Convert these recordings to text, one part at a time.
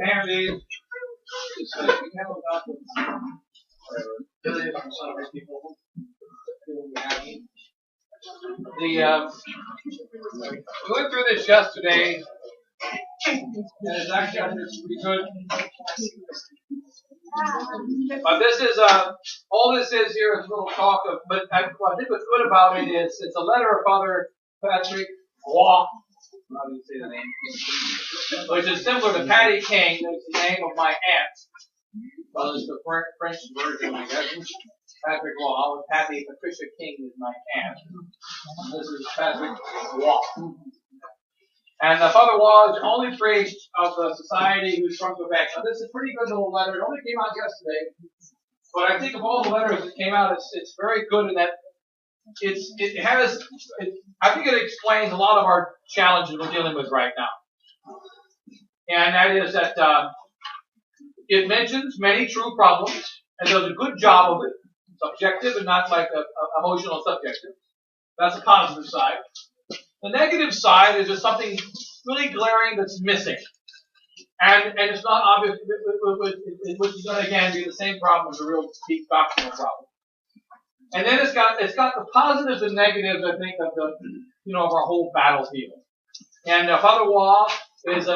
have these. We went through this yesterday, and it's actually pretty good. But this is all this is here is a little talk of. But I think what's good about it is it's a letter of Father Patrick Roy. How do you say the name? Which is similar to Patty King. That's the name of my aunt. Well, it's the French version, I guess. Patrick Roy. Patty Patricia King is my aunt. This is Patrick Roy. And Father Roy is the only priest of the society who's from Quebec. Now, this is a pretty good little letter. It only came out yesterday. But I think of all the letters that came out, it's very good in that I think it explains a lot of our challenges we're dealing with right now. And that is that it mentions many true problems and does a good job of it. It's objective and not like a emotional subjective. That's the positive side. The negative side is just something really glaring that's missing. And it's not obvious, which is going to again be the same problem as a real deep doctrinal problem. And then it's got the positives and negatives, I think, of of our whole battlefield. And Father Roy is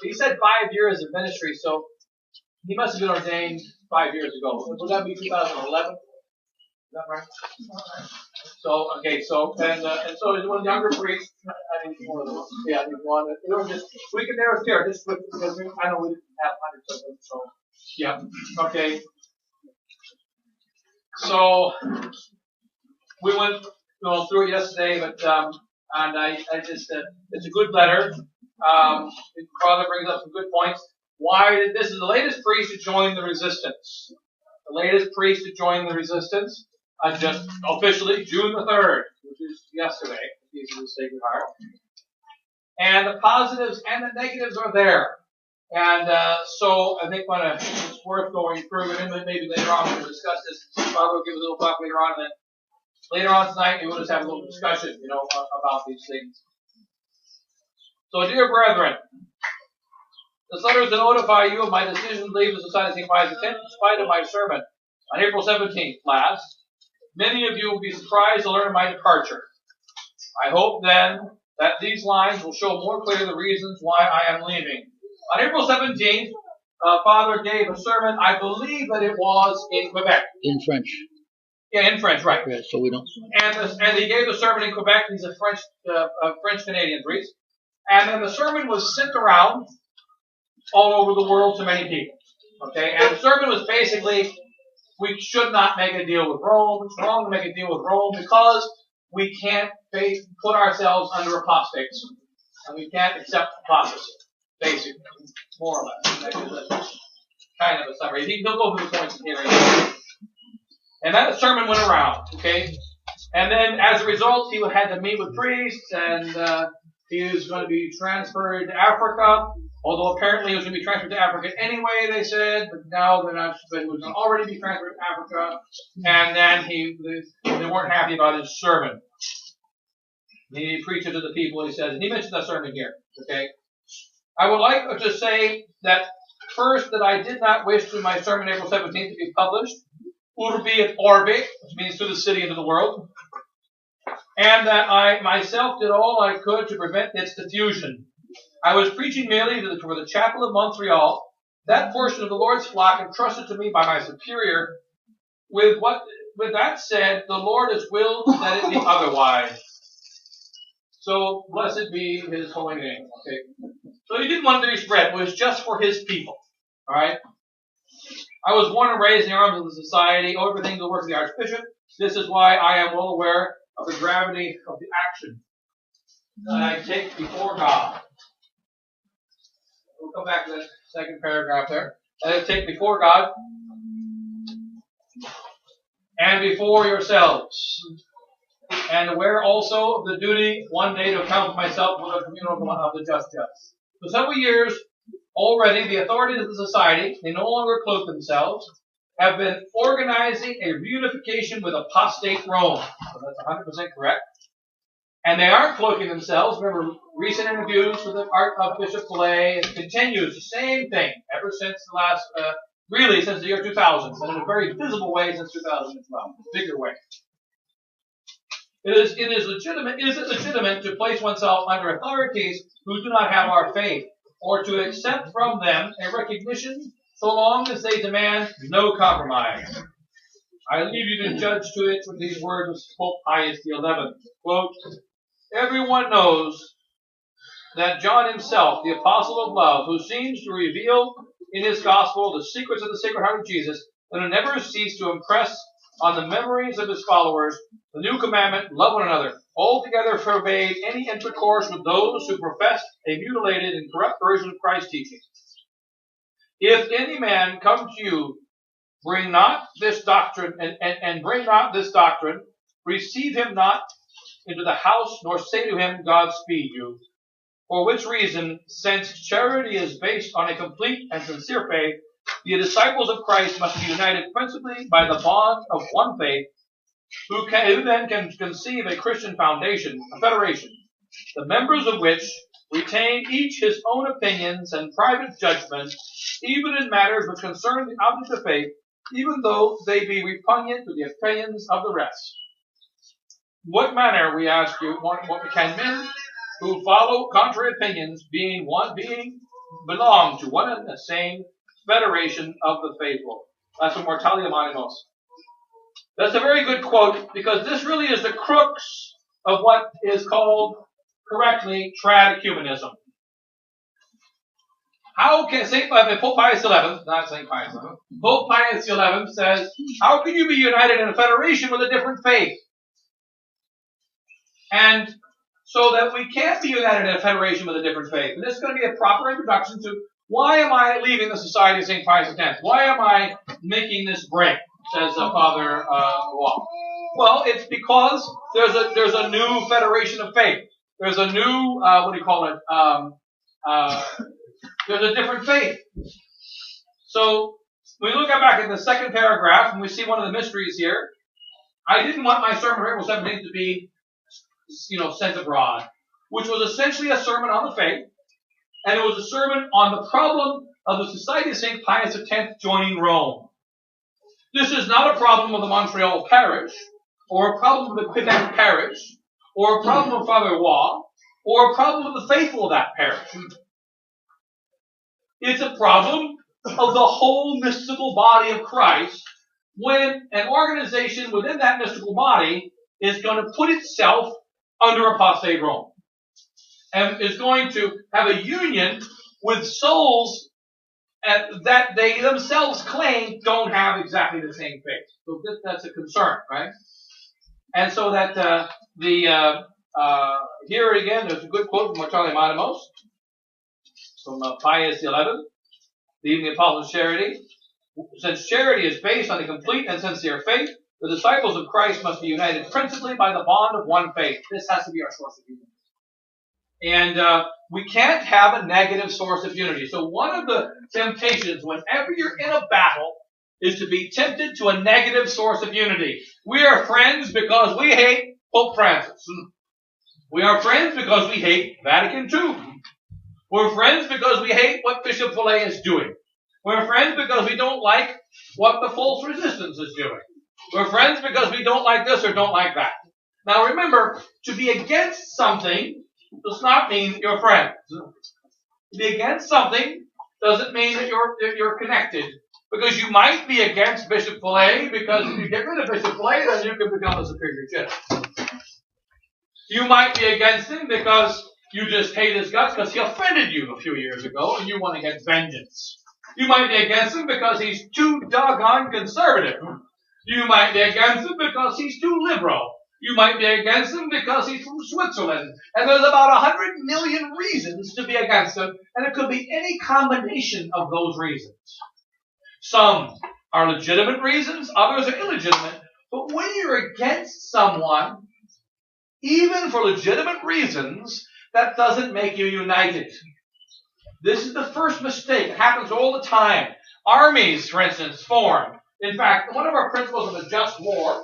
he said 5 years of ministry, so he must have been ordained 5 years ago. Would that be 2011? Is that right? So so he's one of the younger priests. I think he's one of those. Yeah, he's one. We can narrow it here just because I know we didn't have hundreds of them. So yeah, okay. So we went through it yesterday, but and I just it's a good letter. Father brings up some good points. Why this is the latest priest to join the resistance. The latest priest to join the resistance. Just officially June the 3rd, which is yesterday, Jesus of the Sacred Heart. And the positives and the negatives are there. And so I think it's worth going through, and then maybe later on we'll discuss this. Father will give a little talk later on, and then later on tonight we will just have a little discussion, about these things. So, dear brethren, this letter is to notify you of my decision to leave the Society of St. Pius X in spite of my sermon on April 17th last. Many of you will be surprised to learn of my departure. I hope then that these lines will show more clearly the reasons why I am leaving. On April 17th, Father gave a sermon, I believe that it was in Quebec. In French. Yeah, in French, right. Yeah, so we don't. And he gave the sermon in Quebec. He's a French-Canadian priest. And then the sermon was sent around all over the world to many people. Okay, and the sermon was basically, we should not make a deal with Rome. It's wrong to make a deal with Rome because we can't put ourselves under apostates. And we can't accept apostasy. Basically, more or less. That's kind of a summary. He'll go through the points here. And that sermon went around, okay? And then, as a result, he had to meet with priests, and he was going to be transferred to Africa. Although apparently he was going to be transferred to Africa anyway, they said, but now they're not. But he was going to already be transferred to Africa, and then they weren't happy about his sermon. He preached it to the people. He says, and he mentioned that sermon here, okay? I would like to say that first that I did not wish to my sermon April 17th to be published, urbi et orbi, which means to the city and to the world, and that I myself did all I could to prevent its diffusion. I was preaching merely for the chapel of Montreal, that portion of the Lord's flock entrusted to me by my superior. With that said, the Lord has willed that it be otherwise. So blessed be His holy name. Okay. So he didn't want it to be spread. It was just for his people. All right. I was born and raised in the arms of the society, everything the work of the Archbishop. This is why I am well aware of the gravity of the action that I take before God. We'll come back to that second paragraph there. That I take before God and before yourselves, and aware also of the duty one day to account for myself for the communal of the just. For several years already, the authorities of the society, they no longer cloak themselves, have been organizing a reunification with apostate Rome. So that's 100% correct. And they aren't cloaking themselves. Remember, recent interviews with the Archbishop Filet, it continues the same thing ever since the last, really since the year 2000, but in a very visible way since 2012, bigger way. Is it legitimate to place oneself under authorities who do not have our faith, or to accept from them a recognition so long as they demand no compromise? I leave you to judge to it with these words of Pope Pius XI. Quote, everyone knows that John himself, the apostle of love, who seems to reveal in his gospel the secrets of the Sacred Heart of Jesus, and who never ceased to impress on the memories of his followers the new commandment, love one another, altogether forbade any intercourse with those who professed a mutilated and corrupt version of Christ's teaching. If any man come to you, bring not this doctrine, and bring not this doctrine, receive him not into the house, nor say to him, God speed you. For which reason, since charity is based on a complete and sincere faith, the disciples of Christ must be united principally by the bond of one faith, who then can conceive a Christian foundation, a federation, the members of which retain each his own opinions and private judgment, even in matters which concern the object of faith, even though they be repugnant to the opinions of the rest. What manner, we ask you, what can men who follow contrary opinions belong to one and the same federation of the faithful? That's from Mortalia Animos. That's a very good quote, because this really is the crux of what is called correctly tradecumenism. How can Pope Pius XI, not St. Pius XI, Pope Pius XI says, how can you be united in a federation with a different faith? And so that we can't be united in a federation with a different faith. And this is going to be a proper introduction to why am I leaving the Society of St. Pius X? Why am I making this break? Says Father Wall. Well, it's because there's a new federation of faith. There's a new there's a different faith. So we look back at the second paragraph and we see one of the mysteries here. I didn't want my sermon for April 17th to be, sent abroad, which was essentially a sermon on the faith, and it was a sermon on the problem of the Society of St. Pius X joining Rome. This is not a problem of the Montreal parish, or a problem of the Quebec parish, or a problem of Father Waugh, or a problem of the faithful of that parish. It's a problem of the whole mystical body of Christ, when an organization within that mystical body is going to put itself under apostate Rome, and is going to have a union with souls that they themselves claim don't have exactly the same faith. So that's a concern, right? And so that here again, there's a good quote from Mortalia Animos from Pius XI, leading the Apostles' Charity. Since charity is based on a complete and sincere faith, the disciples of Christ must be united principally by the bond of one faith. This has to be our source of unity. And we can't have a negative source of unity. So one of the temptations whenever you're in a battle is to be tempted to a negative source of unity. We are friends because we hate Pope Francis. We are friends because we hate Vatican II. We're friends because we hate what Bishop Filet is doing. We're friends because we don't like what the false resistance is doing. We're friends because we don't like this or don't like that. Now remember, to be against something does not mean that you're friends. To be against something doesn't mean that you're connected. Because you might be against Bishop Filet, because if you get rid of Bishop Filet, then you can become a superior general. You might be against him because you just hate his guts because he offended you a few years ago and you want to get vengeance. You might be against him because he's too doggone conservative. You might be against him because he's too liberal. You might be against him because he's from Switzerland. And there's about 100 million reasons to be against him, and it could be any combination of those reasons. Some are legitimate reasons, others are illegitimate. But when you're against someone, even for legitimate reasons, that doesn't make you united. This is the first mistake. It happens all the time. Armies, for instance, form. In fact, one of our principles of a just war,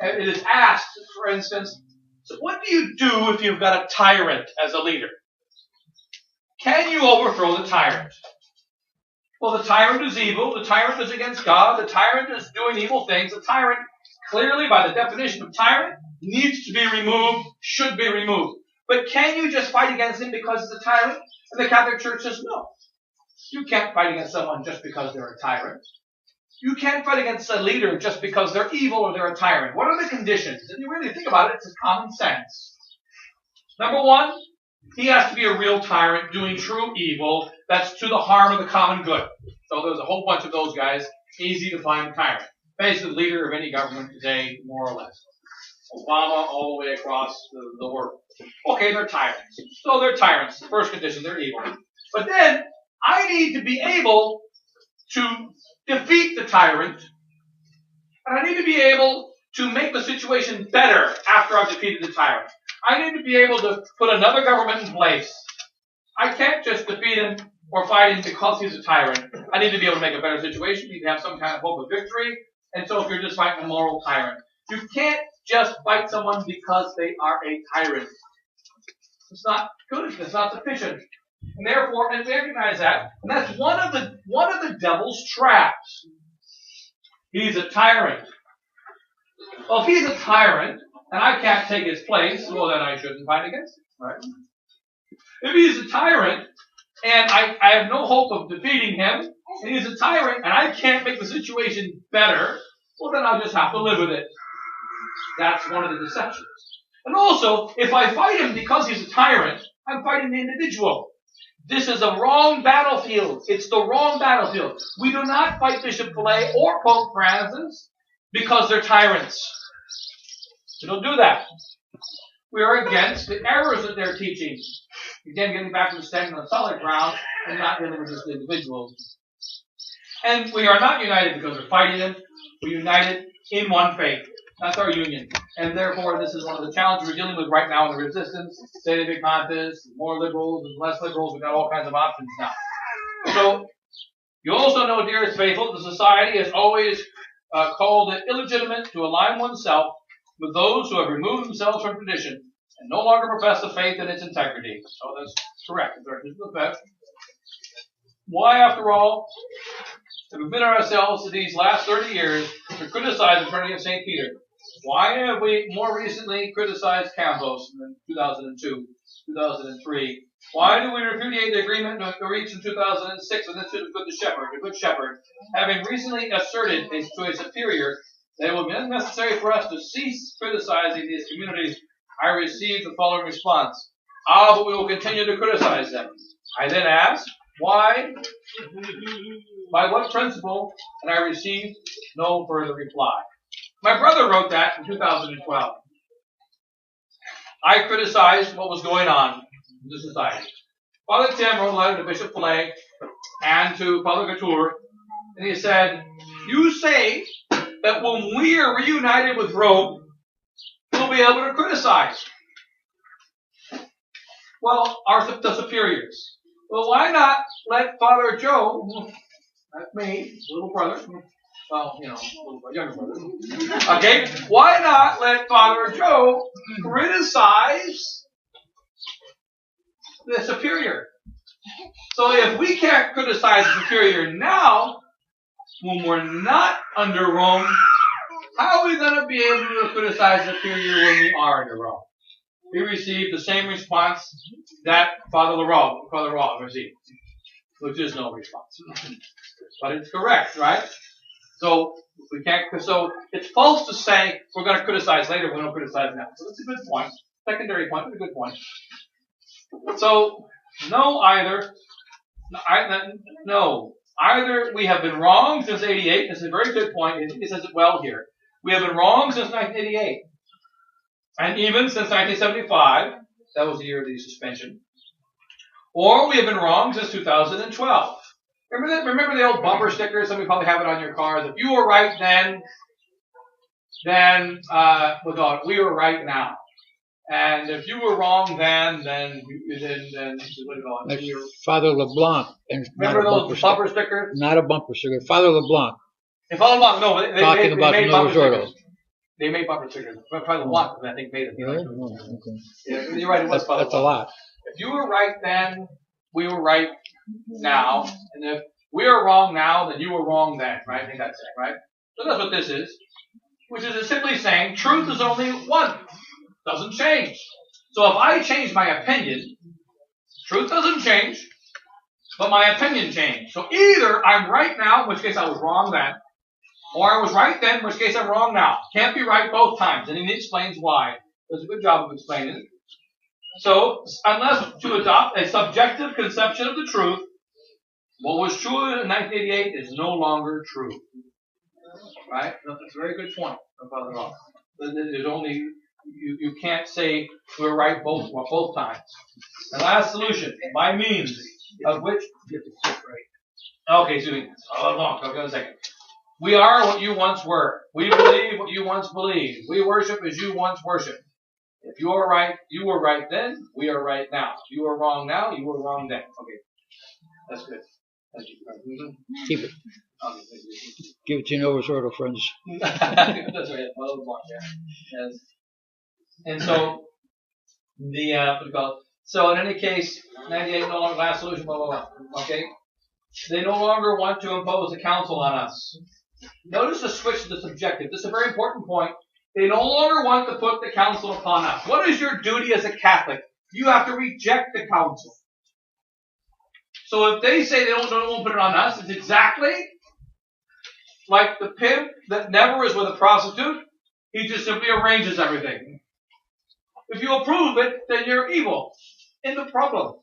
it is asked, for instance, So what do you do if you've got a tyrant as a leader? Can you overthrow the tyrant? Well, the tyrant is evil. The tyrant is against God. The tyrant is doing evil things. The tyrant, clearly by the definition of tyrant, needs to be removed, should be removed. But can you just fight against him because he's a tyrant? And the Catholic Church says no. You can't fight against someone just because they're a tyrant. You can't fight against a leader just because they're evil or they're a tyrant. What are the conditions? And you really think about it, it's common sense. Number one, he has to be a real tyrant doing true evil that's to the harm of the common good. So there's a whole bunch of those guys. Easy to find a tyrant. Basically, the leader of any government today, more or less. Obama all the way across the world. Okay, they're tyrants. So they're tyrants. The first condition, they're evil. But then, I need to be able to defeat the tyrant, and I need to be able to make the situation better after I've defeated the tyrant. I need to be able to put another government in place. I can't just defeat him or fight him because he's a tyrant. I need to be able to make a better situation. You need to have some kind of hope of victory. And so if you're just fighting a moral tyrant, you can't just fight someone because they are a tyrant. It's not good. It's not sufficient. And therefore, and recognize that, and that's one of the devil's traps. He's a tyrant. Well, if he's a tyrant, and I can't take his place, well, then I shouldn't fight against him, right? If he's a tyrant, and I have no hope of defeating him, and he's a tyrant, and I can't make the situation better, well, then I'll just have to live with it. That's one of the deceptions. And also, if I fight him because he's a tyrant, I'm fighting the individual. This is a wrong battlefield. It's the wrong battlefield. We do not fight Bishop Fillet or Pope Francis because they're tyrants. We don't do that. We are against the errors that they're teaching. Again, getting back to standing on solid ground and not dealing with just individuals. And we are not united because we're fighting them. We're united in one faith. That's our union. And therefore, this is one of the challenges we're dealing with right now in the resistance. Sede Vicmantes, more liberals and less liberals. We've got all kinds of options now. So, you also know, dearest faithful, the society has always called it illegitimate to align oneself with those who have removed themselves from tradition and no longer profess the faith in its integrity. So that's correct. Why, after all, have we committed ourselves to these last 30 years to criticize the Trinity of St. Peter? Why have we more recently criticized Campos in 2002, 2003? Why do we repudiate the agreement reached in 2006 with the Institute of the Good Shepherd, having recently asserted to a superior that it will be unnecessary for us to cease criticizing these communities? I received the following response: but we will continue to criticize them. I then asked, why? By what principle? And I received no further reply. My brother wrote that in 2012. I criticized what was going on in the society. Father Tim wrote a letter to Bishop Fillet and to Father Couture, and he said, you say that when we are reunited with Rome, we'll be able to criticize. Well, the superiors. Well, why not let Father Joe, that's me, little brother, well, younger brother, okay, why not let Father Joe criticize the superior? So if we can't criticize the superior now, when we're not under Rome, how are we going to be able to criticize the superior when we are under Rome? We received the same response that Father Laurent received, which is no response. But it's correct, right? So we can't. So it's false to say we're going to criticize later. We don't criticize now. So that's a good point. Secondary point, but a good point. So no, either we have been wrong since '88. This is a very good point. I think it says it well here. We have been wrong since 1988, and even since 1975. That was the year of the suspension. Or we have been wrong since 2012. Remember the old bumper stickers? Some of you probably have it on your cars. If you were right then we were right now. And if you were wrong then what do you call it? Like Father LeBlanc. Remember those bumper stickers? Not a bumper sticker. Father LeBlanc. And Father LeBlanc, no, they talking made about the Novus Ordo. They made bumper stickers. Probably one, because I think made it. Really? Oh, okay. Yeah, you're right, it was probably That's a lot. If you were right then, we were right now. And if we are wrong now, then you were wrong then. Right? I think that's it, right? So that's what this is. Which is simply saying truth is only one. Doesn't change. So if I change my opinion, truth doesn't change, but my opinion changed. So either I'm right now, in which case I was wrong then, or I was right then, in which case I'm wrong now. Can't be right both times. And he explains why. Does a good job of explaining it. So, unless to adopt a subjective conception of the truth, what was true in 1988 is no longer true. Right? That's a very good point. There's only you can't say we're right both times. The last solution, by means of which you have to sit right. Okay, so okay, a second. We are what you once were. We believe what you once believed. We worship as you once worshipped. If you are right, you were right then. We are right now. If you are wrong now, you were wrong then. Okay, that's good. Thank you. Keep it. Give it to your sort of friends. That's right. Yes. And so so in any case, 98 no longer last solution. Blah blah blah. Okay. They no longer want to impose a counsel on us. Notice the switch to the subjective. This is a very important point. They no longer want to put the counsel upon us. What is your duty as a Catholic? You have to reject the counsel. So if they say they won't put it on us, it's exactly like the pimp that never is with a prostitute. He just simply arranges everything. If you approve it, then you're evil. End of problem.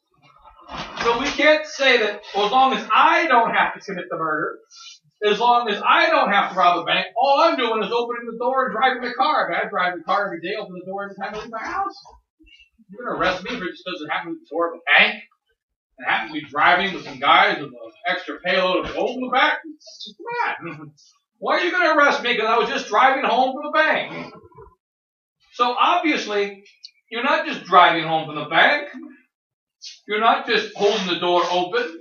So we can't say that, well, as long as I don't have to commit the murder, as long as I don't have to rob a bank, all I'm doing is opening the door and driving the car. I drive the car every day, open the door every time I leave my house. You're going to arrest me for just because it happened at the door of a bank? And happened to be driving with some guys with an extra payload of gold in the back? Come on. Why are you going to arrest me? Because I was just driving home from the bank. So obviously, you're not just driving home from the bank. You're not just holding the door open.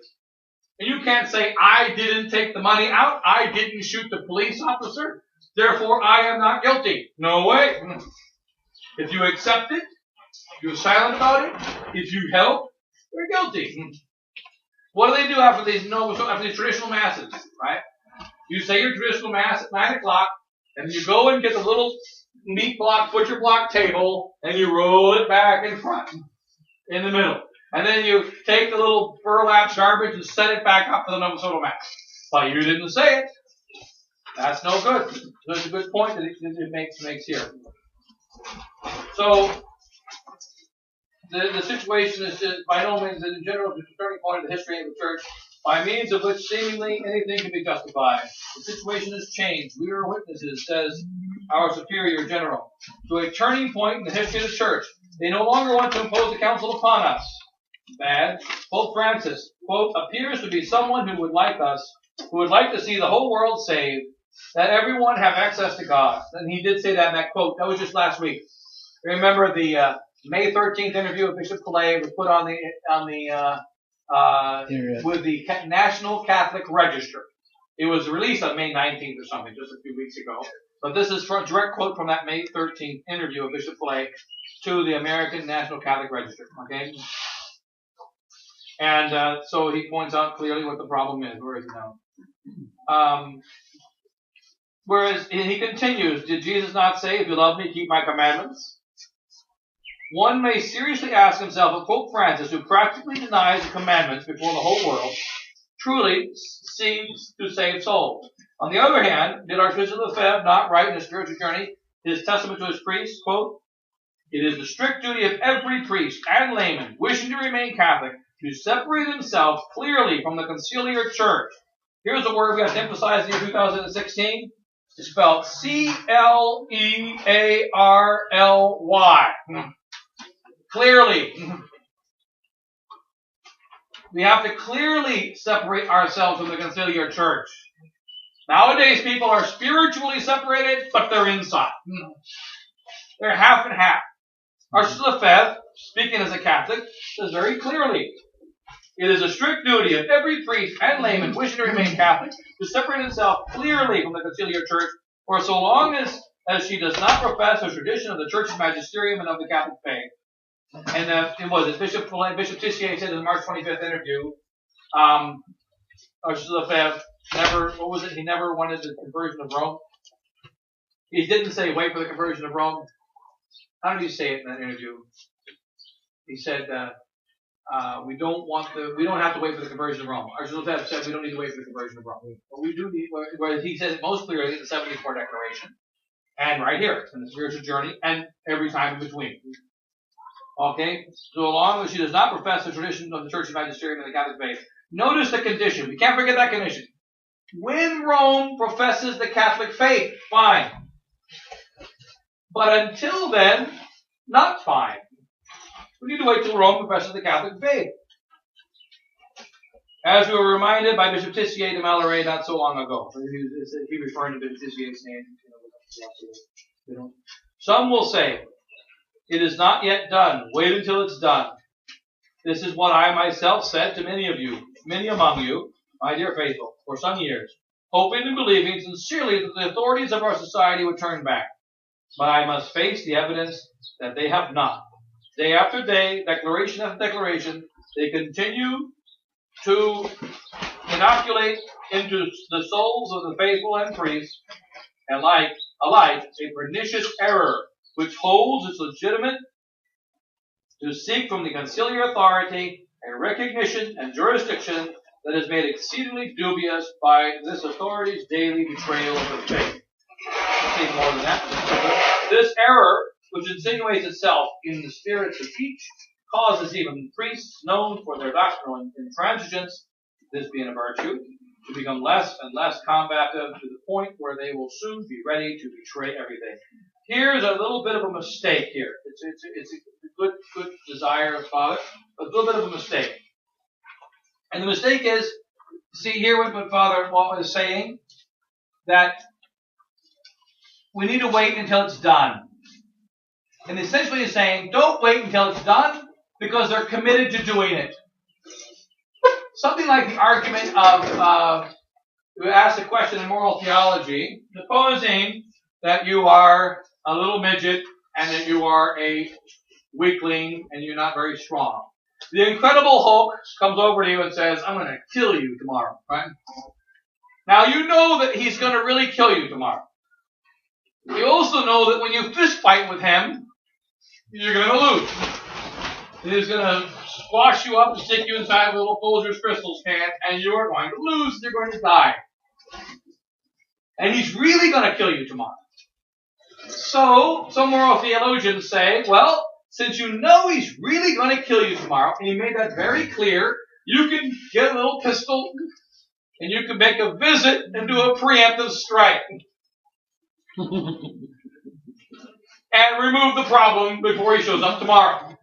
And you can't say, I didn't take the money out. I didn't shoot the police officer. Therefore, I am not guilty. No way. If you accept it, if you're silent about it, if you help, you're guilty. What do they do after these traditional masses, right? You say your traditional mass at 9 o'clock, and you go and get the little meat block, butcher block table, and you roll it back in front, in the middle. And then you take the little burlap garbage and set it back up for the Nova Soto Mass. But you didn't say it. That's no good. There's a good point that it makes here. So, the situation is just, by no means, in general, the turning point of the history of the church, by means of which seemingly anything can be justified. The situation has changed. We are witnesses, says our superior general, to a turning point in the history of the church. They no longer want to impose the counsel upon us. Bad. Pope Francis, quote, appears to be someone who would like us, who would like to see the whole world saved, that everyone have access to God. And he did say that in that quote. That was just last week. Remember the May 13th interview of Bishop Pfeiffer was put on with the National Catholic Register. It was released on May 19th or something, just a few weeks ago. But this is a direct quote from that May 13th interview of Bishop Pfeiffer to the American National Catholic Register. Okay? And so he points out clearly what the problem is. Where is it now? Whereas he continues, did Jesus not say, if you love me, keep my commandments? One may seriously ask himself if Pope Francis, who practically denies the commandments before the whole world, truly seems to save souls. On the other hand, did Archbishop Lefebvre not write in his spiritual journey his testament to his priests, quote, it is the strict duty of every priest and layman wishing to remain Catholic to separate himself clearly from the conciliar church. Here's a word we have to emphasize in the year 2016. It's spelled C-L-E-A-R-L-Y. Clearly. We have to clearly separate ourselves from the conciliar church. Nowadays, people are spiritually separated, but they're inside. They're half and half. Archbishop Lefebvre, speaking as a Catholic, says very clearly, it is a strict duty of every priest and layman wishing to remain Catholic to separate himself clearly from the conciliar church, for so long as as she does not profess the tradition of the Church's magisterium and of the Catholic faith. And Bishop Tissier said in the March 25th interview, Lefebvre he never wanted the conversion of Rome. He didn't say wait for the conversion of Rome. How did he say it in that interview? He said, we don't have to wait for the conversion of Rome. Lefebvre said we don't need to wait for the conversion of Rome. But we do need, where he says it most clearly in the 74 Declaration, and right here in the spiritual journey, and every time in between. Okay? So long as she does not profess the tradition of the Church's magisterium and the Catholic faith. Notice the condition. We can't forget that condition. When Rome professes the Catholic faith, fine. But until then, not fine. We need to wait till Rome professes the Catholic faith. As we were reminded by Bishop Tissier de Malloret not so long ago. He referring to Bishop Tissier's name. Some will say, it is not yet done. Wait until it's done. This is what I myself said to many of you, many among you, my dear faithful, for some years, hoping and believing sincerely that the authorities of our society would turn back. But I must face the evidence that they have not. Day after day, declaration after declaration, they continue to inoculate into the souls of the faithful and priests alike a pernicious error, which holds its legitimate to seek from the conciliar authority a recognition and jurisdiction that is made exceedingly dubious by this authority's daily betrayal of the faith. Let's say more than that. This error, which insinuates itself in the spirits of each, causes even priests known for their doctrinal intransigence, this being a virtue, to become less and less combative to the point where they will soon be ready to betray everything. Here's a little bit of a mistake here. It's a good desire of Father, but a little bit of a mistake. And the mistake is, see here what Father Walt is saying, that we need to wait until it's done. And essentially he's saying, don't wait until it's done, because they're committed to doing it. Something like the argument of, you ask a question in moral theology, supposing that you are a little midget and that you are a weakling and you're not very strong. The Incredible Hulk comes over to you and says, I'm going to kill you tomorrow, right? Now you know that he's going to really kill you tomorrow. You also know that when you fist fight with him, you're going to lose. He's going to squash you up and stick you inside a little Folgers Crystals can, and you are going to lose, and you're going to die. And he's really going to kill you tomorrow. So, some moral theologians say, well, since you know he's really going to kill you tomorrow, and he made that very clear, you can get a little pistol, and you can make a visit and do a preemptive strike. And remove the problem before he shows up tomorrow.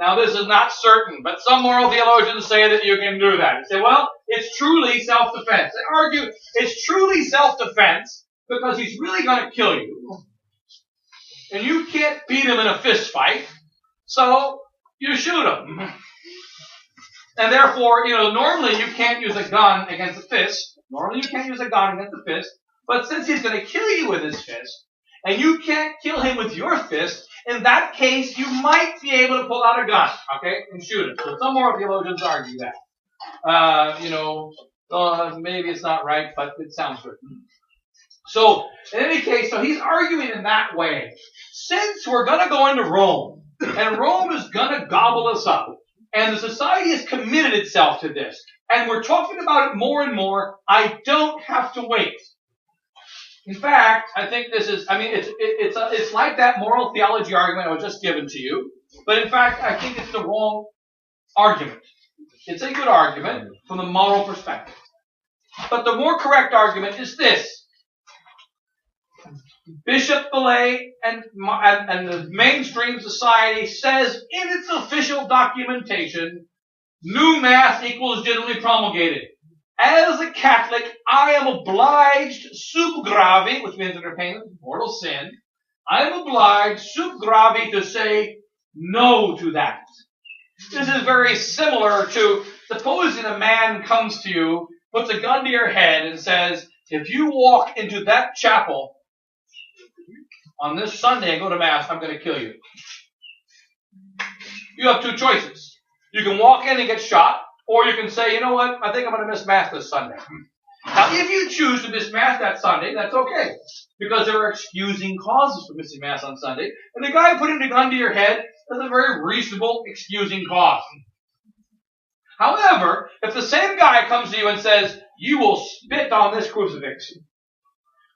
Now, this is not certain, but some moral theologians say that you can do that. They say, well, it's truly self-defense. They argue it's truly self-defense because he's really going to kill you. And you can't beat him in a fist fight, so you shoot him. And therefore, normally you can't use a gun against a fist. Normally you can't use a gun against a fist. But since he's going to kill you with his fist, and you can't kill him with your fist, in that case, you might be able to pull out a gun, okay, and shoot him. So some moral theologians argue that. Maybe it's not right, but it sounds good. So, in any case, so he's arguing in that way. Since we're going to go into Rome, and Rome is going to gobble us up, and the society has committed itself to this, and we're talking about it more and more, I don't have to wait. In fact, I think this is, it's like that moral theology argument I was just given to you, but in fact, I think it's the wrong argument. It's a good argument from the moral perspective. But the more correct argument is this. Bishop Belay and the mainstream society says in its official documentation, new mass equals generally promulgated. As a Catholic, I am obliged sub gravi, which means under pain of mortal sin, I am obliged sub gravi to say no to that. This is very similar to supposing a man comes to you, puts a gun to your head and says, if you walk into that chapel, on this Sunday and go to Mass, I'm going to kill you. You have two choices. You can walk in and get shot, or you can say, you know what, I think I'm going to miss Mass this Sunday. Now, if you choose to miss Mass that Sunday, that's okay, because there are excusing causes for missing Mass on Sunday, and the guy putting the gun to your head is a very reasonable excusing cause. However, if the same guy comes to you and says, you will spit on this crucifix,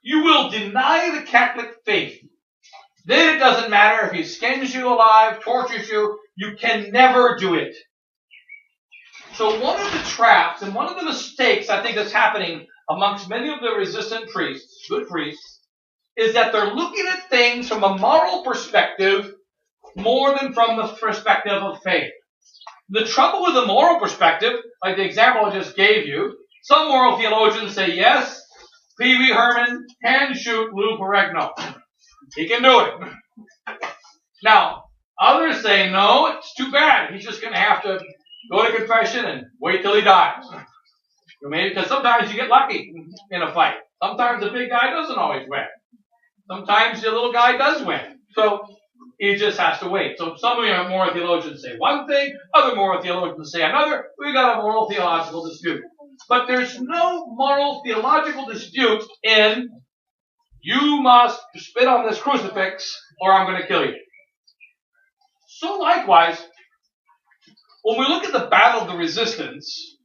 you will deny the Catholic faith, then it doesn't matter if he skins you alive, tortures you, you can never do it. So one of the traps and one of the mistakes I think that's happening amongst many of the resistant priests, good priests, is that they're looking at things from a moral perspective more than from the perspective of faith. The trouble with the moral perspective, like the example I just gave you, some moral theologians say, yes, Pee Wee Herman can shoot Lou Ferrigno. He can do it. Now, others say, no, it's too bad. He's just going to have to go to confession and wait till he dies. Maybe because sometimes you get lucky in a fight. Sometimes the big guy doesn't always win. Sometimes the little guy does win. So he just has to wait. So some of you moral theologians say one thing, other moral theologians say another. We've got a moral theological dispute. But there's no moral theological dispute in you must spit on this crucifix or I'm going to kill you. So likewise, when we look at the battle of the resistance,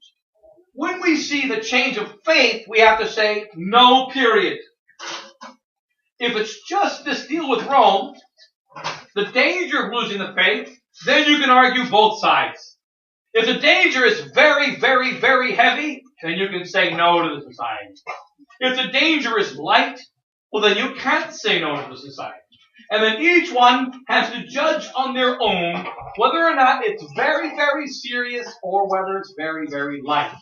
when we see the change of faith, we have to say no, period. If it's just this deal with Rome, the danger of losing the faith, then you can argue both sides. If the danger is very, very, very heavy, then you can say no to the society. If the danger is light, well then you can't say no to the society. And then each one has to judge on their own whether or not it's very, very serious or whether it's very, very light.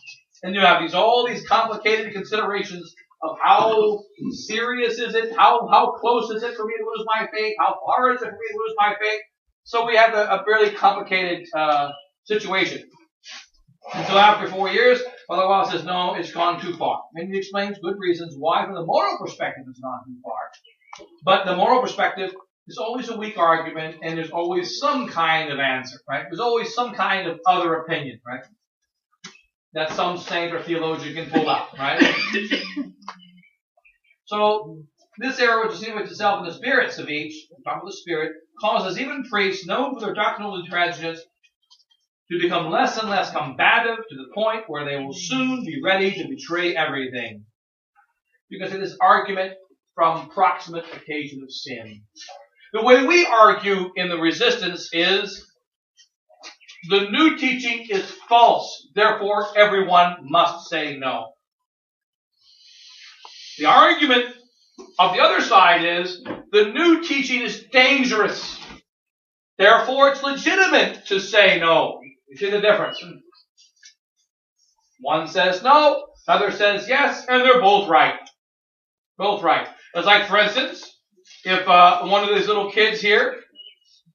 And you have all these complicated considerations of how serious is it, how close is it for me to lose my faith, how far is it for me to lose my faith. So we have a really complicated situation. And so after 4 years, Father Wallace says, no, it's gone too far. And he explains good reasons why from the moral perspective it's gone too far. But the moral perspective is always a weak argument, and there's always some kind of answer, right? There's always some kind of other opinion, right? That some saint or theologian can pull out, right? So this error, which distinguishes itself in the spirits of each, talking about the spirit, causes even priests known for their doctrinal intransigence to become less and less combative to the point where they will soon be ready to betray everything. Because it is argument from proximate occasion of sin. The way we argue in the resistance is the new teaching is false, therefore everyone must say no. The argument of the other side is the new teaching is dangerous, therefore it's legitimate to say no. You see the difference? One says no, other says yes, and they're both right. Both right. It's like, for instance, if one of these little kids here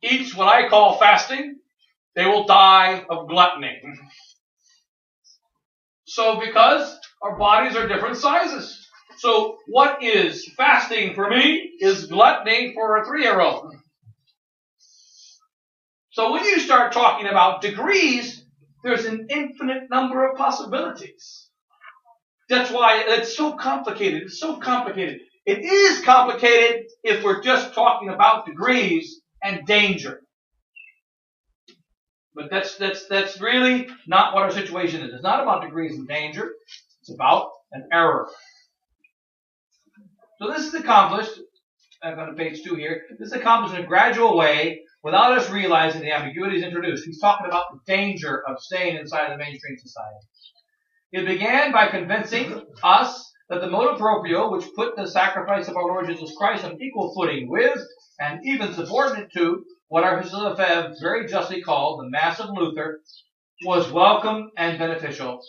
eats what I call fasting, they will die of gluttony. So because our bodies are different sizes. So what is fasting for me is gluttony for a 3-year-old. So when you start talking about degrees, there's an infinite number of possibilities. That's why it's so complicated. It's so complicated. It is complicated if we're just talking about degrees and danger. But that's really not what our situation is. It's not about degrees and danger. It's about an error. So this is accomplished, I've got on page 2 here, this is accomplished in a gradual way without us realizing the ambiguities introduced. He's talking about the danger of staying inside the mainstream society. It began by convincing us that the motu proprio, which put the sacrifice of our Lord Jesus Christ on equal footing with, and even subordinate to, what our historians have very justly called the Mass of Luther, was welcome and beneficial.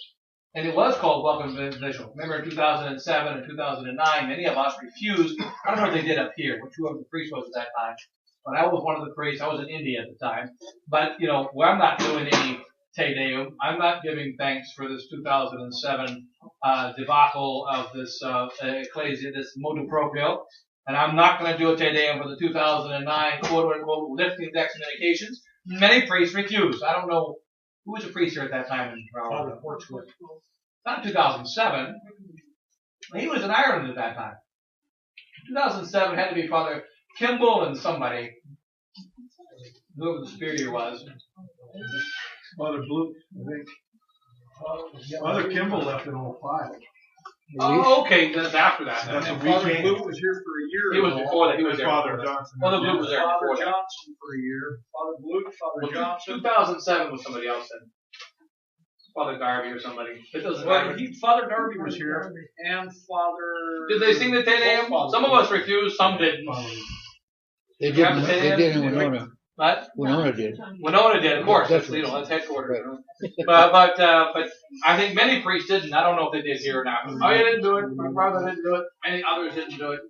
And it was called welcome and beneficial. Remember in 2007 and 2009, many of us refused. I don't know if they did up here, whoever the priest was at that time. But I was one of the priests. I was in India at the time. But, where I'm not doing any Te Deum. I'm not giving thanks for this 2007 debacle of this ecclesia, this motu proprio. And I'm not going to do a Te Deum for the 2009 quote-unquote lifting of excommunications. Many priests refused. I don't know who was a priest here at that time in Portugal. Not 2007. He was in Ireland at that time. 2007 had to be Father Kimball and somebody, whoever the superior was. Father Blue, I think. Father Kimball left in 05. Oh, okay, that's after that. That's Then. a Father Blue was here for a year. He was before that. He was there. Father Johnson. Father Blue was there Father before that. Johnson for a year. Father Blue, Father Johnson. 2007 was somebody else then. Father Darby or somebody. It doesn't Well, matter. Father Darby was here, and Father. Did they sing the Te Deum? Some of us refused, some didn't. They did. They did in Winona. What? Winona did. Winona did, of course. That's, that's headquarters. But I think many priests didn't. I don't know if they did here or not. Oh, you didn't do it. My brother didn't do it. Many others didn't do it.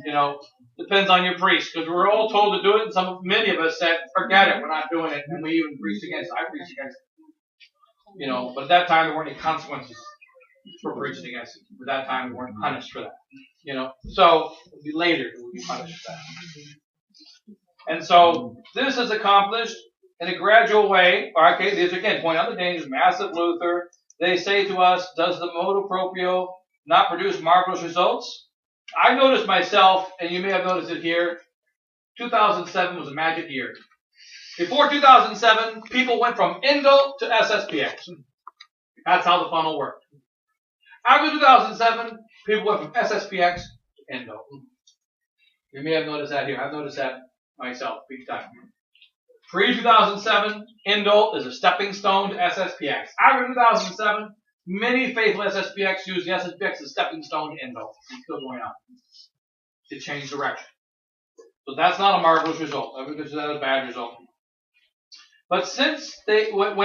You know, depends on your priest, because we're all told to do it, and many of us said, forget it, we're not doing it, and we even preached against it. I preached against it. You know, but at that time there weren't any consequences for preaching against it. At that time we weren't punished for that. You know, so it would be later that we'd be punished for that. And so this is accomplished in a gradual way. Okay, these again point out the dangers. Massive Luther. They say to us, does the motu proprio not produce marvelous results? I noticed myself, and you may have noticed it here, 2007 was a magic year. Before 2007, people went from Indo to SSPX. That's how the funnel worked. After 2007, people went from SSPX to Indo. You may have noticed that here. I've noticed that myself, big time. Pre-2007, Indo is a stepping stone to SSPX. After 2007, many faithful SSPX use the SSPX as a stepping stone to Indo. It's still going on. To change direction. So that's not a marvelous result. I would consider that a bad result. But since when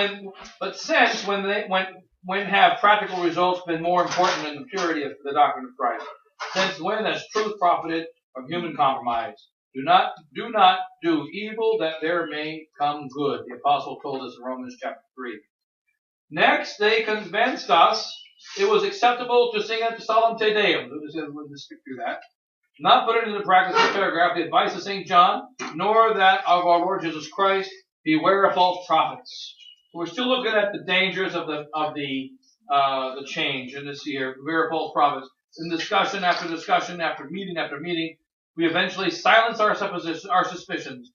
have practical results been more important than the purity of the doctrine of Christ? Since when has truth profited from human compromise? Do not do evil that there may come good. The apostle told us in Romans chapter 3. Next, they convinced us it was acceptable to sing at the solemn Te Deum. We'll just skip through that. Not put it into practice in the paragraph, the advice of St. John, nor that of our Lord Jesus Christ. Beware of false prophets. We're still looking at the dangers of the change in this year. Beware of false prophets. In discussion after discussion, after meeting, we eventually silence our suspicions,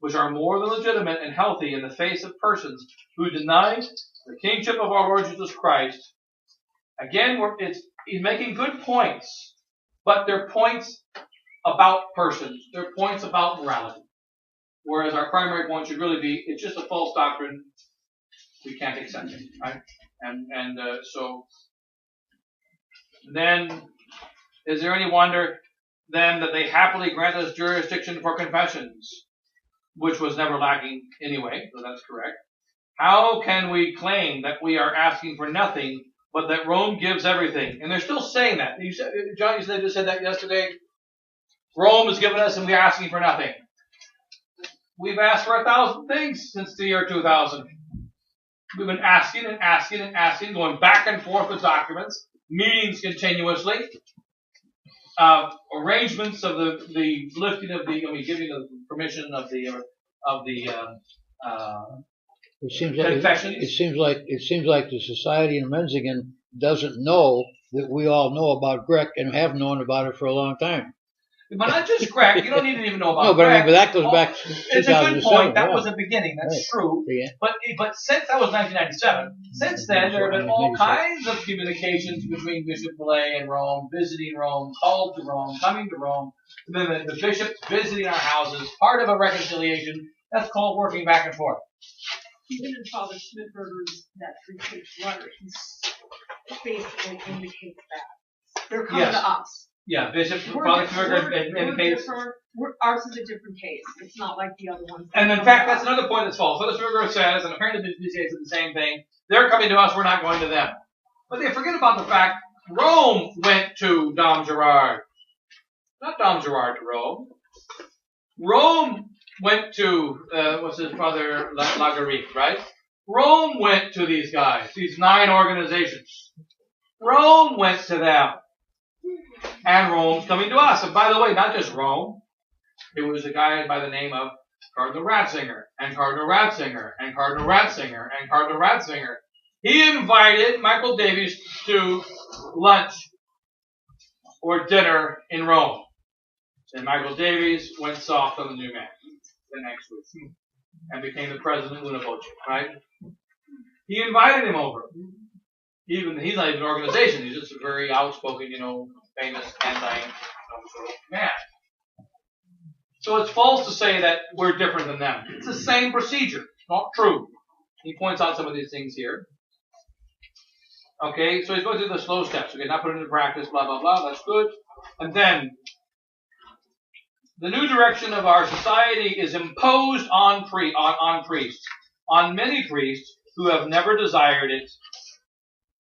which are more than legitimate and healthy in the face of persons who deny the kingship of our Lord Jesus Christ. Again, he's making good points, but they're points about persons. They're points about morality. Whereas our primary point should really be, it's just a false doctrine. We can't accept it, right? So then, is there any wonder then that they happily grant us jurisdiction for confessions, which was never lacking anyway, so that's correct. How can we claim that we are asking for nothing, but that Rome gives everything? And they're still saying that. John, you just said that yesterday. Rome has given us and we're asking for nothing. We've asked for 1,000 things since the year 2000. We've been asking, going back and forth with documents, meetings continuously, arrangements of the lifting of giving the permission of the confessions. It seems like the Society in Menzingen doesn't know that we all know about Grec and have known about it for a long time. But not just Grec. You don't need to even know about no, but Grec. I mean, but that goes back to it's a good point. That was the beginning. That's right. True. Yeah. But since that was 1997, since then there have been all kinds of communications between Bishop Millay and Rome, visiting Rome, called to Rome, coming to Rome, and then the bishops visiting our houses, part of a reconciliation. That's called working back and forth. Even in Father Smithberger's that 3-page letter, he basically indicates that they're coming to us. Yeah, Bishop Father Smithberger indicates. Ours is a different case. It's not like the other ones. And in fact, that's another point that's false. Father Smithberger says, and apparently the BCA said the same thing. They're coming to us. We're not going to them. But they forget about the fact Rome went to Dom Gerard. Not Dom Gerard to Rome. Rome went to, Father Lagarrigue, right? Rome went to these guys, these 9 organizations. Rome went to them. And Rome's coming to us. And by the way, not just Rome. It was a guy by the name of Cardinal Ratzinger, and Cardinal Ratzinger, and Cardinal Ratzinger, and Cardinal Ratzinger. He invited Michael Davies to lunch or dinner in Rome. And Michael Davies went soft on the new man the next week and became the president of Univoce, right? He invited him over. He's not even an organization. He's just a very outspoken, famous sort of man. So it's false to say that we're different than them. It's the same procedure. It's not true. He points out some of these things here. Okay, so he's going through the slow steps. Okay, not put it into practice, blah, blah, blah. That's good. And then, the new direction of our society is imposed on priests, on many priests who have never desired it.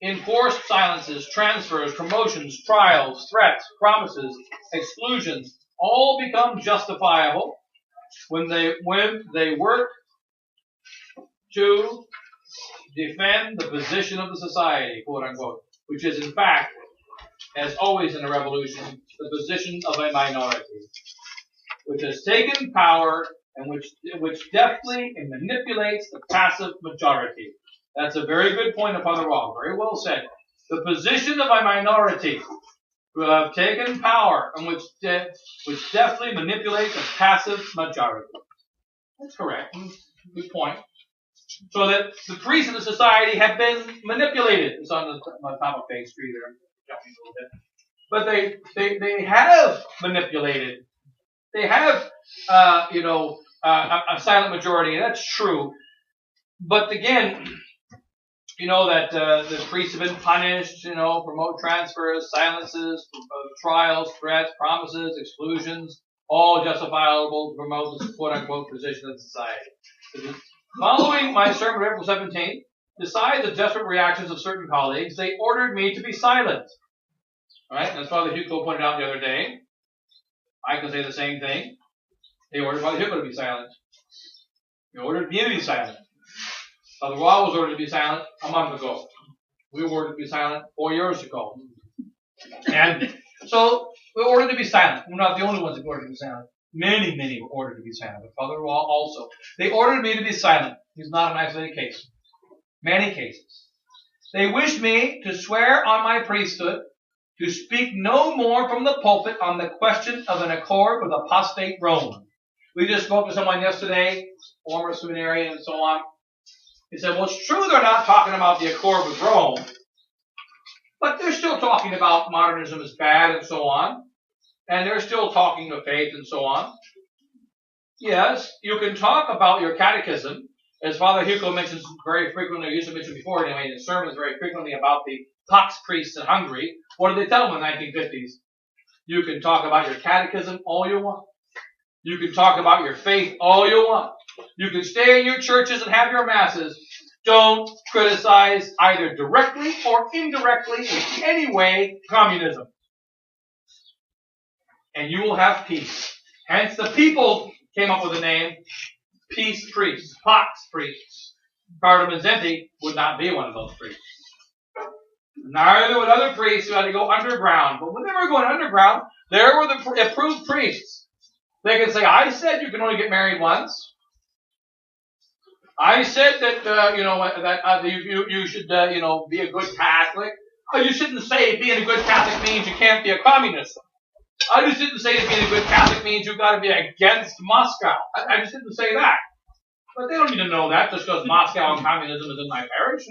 Enforced silences, transfers, promotions, trials, threats, promises, exclusions, all become justifiable when they work to defend the position of the society, quote unquote, which is in fact, as always in a revolution, the position of a minority, which has taken power and which deftly manipulates the passive majority. That's a very good point upon the wall. Very well said. The position of a minority who have taken power and which deftly manipulates a passive majority. That's correct. Good point. So that the priests in the society have been manipulated. It's on the top of page 3 there. I'm jumping a little bit. But they have manipulated. They have, a silent majority, and that's true. But again, that the priests have been punished, promote transfers, silences, trials, threats, promises, exclusions, all justifiable to promote the quote-unquote position of society. Following my sermon of April 17th, besides the desperate reactions of certain colleagues, they ordered me to be silent. All right, as Father Hugo pointed out the other day, I can say the same thing. They ordered Father Hugo to be silent. They ordered me to be silent. Father Wall was ordered to be silent a month ago. We were ordered to be silent 4 years ago. And so we were ordered to be silent. We're not the only ones that were ordered to be silent. Many were ordered to be silent. But Father Wall also. They ordered me to be silent. He's not an isolated case. Many cases. They wished me to swear on my priesthood to speak no more from the pulpit on the question of an accord with apostate Rome. We just spoke to someone yesterday, former seminarian and so on. He said, well, it's true they're not talking about the accord with Rome, but they're still talking about modernism is bad and so on, and they're still talking of faith and so on. Yes, you can talk about your catechism, as Father Hugo mentions very frequently, or used to mention before anyway, in his sermons very frequently about the Pax priests in Hungary. What did they tell them in the 1950s? You can talk about your catechism all you want. You can talk about your faith all you want. You can stay in your churches and have your masses. Don't criticize either directly or indirectly in any way communism. And you will have peace. Hence the people came up with the name peace priests, Pax priests. Cardinal Mazzenti would not be one of those priests. Neither would other priests who had to go underground. But when they were going underground, there were the approved priests. They could say, I said you can only get married once. I said that, you should, be a good Catholic. Oh, you shouldn't say being a good Catholic means you can't be a communist. I just didn't say that being a good Catholic means you've got to be against Moscow. I just didn't say that. But they don't need to know that just because Moscow and communism is in my parish.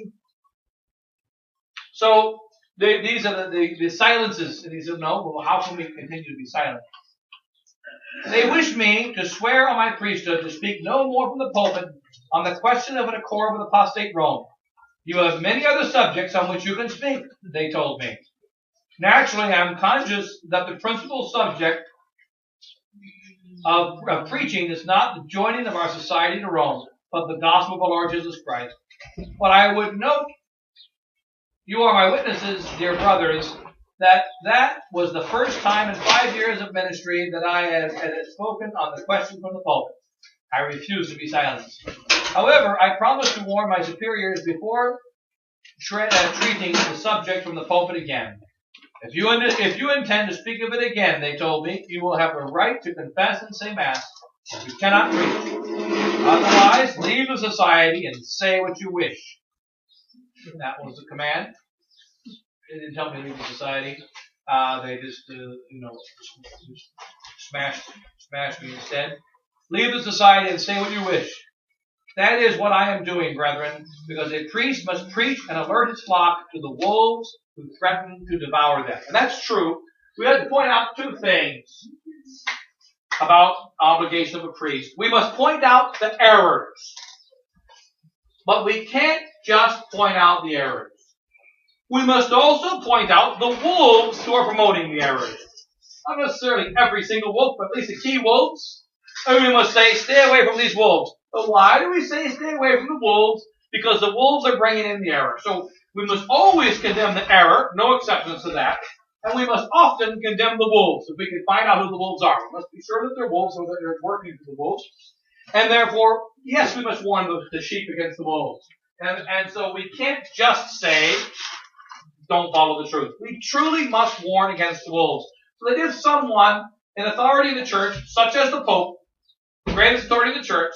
So these are the silences. And he said, no, well, how can we continue to be silent? They wish me to swear on my priesthood to speak no more from the pulpit on the question of an accord with apostate Rome. You have many other subjects on which you can speak, they told me. Naturally, I am conscious that the principal subject of preaching is not the joining of our society to Rome, but the gospel of the Lord Jesus Christ. But I would note, you are my witnesses, dear brothers, that was the first time in 5 years of ministry that I had spoken on the question from the pulpit. I refuse to be silenced. However, I promise to warn my superiors before treating the subject from the pulpit again. If you intend to speak of it again, they told me, you will have a right to confess and say Mass. You cannot preach. Otherwise, leave the society and say what you wish. That was the command. They didn't tell me to leave the society. They just, smashed me instead. Leave the society and say what you wish. That is what I am doing, brethren, because a priest must preach and alert his flock to the wolves who threaten to devour them. And that's true. We have to point out two things about obligation of a priest. We must point out the errors. But we can't just point out the errors. We must also point out the wolves who are promoting the errors. Not necessarily every single wolf, but at least the key wolves. And we must say, stay away from these wolves. But why do we say stay away from the wolves? Because the wolves are bringing in the error. So we must always condemn the error, no exceptions to that. And we must often condemn the wolves, if we can find out who the wolves are. We must be sure that they're wolves or that they're working for the wolves. And therefore, yes, we must warn the sheep against the wolves. And so we can't just say, don't follow the truth. We truly must warn against the wolves. So that if someone in authority in the church, such as the Pope, the greatest authority in the church,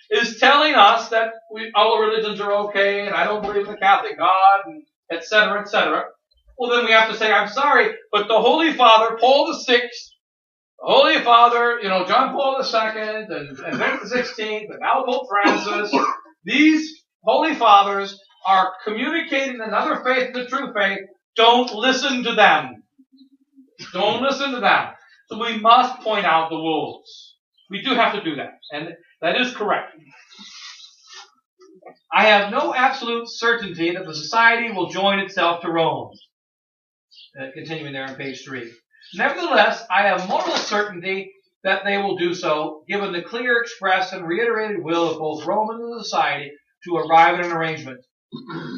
is telling us that all religions are okay, and I don't believe in the Catholic God, and et cetera, well then we have to say, I'm sorry, but the Holy Father, Paul VI, the Holy Father, John Paul II, and Benedict XVI, and now Pope Francis, these Holy Fathers are communicating another faith, the true faith. Don't listen to them. Don't listen to them. So we must point out the wolves. We do have to do that. And that is correct. I have no absolute certainty that the society will join itself to Rome. Continuing there on page 3. Nevertheless, I have moral certainty that they will do so, given the clear, express, and reiterated will of both Rome and the society to arrive at an arrangement.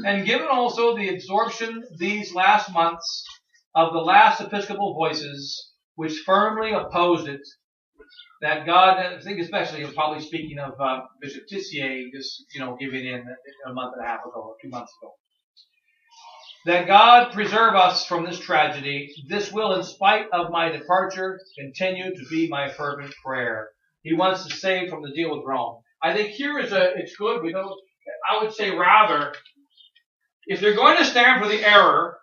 And given also the absorption these last months of the last episcopal voices, which firmly opposed it, that God, I think especially, probably speaking of Bishop Tissier, just, giving in a month and a half ago, or 2 months ago. That God preserve us from this tragedy. This will, in spite of my departure, continue to be my fervent prayer. He wants to save from the deal with Rome. I think here it's good. I would say rather, if you're going to stand for the error,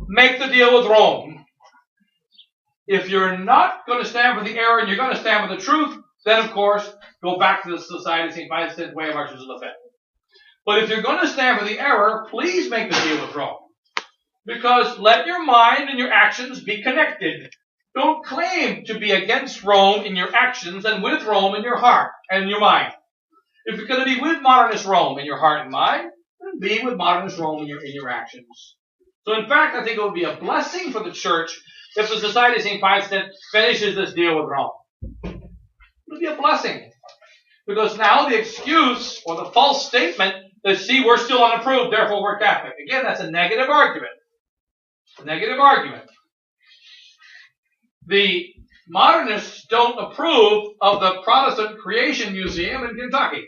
make the deal with Rome. If you're not going to stand for the error and you're going to stand for the truth, then of course, go back to the Society of St. Vincent, Way of Archers of the Fait. But if you're going to stand for the error, please make the deal with Rome. Because let your mind and your actions be connected. Don't claim to be against Rome in your actions and with Rome in your heart and your mind. If you're going to be with modernist Rome in your heart and mind, then be with modernist Rome in your actions. So in fact, I think it would be a blessing for the church if the Society of St. Vincent finishes this deal with Rome. It would be a blessing. Because now the excuse or the false statement that, see, we're still unapproved, therefore we're Catholic. Again, that's a negative argument. A negative argument. The modernists don't approve of the Protestant Creation Museum in Kentucky.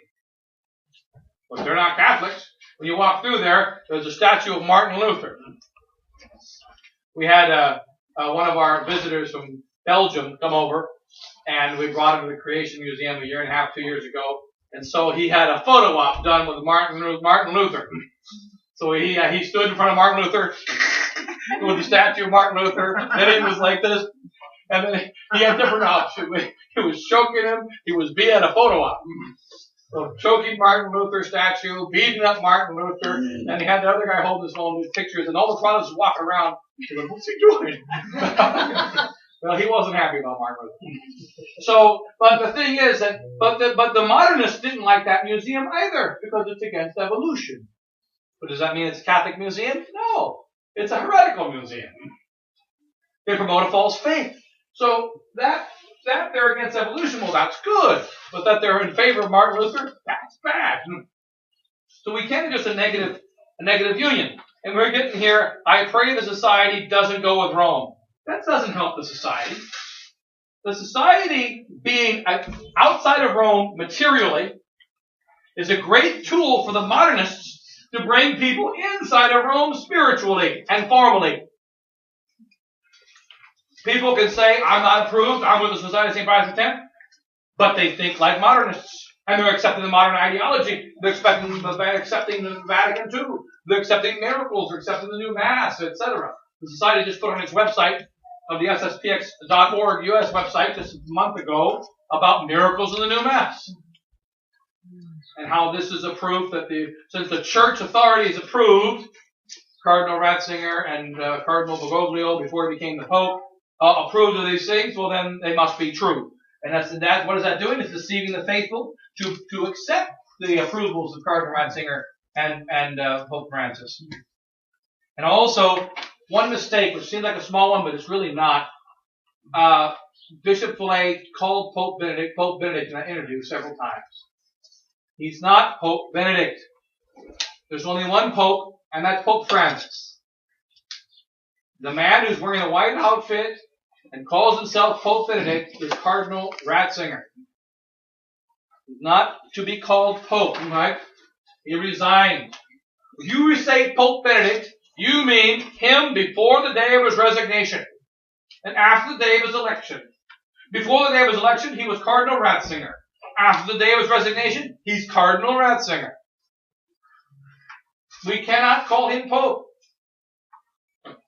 But they're not Catholics. When you walk through there, there's a statue of Martin Luther. We had one of our visitors from Belgium come over, and we brought him to the Creation Museum 1.5 years, 2 years ago. And so he had a photo op done with Martin Luther. So he stood in front of Martin Luther with the statue of Martin Luther. Then he was like this. And then he had different options. He was choking him. He had a photo op. So choking Martin Luther statue, beating up Martin Luther, and he had the other guy holding his own pictures, and all the Protestants walking around. What's he doing? Well, he wasn't happy about Martin Luther. So, but the thing is that, but the modernists didn't like that museum either, because it's against evolution. But does that mean it's a Catholic museum? No. It's a heretical museum. They promote a false faith. So that they're against evolution, well, that's good. But that they're in favor of Martin Luther, that's bad. So we can't do just a negative union. And we're getting here, I pray the society doesn't go with Rome. That doesn't help the society. The society being outside of Rome materially is a great tool for the modernists to bring people inside of Rome spiritually and formally. People can say, I'm not approved, I'm with the Society of St. Pius X, but they think like modernists. And they're accepting the modern ideology. They're accepting the Vatican II. They're accepting miracles. They're accepting the new Mass, etc. The Society just put on its website of the sspx.org US website just a month ago about miracles in the new Mass. And how this is a proof that since the church authorities approved Cardinal Ratzinger and Cardinal Bergoglio before he became the Pope, approved of these things, well then they must be true. And what is that doing? It's deceiving the faithful to accept the approvals of Cardinal Ratzinger and Pope Francis. And also, one mistake, which seems like a small one, but it's really not. Bishop Fait called Pope Benedict in an interview several times. He's not Pope Benedict. There's only one Pope, and that's Pope Francis. The man who's wearing a white outfit and calls himself Pope Benedict is Cardinal Ratzinger. He's not to be called Pope, right? He resigned. If you say Pope Benedict, you mean him before the day of his resignation and after the day of his election. Before the day of his election, he was Cardinal Ratzinger. After the day of his resignation, he's Cardinal Ratzinger. We cannot call him Pope.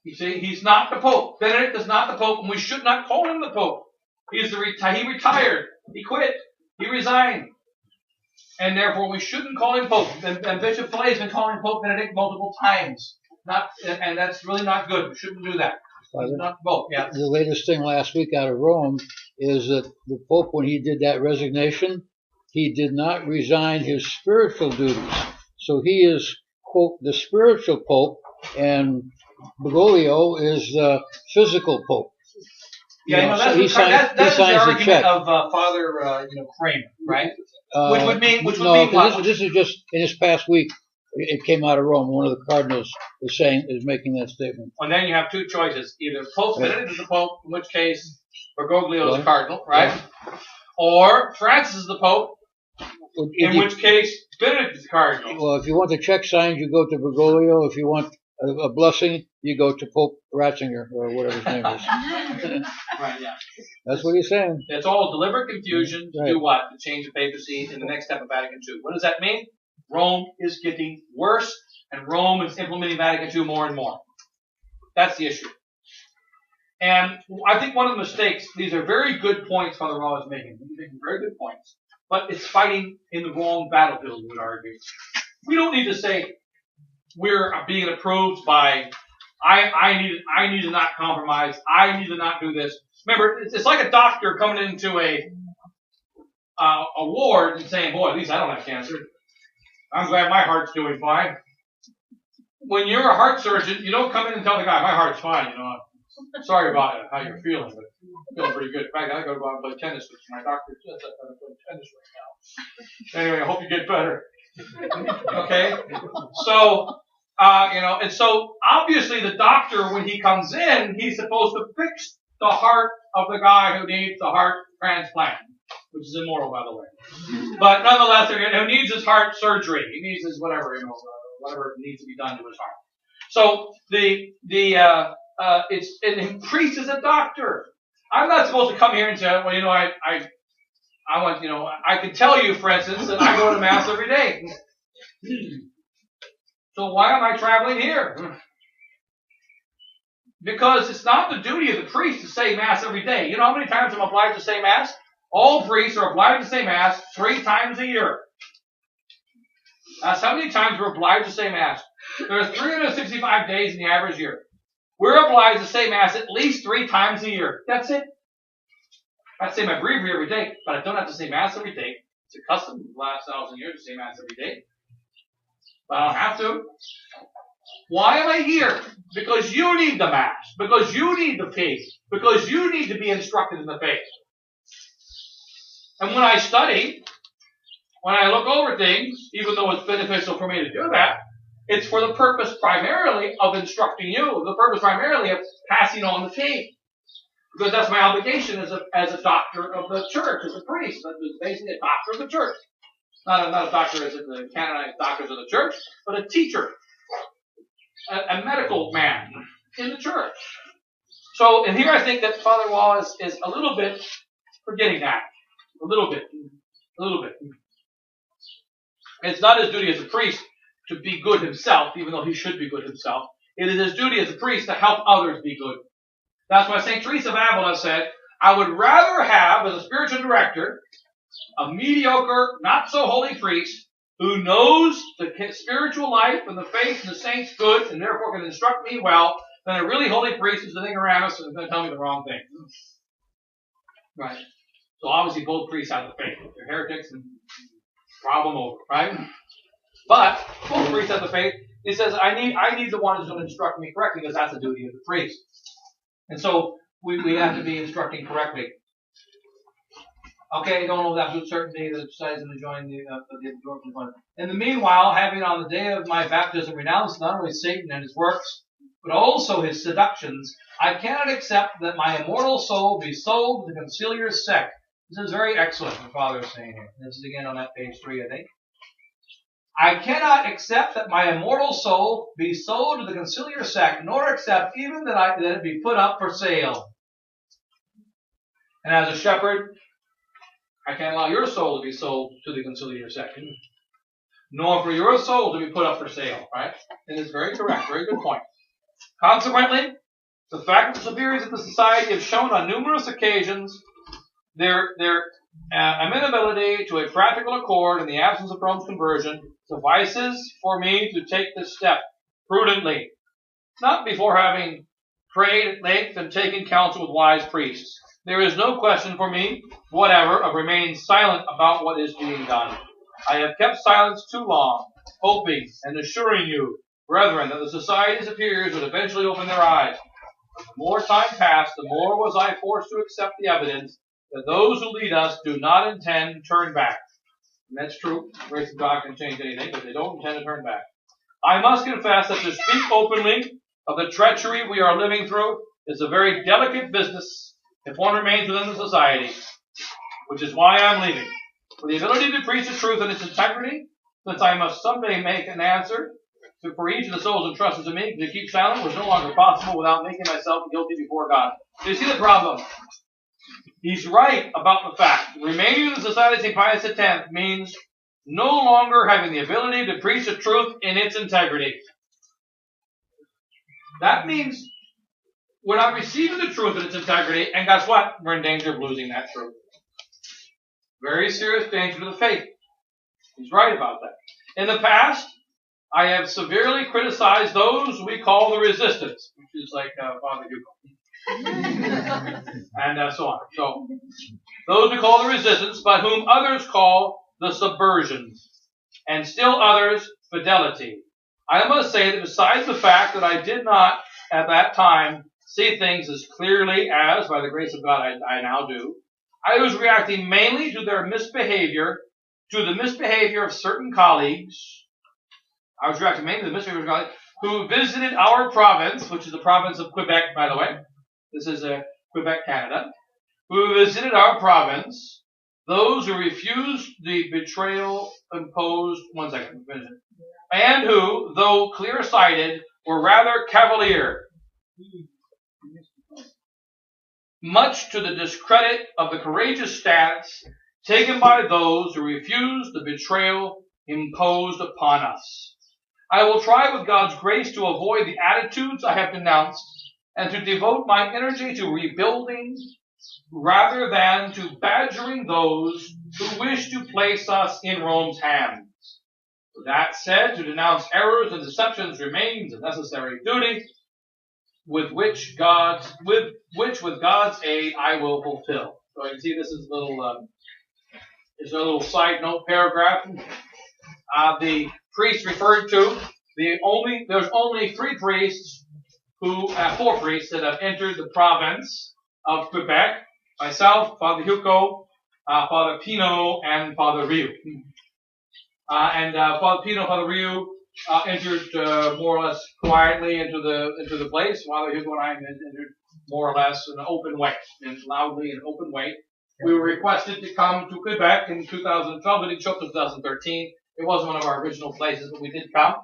You see, he's not the Pope. Benedict is not the Pope, and we should not call him the Pope. He retired. He quit. He resigned. And therefore, we shouldn't call him Pope. And Bishop Fait has been calling Pope Benedict multiple times. And that's really not good. We shouldn't do that. He's not the Pope. Yeah. The latest thing last week out of Rome is that the Pope, when he did that resignation, he did not resign his spiritual duties. So he is, quote, the spiritual Pope, and Bergoglio is the physical Pope. Yeah, that's the argument of Father Kramer, right? Which would mean what? This is just in this past week. It came out of Rome. One of the cardinals is making that statement. And then you have two choices: either Pope Benedict is the Pope, in which case Bergoglio is the cardinal, right? Or Francis is the Pope, in which case Benedict is the cardinal. Well, if you want the check signed, you go to Bergoglio. If you want a blessing, you go to Pope Ratzinger, or whatever his name is. Right, yeah. That's what he's saying. It's all deliberate confusion to do what? To change the papacy in the next step of Vatican II. What does that mean? Rome is getting worse, and Rome is implementing Vatican II more and more. That's the issue. And I think one of the mistakes, these are very good points Father Raw is making. He's making very good points. But it's fighting in the wrong battlefield, we would argue. We don't need to say we're being approved by I need to not compromise. I need to not do this. Remember, it's like a doctor coming into a ward and saying, boy, at least I don't have cancer. I'm glad my heart's doing fine. When you're a heart surgeon, you don't come in and tell the guy, my heart's fine, sorry about how you're feeling, but I'm feeling pretty good. In fact, I gotta go out and play tennis with my doctor says I'm gonna play tennis right now. Anyway, I hope you get better. Okay? So, and so obviously the doctor, when he comes in, he's supposed to fix the heart of the guy who needs the heart transplant, which is immoral, by the way. But nonetheless, who needs his heart surgery. He needs his whatever needs to be done to his heart. So the priest is a doctor. I'm not supposed to come here and say, well, I can tell you, for instance, that I go to Mass every day. So why am I traveling here? Because it's not the duty of the priest to say Mass every day. You know how many times I'm obliged to say Mass? All priests are obliged to say Mass 3 times a year. That's how many times we're obliged to say Mass. There are 365 days in the average year. We're obliged to say Mass at least 3 times a year. That's it. I say my breviary every day, but I don't have to say Mass every day. It's a custom of the last 1,000 years to say Mass every day. But I don't have to. Why am I here? Because you need the Mass. Because you need the faith. Because you need to be instructed in the faith. And when I study, when I look over things, even though it's beneficial for me to do that, it's for the purpose primarily of instructing you, the purpose primarily of passing on the faith. Because that's my obligation as a doctor of the church, as a priest. That's basically a doctor of the church. Not a doctor as in the canonized doctors of the church, but a teacher, a medical man in the church. So, and here I think that Father Wall is a little bit forgetting that. A little bit. It's not his duty as a priest to be good himself, even though he should be good himself. It is his duty as a priest to help others be good. That's why St. Teresa of Avila said, I would rather have, as a spiritual director, a mediocre, not so holy priest who knows the spiritual life and the faith and the saints good and therefore can instruct me well than a really holy priest who's sitting around us and is going to tell me the wrong thing. Right. So obviously both priests have the faith. They're heretics and problem over, right? But both priests have the faith. He says, I need the one who's going to instruct me correctly because that's the duty of the priest. And so we have to be instructing correctly. Okay, don't know with absolute certainty that besides going to join the absorption fund. In the meanwhile, having on the day of my baptism renounced not only Satan and his works, but also his seductions, I cannot accept that my immortal soul be sold to the conciliar sect. This is very excellent, what Father is saying here. This is again on that page 3, I think. I cannot accept that my immortal soul be sold to the conciliar sect, nor accept even that it be put up for sale. And as a shepherd, I can't allow your soul to be sold to the conciliar sect, nor for your soul to be put up for sale, right? And it's very correct, very good point. Consequently, the fact that the superiors of the society have shown on numerous occasions their amenability to a practical accord in the absence of Rome's conversion suffices for me to take this step prudently, not before having prayed at length and taken counsel with wise priests. There is no question for me whatever of remaining silent about what is being done. I have kept silence too long, hoping and assuring you, brethren, that the society superiors would eventually open their eyes. But the more time passed, the more was I forced to accept the evidence that those who lead us do not intend to turn back. And that's true. The grace of God can change anything, but they don't intend to turn back. I must confess that to speak openly of the treachery we are living through is a very delicate business if one remains within the society, which is why I am leaving. For the ability to preach the truth in its integrity, since I must someday make an answer for each of the souls entrusted to me, to keep silent was no longer possible without making myself guilty before God. Do you see the problem? He's right about the fact. Remaining in the Society of St. Pius X means no longer having the ability to preach the truth in its integrity. That means we're not receiving the truth in its integrity, and guess what? We're in danger of losing that truth. Very serious danger to the faith. He's right about that. In the past, I have severely criticized those we call the resistance, which is like Father Hugo. And so on. So, those we call the resistance, but whom others call the subversions, and still others fidelity. I must say that besides the fact that I did not, at that time, see things as clearly as, by the grace of God, I now do, I was reacting mainly to their misbehavior, to the misbehavior of certain colleagues. I was reacting mainly to the misbehavior of colleagues who visited our province, which is the province of Quebec, by the way. This is Quebec, Canada. Who visited our province, those who refused the betrayal imposed, and who, though clear-sighted, were rather cavalier, much to the discredit of the courageous stance taken by those who refused the betrayal imposed upon us. I will try with God's grace to avoid the attitudes I have denounced and to devote my energy to rebuilding rather than to badgering those who wish to place us in Rome's hands. With that said, to denounce errors and deceptions remains a necessary duty, which with God's aid I will fulfill. So you can see this is a little side note paragraph. The priest referred to, there's only four priests that have entered the province of Quebec. Myself, Father Hugo, Father Pino, and Father Rieu. Father Pino and Father Rieu entered more or less quietly into the place. Father Hugo and I entered more or less in an open way, and loudly in an open way. We were requested to come to Quebec in 2012. We didn't show up in 2013. It wasn't one of our original places, but we did come.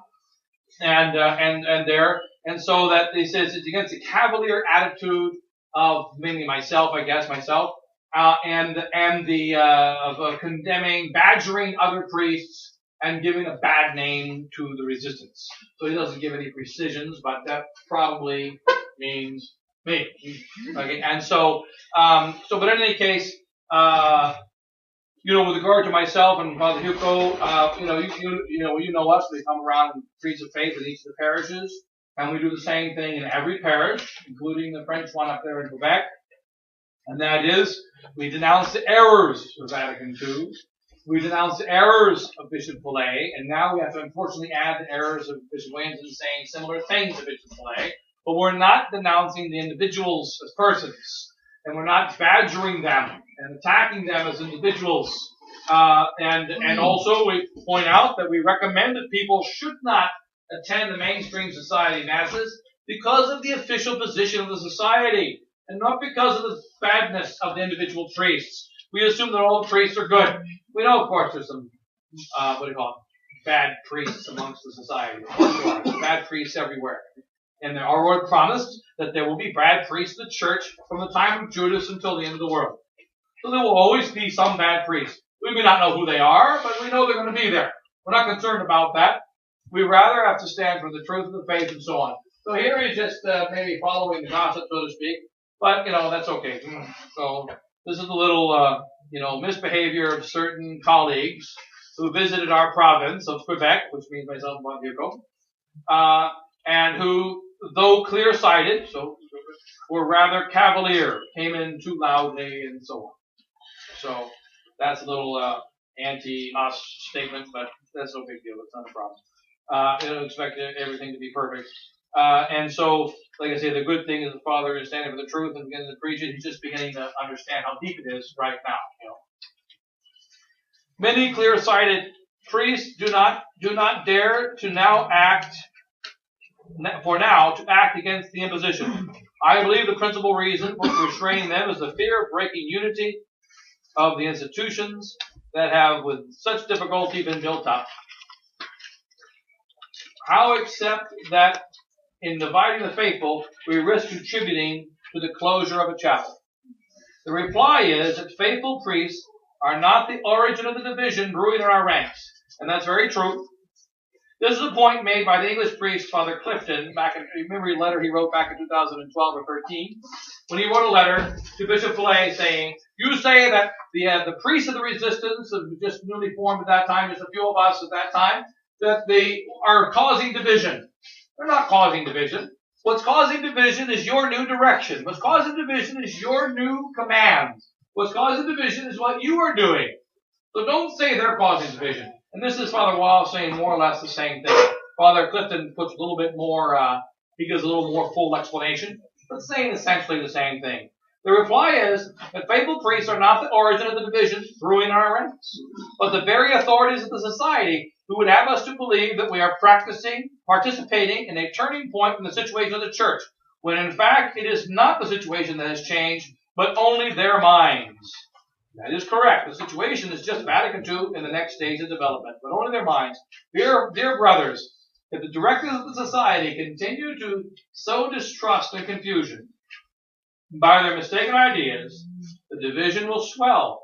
And so that he says it's against the cavalier attitude of mainly myself, and of condemning, badgering other priests and giving a bad name to the resistance. So he doesn't give any precisions, but that probably means me. Okay, and so but in any case, with regard to myself and Father Hugo, you know us. We come around and preach the faith in each of the parishes, and we do the same thing in every parish, including the French one up there in Quebec. And that is, we denounce the errors of Vatican II. We denounce the errors of Bishop Fillet, and now we have to unfortunately add the errors of Bishop Williamson saying similar things to Bishop Fillet. But we're not denouncing the individuals as persons, and we're not badgering them and attacking them as individuals. And also we point out that we recommend that people should not attend the mainstream society masses because of the official position of the society, and not because of the badness of the individual priests. We assume that all the priests are good. We know, of course, there's some, bad priests amongst the society. Bad priests everywhere. And our Lord promised that there will be bad priests in the church from the time of Judas until the end of the world. So there will always be some bad priests. We may not know who they are, but we know they're going to be there. We're not concerned about that. We rather have to stand for the truth of the faith and so on. So here he's just maybe following the gossip, so to speak. But, that's okay. So this is a little, misbehavior of certain colleagues who visited our province of Quebec, which means myself and Juan Diego, and who, though clear-sighted, were rather cavalier, came in too loudly and so on. So that's a little anti-us statement, but that's no big deal. It's not a problem. I don't expect everything to be perfect. And so, like I say, the good thing is the Father is standing for the truth and beginning to preach it. He's just beginning to understand how deep it is right now. Many clear-sighted priests do not dare to act against the imposition. I believe the principal reason for restraining them is the fear of breaking unity of the institutions that have with such difficulty been built up. How accept that in dividing the faithful, we risk contributing to the closure of a chapel? The reply is that faithful priests are not the origin of the division brewing in our ranks. And that's very true. This is a point made by the English priest, Father Clifton, remember a letter he wrote back in 2012 or 13? When he wrote a letter to Bishop Fillet saying, you say that the priests of the resistance, just newly formed at that time, just a few of us at that time, that they are causing division. They're not causing division. What's causing division is your new direction. What's causing division is your new commands. What's causing division is what you are doing. So don't say they're causing division. And this is Father Wall saying more or less the same thing. Father Clifton puts a little bit more, he gives a little more full explanation, but saying essentially the same thing. The reply is that faithful priests are not the origin of the division brewing in our ranks, but the very authorities of the society who would have us to believe that we are participating in a turning point in the situation of the church, when in fact it is not the situation that has changed, but only their minds. That is correct. The situation is just Vatican II in the next stage of development, but only their minds. Dear brothers, if the directors of the society continue to sow distrust and confusion by their mistaken ideas, the division will swell,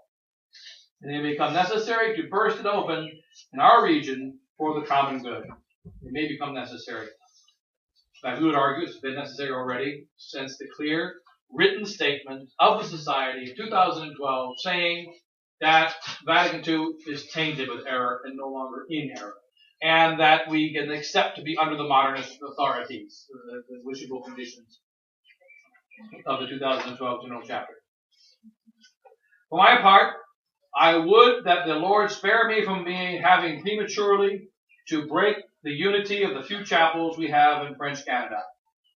and it may become necessary to burst it open in our region for the common good. It may become necessary. Now, we would argue it's been necessary already since the clear written statement of the society in 2012 saying that Vatican II is tainted with error and no longer in error, and that we can accept to be under the modernist authorities, the wishable conditions of the 2012 General Chapter. For my part, I would that the Lord spare me from having prematurely to break the unity of the few chapels we have in French Canada.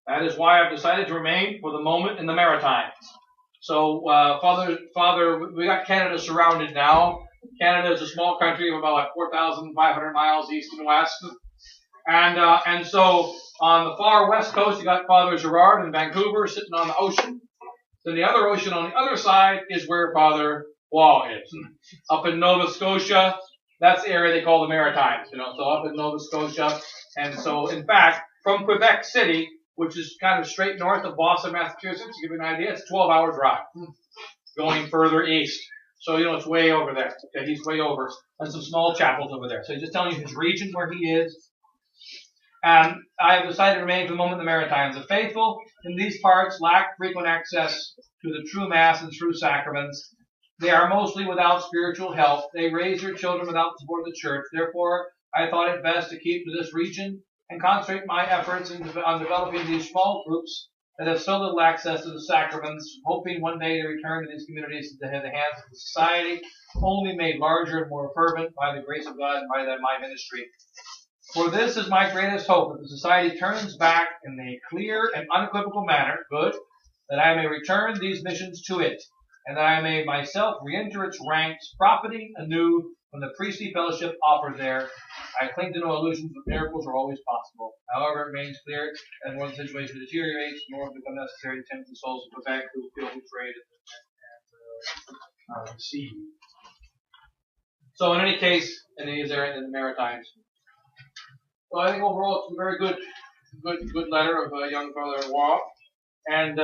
That is why I've decided to remain for the moment in the Maritimes. So, Father, we got Canada surrounded now. Canada is a small country of about 4,500 miles east and west. And so on the far west coast, you got Father Gerard in Vancouver sitting on the ocean. Then the other ocean on the other side is where Father Wall is. Up in Nova Scotia, that's the area they call the Maritimes, so up in Nova Scotia. And so, in fact, from Quebec City, which is kind of straight north of Boston, Massachusetts. To give you an idea, it's a 12-hour drive going further east. So, it's way over there. Okay, he's way over. And some small chapels over there. So he's just telling you his region where he is. And I have decided to remain for the moment in the Maritimes. The faithful in these parts lack frequent access to the true Mass and true sacraments. They are mostly without spiritual help. They raise their children without the support of the church. Therefore, I thought it best to keep to this region and concentrate my efforts on developing these small groups that have so little access to the sacraments, hoping one day to return to these communities into the hands of the society, only made larger and more fervent by the grace of God and by my ministry. For this is my greatest hope, that the society turns back in a clear and unequivocal manner, good, that I may return these missions to it, and that I may myself re-enter its ranks, profiting anew from the priestly fellowship offered there. I cling to no illusions that miracles are always possible. However, it remains clear that when the situation deteriorates, more will become necessary to tempt the souls of Quebec who feel betrayed and deceived. So in any case, and he is there in the Maritimes. So I think overall it's a very good letter of young Father Waugh. And,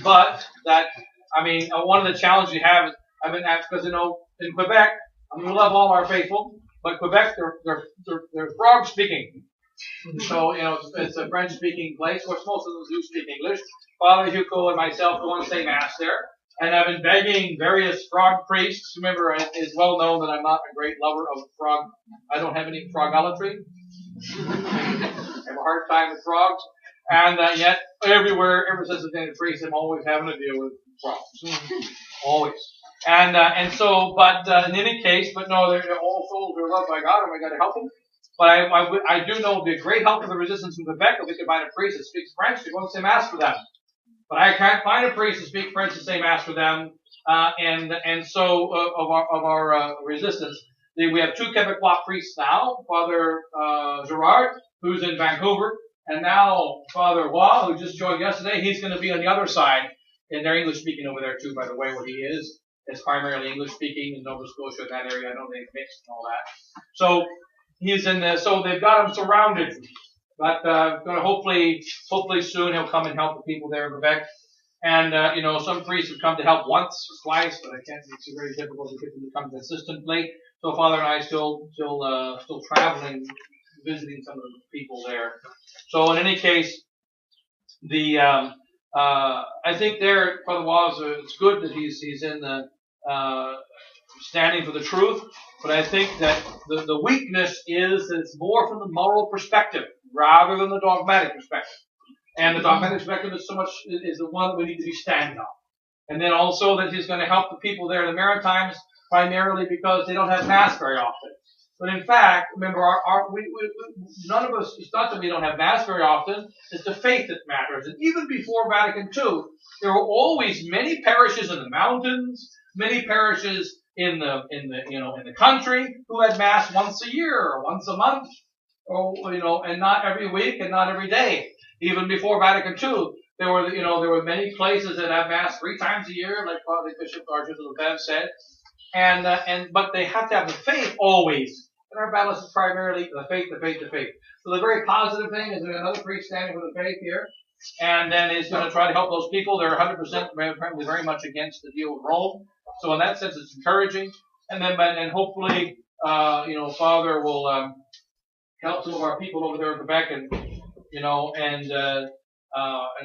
but that, one of the challenges you have is, because, in Quebec, we love all our faithful, but Quebec, they're frog speaking. So, it's a French speaking place, which most of them do speak English. Father Hugo and myself go and say Mass there. And I've been begging various frog priests. Remember, it's well known that I'm not a great lover of frog. I don't have any frogolatry. I have a hard time with frogs. And yet, everywhere, ever since I've been a priest, I'm always having to deal with frogs. Always. And so, but in any case, but no, they're all souls are loved by God, and we got to help them. But I do know the great help of the resistance in Quebec, if we could find a priest that speaks French to go and say Mass for them. But I can't find a priest to speak French to say Mass for them. And so of our resistance, we have two Quebecois priests now, Father Gerard, who's in Vancouver, and now Father Waugh, who just joined yesterday. He's going to be on the other side, and they're English speaking over there too, by the way, where he is. It's primarily English speaking in Nova Scotia, in that area. I know they've mixed and all that. So he's in there. So they've got him surrounded. But going to hopefully soon he'll come and help the people there in Quebec. And some priests have come to help once or twice, but it's very difficult to get them to come consistently. So Father and I still traveling, visiting some of the people there. So in any case, I think there, Father Waugh, it's good that he's in the standing for the truth, but I think that the weakness is that it's more from the moral perspective rather than the dogmatic perspective. And the dogmatic perspective is the one that we need to be standing on. And then also that he's going to help the people there in the Maritimes primarily because they don't have Mass very often. But in fact, remember, none of us, it's not that we don't have Mass very often, it's the faith that matters. And even before Vatican II, there were always many parishes in the mountains, many parishes in the country who had Mass once a year or once a month, and not every week and not every day. Even before Vatican II, there were many places that have Mass 3 times a year, like Father Bishop Archbishop Lefebvre said. But they have to have the faith always. And our battle is primarily the faith. So the very positive thing is there's another priest standing for the faith here. And then he's going to try to help those people. They're 100% apparently very much against the deal with Rome. So in that sense, it's encouraging. And hopefully, Father will help some of our people over there in Quebec, and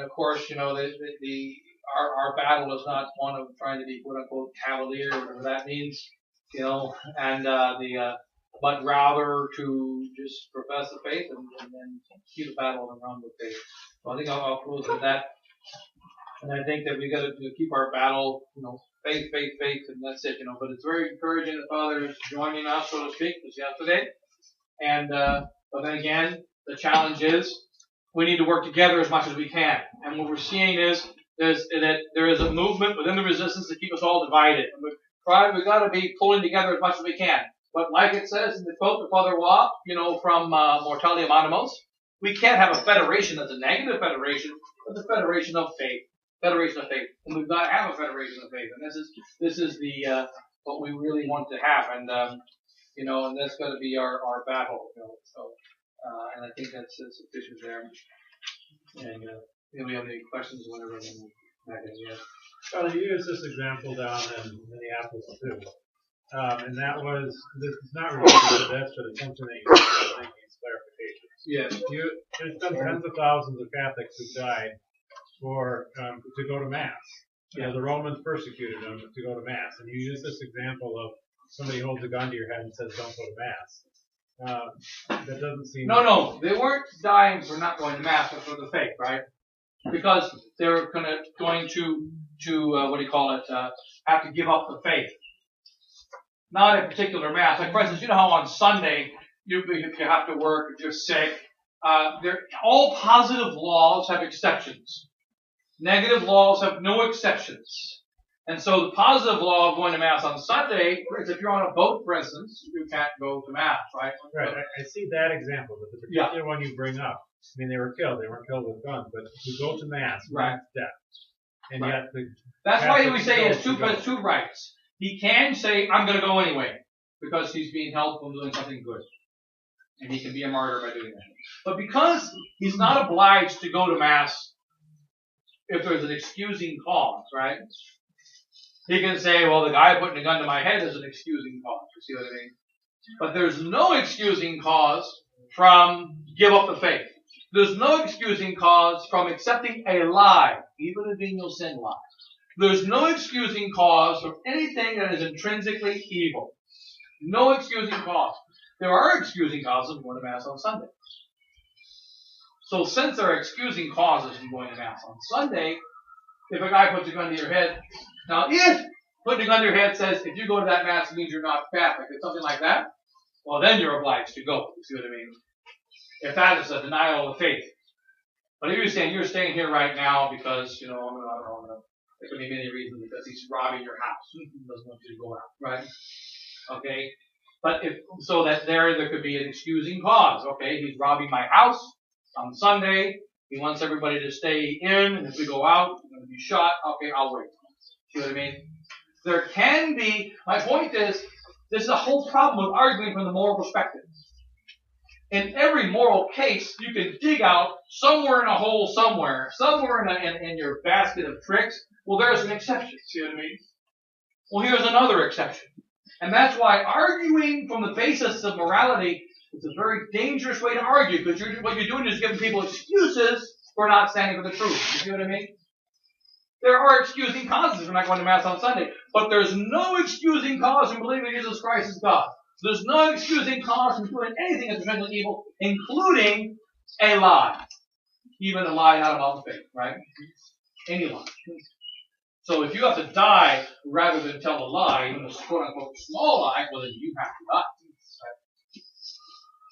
of course, our battle is not one of trying to be quote unquote cavalier, or whatever that means, but rather to just profess the faith and keep the battle around the faith. So I think I'll close with that. And I think that we got to keep our battle, faith, and that's it, But it's very encouraging that Father is joining us, so to speak, this yesterday. And but then again, the challenge is we need to work together as much as we can. And what we're seeing is that there is a movement within the resistance to keep us all divided. And we've got to be pulling together as much as we can. But like it says in the quote to Father Waugh, from Mortalium Animos, we can't have a federation that's a negative federation, but a federation of faith. Federation of faith. And we've got to have a federation of faith. And this is the what we really want to have. And and that's got to be our battle. So and I think that's sufficient there. And if we have any questions or whatever, then we'll back in again. Well, you used this example down in Minneapolis too. And that was, this is not related to this, but it's something that you said, I think needs clarification. Yes. There's been tens of thousands of Catholics who died to go to Mass. You know, the Romans persecuted them to go to Mass. And you use this example of somebody holds a gun to your head and says, don't go to Mass. That doesn't seem... No, they weren't dying for not going to Mass, but for the faith, right? Because they were going to have to give up the faith. Not a particular Mass. Like, for instance, you know how on Sunday, if you have to work, if you're sick, all positive laws have exceptions. Negative laws have no exceptions. And so the positive law of going to Mass on Sunday, if you're on a boat, for instance, you can't go to Mass, right? Right, I see that example, but the particular one you bring up, I mean, they weren't killed with guns, but to go to Mass, right, means death. And yet that's why we say it's two rights. He can say, I'm going to go anyway, because he's being held from doing something good. And he can be a martyr by doing that. But because he's not obliged to go to Mass if there's an excusing cause, right? He can say, well, the guy putting a gun to my head is an excusing cause. You see what I mean? But there's no excusing cause from give up the faith. There's no excusing cause from accepting a lie, even a venial sin lie. There's no excusing cause from anything that is intrinsically evil. No excusing cause. There are excusing causes of going to Mass on Sunday. So since there are excusing causes in going to Mass on Sunday, if a guy puts a gun to your head, now if putting a gun to your head says, if you go to that Mass, it means you're not Catholic, or something like that, well then you're obliged to go. You see what I mean? If that is a denial of faith. But if you're saying you're staying here right now because, there could be many reasons, because he's robbing your house. He doesn't want you to go out, right? Okay? But so that there could be an excusing cause. Okay, he's robbing my house on Sunday. He wants everybody to stay in, and if we go out, we're going to be shot. Okay, I'll wait. See what I mean? There can be, my point is, this is a whole problem with arguing from the moral perspective. In every moral case, you can dig out somewhere in a hole somewhere in your basket of tricks. Well, there's an exception. See what I mean? Well, here's another exception. And that's why arguing from the basis of morality is a very dangerous way to argue, because what you're doing is giving people excuses for not standing for the truth. You see what I mean? There are excusing causes for not going to Mass on Sunday, but there's no excusing cause in believing Jesus Christ is God. There's no excusing cause in doing anything that's potentially evil, including a lie. Even a lie not about faith, right? Any lie. So if you have to die rather than tell a lie, even a quote-unquote small lie, well then you have to die. Right?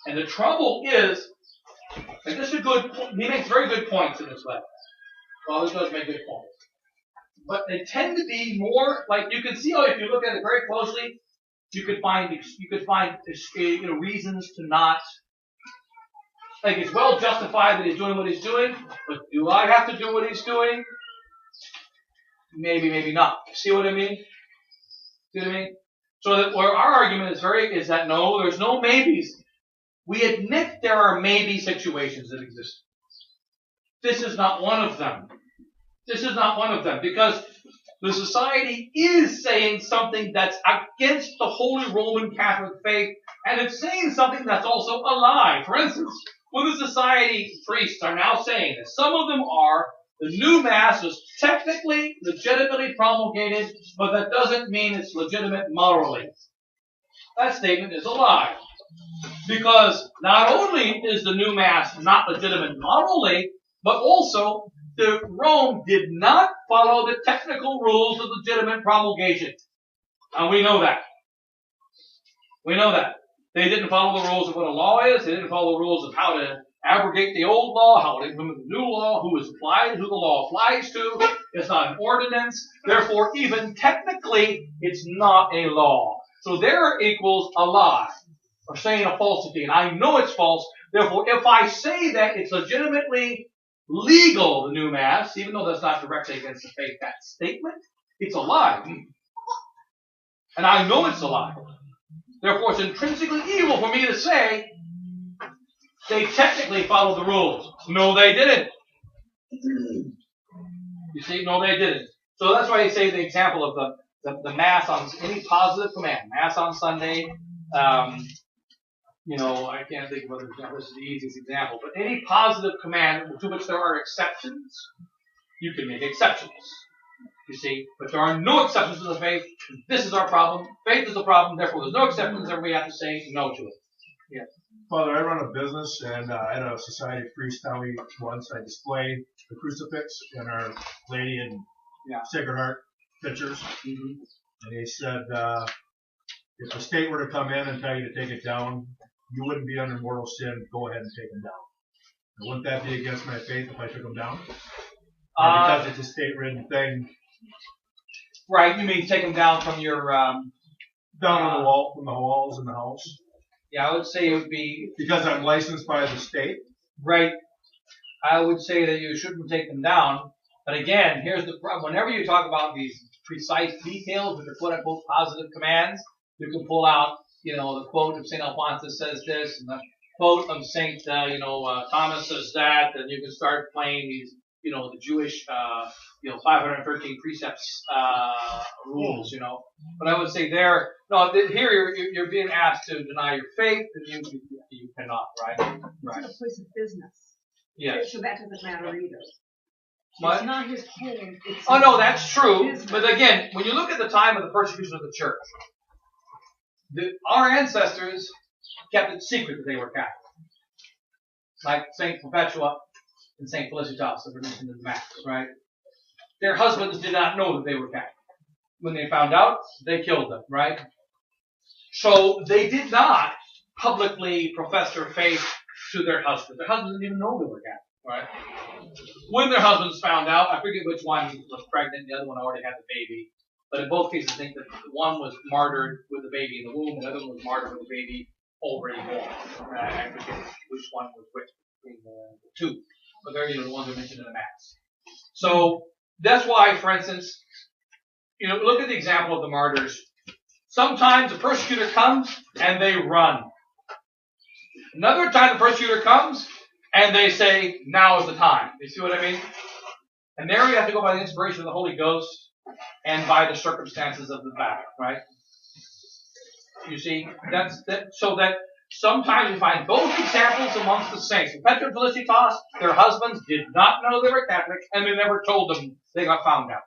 And the trouble is, and this is a good point, he makes very good points in this letter. Well, he does make good points. But they tend to be more, like you can see, if you look at it very closely, you could find reasons to not, like it's well justified that he's doing what he's doing, but do I have to do what he's doing? Maybe, maybe not. See what I mean? See what I mean? So that where our argument is that no, there's no maybes. We admit there are maybe situations that exist. This is not one of them. This is not one of them, because the society is saying something that's against the Holy Roman Catholic faith, and it's saying something that's also a lie. For instance, when the society priests are now saying that some of them are, the new Mass is technically, legitimately promulgated, but that doesn't mean it's legitimate morally. That statement is a lie. Because not only is the new Mass not legitimate morally, but also Rome did not follow the technical rules of legitimate promulgation. And we know that. We know that. They didn't follow the rules of what a law is. They didn't follow the rules of how to abrogate the old law, how to implement the new law, who is applied, who the law applies to. It's not an ordinance. Therefore, even technically, it's not a law. So there equals a lie, or saying a falsity. And I know it's false. Therefore, if I say that it's legitimately legal, the new Mass, even though that's not directly against the faith, that statement, it's a lie. And I know it's a lie. Therefore, it's intrinsically evil for me to say they technically followed the rules. No, they didn't. You see, no, they didn't. So that's why I say the example of the Mass on any positive command. Mass on Sunday, I can't think of other examples. This is the easiest example. But any positive command to which there are exceptions, you can make exceptions. You see, but there are no exceptions to the faith. This is our problem. Faith is the problem. Therefore, there's no exceptions. Everybody has to say no to it. Yeah. Father, I run a business, and I had a Society of Priests tell me once I displayed the crucifix and Our Lady and Sacred Heart pictures. Mm-hmm. And they said, if the state were to come in and tell you to take it down, you wouldn't be under mortal sin. Go ahead and take them down. And wouldn't that be against my faith if I took them down? Because it's a state-ridden thing. Right, you mean take them down from your... down on the wall, from the walls in the house. Yeah, I would say it would be... Because I'm licensed by the state? Right. I would say that you shouldn't take them down. But again, here's the problem. Whenever you talk about these precise details, which are quote-unquote positive commands, you can pull out, the quote of St. Alphonsus says this, and the quote of St. Thomas says that, and you can start playing these, the Jewish, 513 precepts, rules, But I would say here you're being asked to deny your faith, and you cannot, right? Right. It's a place of business. Yes. So that doesn't matter either. What? It's not his home. Oh no, that's true. Business. But again, when you look at the time of the persecution of the church, our ancestors kept it secret that they were Catholic. Like Saint Perpetua and Saint Felicitas that were mentioned in the Mass, right? Their husbands did not know that they were Catholic. When they found out, they killed them, right? So they did not publicly profess their faith to their husbands. Their husbands didn't even know they were Catholic, right? When their husbands found out, I forget which one was pregnant, the other one already had the baby. But in both cases, I think that one was martyred with the baby in the womb, the other one was martyred with the baby already born. I forget which one was which between the two. But they're the ones that are mentioned in the Mass. So that's why, for instance, look at the example of the martyrs. Sometimes the persecutor comes and they run. Another time the persecutor comes and they say, now is the time. You see what I mean? And there you have to go by the inspiration of the Holy Ghost and by the circumstances of the battle, right? You see, so that sometimes you find both examples amongst the saints. Petra and Felicitas, their husbands did not know they were Catholic, and they never told them they got found out.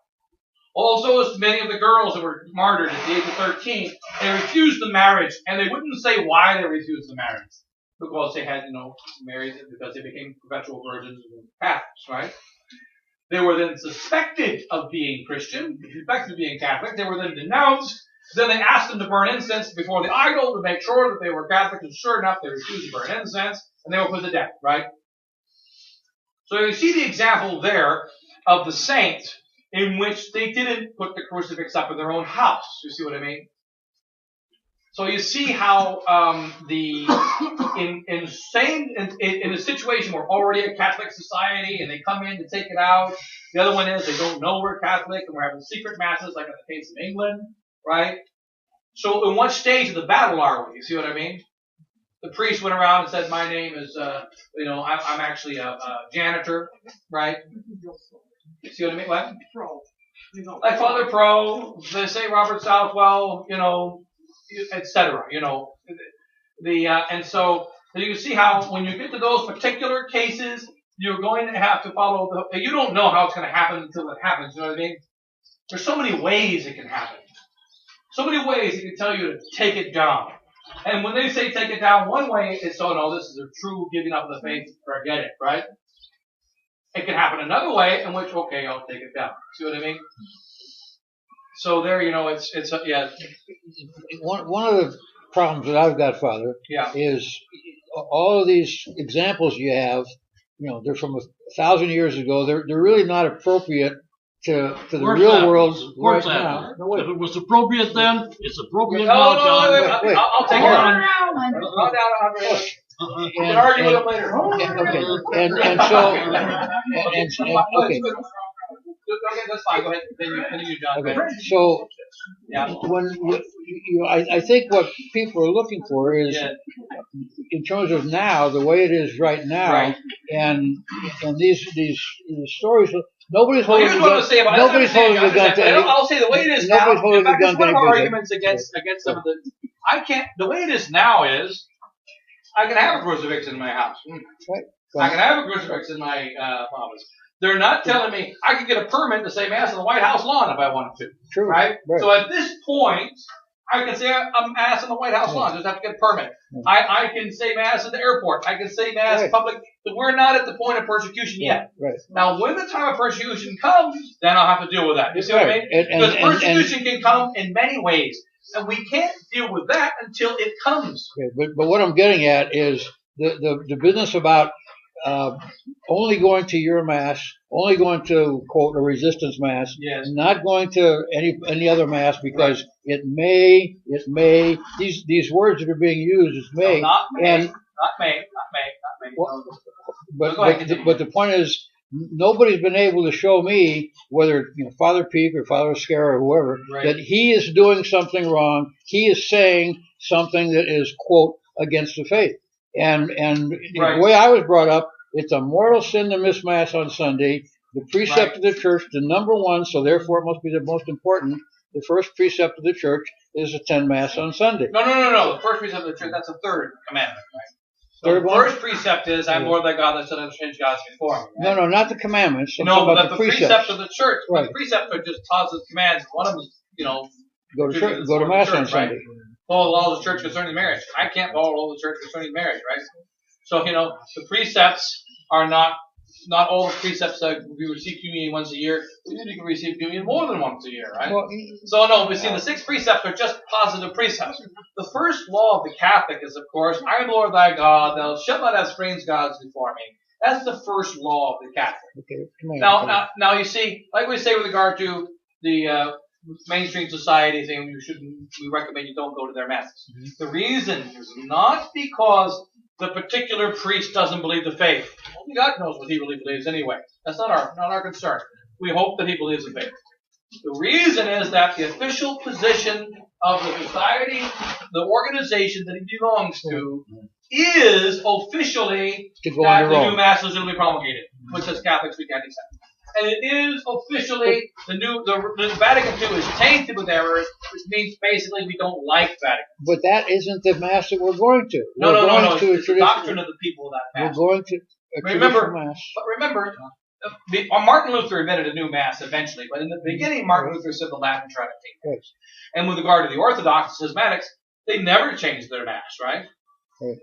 Also, as many of the girls that were martyred at the age of 13, they refused the marriage, and they wouldn't say why they refused the marriage. Because they had, married, because they became perpetual virgins and Catholics, right? They were then suspected of being Christian, suspected of being Catholic. They were then denounced. Then they asked them to burn incense before the idol to make sure that they were Catholic, and sure enough, they refused to burn incense, and they were put to death, right? So you see the example there of the saints in which they didn't put the crucifix up in their own house. You see what I mean? So you see how in a situation where already a Catholic society and they come in to take it out. The other one is they don't know we're Catholic and we're having secret masses like in the case of England, right? So in what stage of the battle are we? You see what I mean? The priest went around and said, my name is, I'm actually a janitor, right? You see what I mean? What? Pro. Like Father Pro, they say Robert Southwell, etc. And so you can see how when you get to those particular cases, you're going to have to follow you don't know how it's going to happen until it happens. You know what I mean? There's so many ways it can happen. So many ways it can tell you to take it down. And when they say take it down, one way is, no, this is a true giving up of the faith, forget it, right? It can happen another way in which, okay, I'll take it down. See what I mean? So there, yeah. One of the problems that I've got, Father, is all of these examples you have, they're from 1,000 years ago. They're really not appropriate to the real world right now. No, if it was appropriate then, it's appropriate now, John. Wait. I'll take it on. You can argue with it later. Okay. Okay, that's fine. Go ahead. Continue, John. Okay. So, I think what people are looking for is in terms of now, the way it is right now, Right. and these stories, nobody's Well, holding here's a what I'm gun. saying. But Nobody's holding a gun to but any. I'll say the way it is now. Nobody's holding In fact, a gun it's to one of our anybody. arguments against some of the. I can't. The way it is now is, I can have a crucifix in my house. Right. I can have a crucifix in my office. They're not telling me I can get a permit to say mass on the White House lawn if I wanted to. True. Right? Right. So at this point, I can say I'm mass on the White House lawn. Just have to get a permit. I can say mass at the airport. I can say mass public. But we're not at the point of persecution yet. Right. Now, when the time of persecution comes, then I'll have to deal with that. You see what I mean? Because persecution can come in many ways, and we can't deal with that until it comes. Okay, but what I'm getting at is the business about only going to your mass, only going to quote a resistance mass, Yes. not going to any other mass because it may these words that are being used is may No, not may, and not may. well, Go ahead, but the point is nobody's been able to show me whether Father Peak or Father Scara or whoever that he is doing something wrong. He is saying something that is quote against the faith. And the way I was brought up, it's a mortal sin to miss Mass on Sunday. The precept of the church, the number one, so therefore it must be the most important. The first precept of the church is to attend Mass on Sunday. No. The first precept of the church, that's the third commandment, right? So Third the one? first precept is, I'm Lord thy God, that set up strange gods before me. Right? No, not the commandments. I'm No, talking but about the precept of the church. Right. The precept are just positive commands. One of them is, Go to Mass on Sunday. Right? Follow the laws of the church concerning marriage. I can't follow the laws of the church concerning marriage, right? So, the precepts are not all the precepts that we receive communion once a year. We can receive communion more than once a year, right? So, no, we see the 6 precepts are just positive precepts. The first law of the Catholic is, of course, I am Lord thy God, thou shalt not have strange gods before me. That's the first law of the Catholic. Okay, Now, you see, like we say with regard to the mainstream society thing, we recommend you don't go to their masses. The reason is not because the particular priest doesn't believe the faith. Only God knows what he really believes anyway. That's not our concern. We hope that he believes the faith. The reason is that the official position of the society, the organization that he belongs to, is officially that the new mass is newly promulgated, which says Catholics we can't accept. And it is officially the Vatican II is tainted with errors, which means basically we don't like Vatican. But that isn't the mass that we're going to. No. It's the doctrine of the people of that mass. We're going to a traditional mass. But remember, Martin Luther invented a new mass eventually, but in the beginning, Martin Luther said the Latin Trinity. Right. And with regard to the Orthodox schismatics, they never changed their mass, right?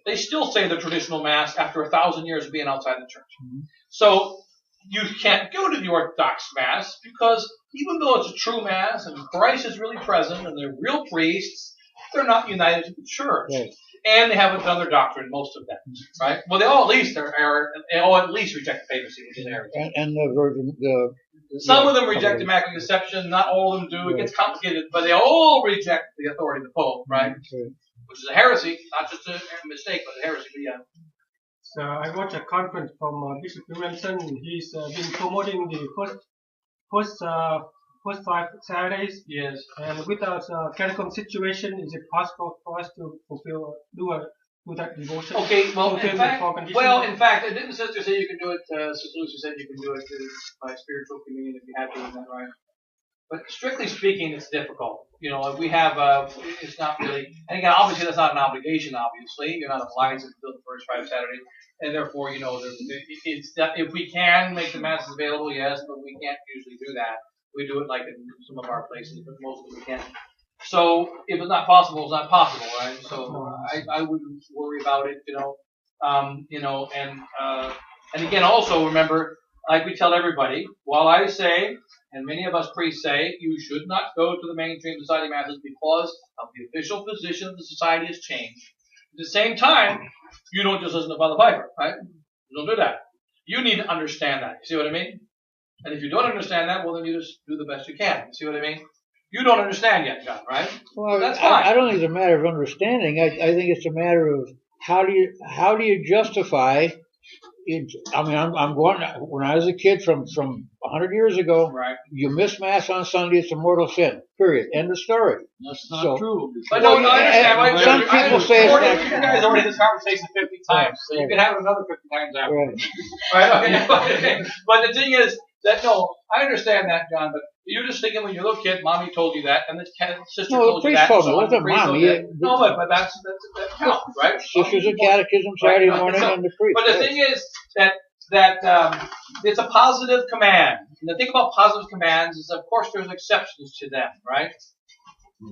They still say the traditional mass after 1,000 years of being outside the church. Mm-hmm. So you can't go to the Orthodox Mass because even though it's a true Mass and Christ is really present and they're real priests, they're not united to the church. Right. And they haven't done their doctrine, most of them, right? Well, they all at least reject the papacy, which is heresy. And some of them reject Immaculate Conception, not all of them do. It gets complicated, but they all reject the authority of the Pope, right? Which is a heresy, not just a mistake, but a heresy. But yeah. So I watched a conference from Bishop Williamson. He's been promoting the first 5 Saturdays. Yes. And without catacomb situation, is it possible for us to do that devotion? Okay. Well, in fact, didn't Sister say you can do it? Sister Lucy said you can do it by spiritual communion if you have to. Is that right? But strictly speaking, it's difficult. We have, it's not really, and again, obviously that's not an obligation, obviously. You're not obliged to do the first 5 Saturdays. And therefore, if we can make the masses available, yes, but we can't usually do that. We do it like in some of our places, but most of them we can't. So if it's not possible, it's not possible, right? So I wouldn't worry about it, and again, also remember, like we tell everybody, while I say, and many of us priests say, you should not go to the mainstream society masses because of the official position of the society has changed. At the same time, you don't just listen to Father Pfeiffer, right? You don't do that. You need to understand that. You see what I mean? And if you don't understand that, well, then you just do the best you can. You see what I mean? You don't understand yet, John, right? Well, that's fine. I don't think it's a matter of understanding. I think it's a matter of how do you justify I'm going, when I was a kid from 100 years ago, Right. you miss Mass on Sunday, it's a mortal sin. Period. End of story. That's not So- true. But no, I understand. and some people say it's not you guys already had this conversation 50 times, so you can have it another 50 times after. Right. Right? Okay. But the thing is that, no, I understand that, John, but you're just thinking when you're a little kid, mommy told you that, and the sister No, the told you priest that. told me. so It on, wasn't the priest mommy. told you that. No, but that counts, right? Sisters of Catechism Saturday Right. morning So- and the priest. But the thing is that it's a positive command. And the thing about positive commands is, of course, there's exceptions to them, right?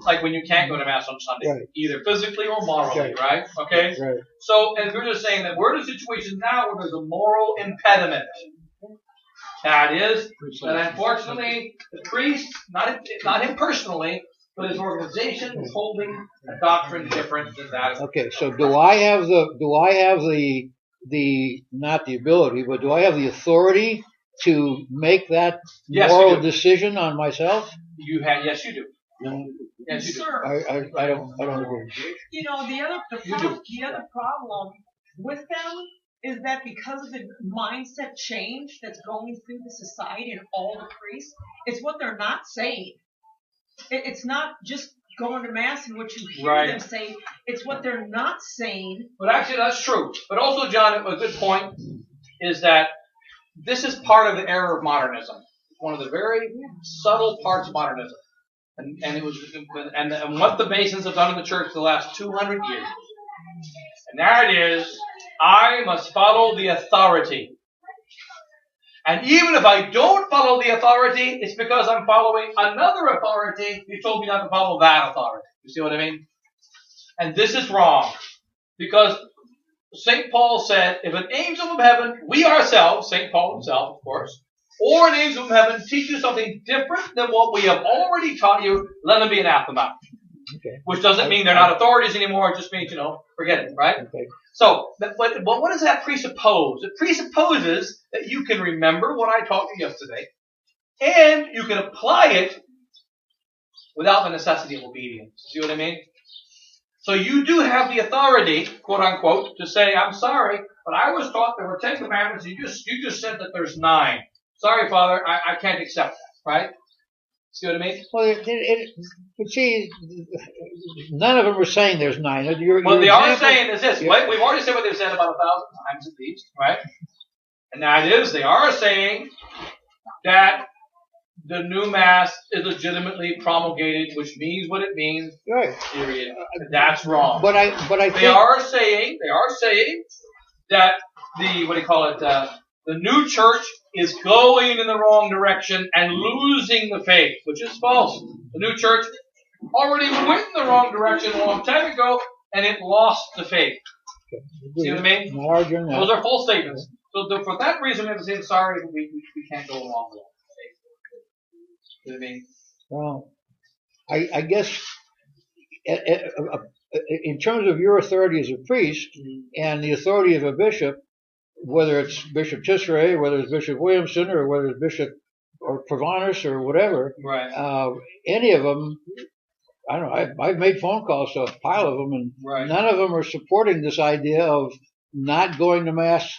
Like when you can't go to Mass on Sunday, Right. either physically or morally, right? Okay? Right. So, and we're just saying that we're in a situation now where there's a moral impediment. That is, that unfortunately, the priest, not him personally, but his organization is holding a doctrine different than that. Okay, so do I have the not the ability, but do I have the authority to make that Yes, you moral do. decision on myself? Yes, you do. No, Yes, you do. Sir, I don't agree. you know, the other problem with them is that because of the mindset change that's going through the society and all the priests, it's what they're not saying. It's not just going to Mass and what you hear Right. them say, it's what they're not saying. But actually, that's true. But also, John, a good point is that this is part of the error of modernism. One of the very subtle parts of modernism. And it was, and what the Masons have done in the church the last 200 years. And that is, I must follow the authority. And even if I don't follow the authority, it's because I'm following another authority who told me not to follow that authority. You see what I mean? And this is wrong. Because St. Paul said, if an angel from heaven, we ourselves, St. Paul himself, of course, or an angel from heaven teaches something different than what we have already taught you, let him be anathema. Okay. Which doesn't mean they're not authorities anymore, it just means, forget it, right? Okay. So, but what does that presuppose? It presupposes that you can remember what I taught you yesterday, and you can apply it without the necessity of obedience. See what I mean? So you do have the authority, quote unquote, to say, I'm sorry, but I was taught there were 10 commandments, you just said that there's 9. Sorry, Father, I can't accept that, right? See what I mean? Well, but see, none of them are saying there's 9. What they are saying is this. We've already said what they've said about 1,000 times at least, right? And that is, they are saying that the new Mass is legitimately promulgated, which means what it means. Right. Period. And that's wrong. But I They think are saying that the new church is going in the wrong direction and losing the faith, which is false. The new church already went in the wrong direction a long time ago, and it lost the faith. See what I mean? I'm not arguing that. Those are false statements. So for that reason, we have to say, sorry, we can't go along with it. See what I mean? Well, I guess in terms of your authority as a priest and the authority of a bishop, whether it's Bishop Tisseré, whether it's Bishop Williamson, or whether it's Bishop or Provanus or whatever, Right. Any of them, I don't know, I've made phone calls to a pile of them, and Right. none of them are supporting this idea of not going to Mass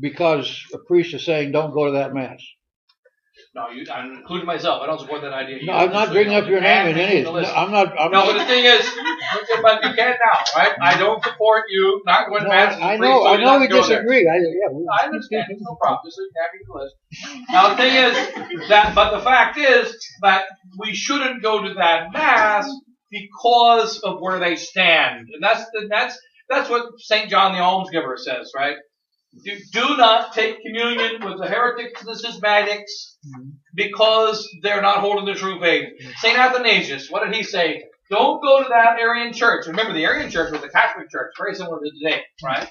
because a priest is saying don't go to that Mass. No, I'm including myself. I don't support that idea. No, I'm not bringing up your name in any. No, I'm not. No, but the thing is, but you can't now, right? I don't support you not going to Mass. I know we disagree. I understand. It's no problem. Just having the list. Now the thing is but the fact is that we shouldn't go to that Mass because of where they stand, and that's what St. John the Almsgiver says, right? Do not take communion with the heretics and the schismatics because they're not holding the true faith. St. Athanasius, what did he say? Don't go to that Arian church. Remember, the Arian church was a Catholic church, very similar to today, right?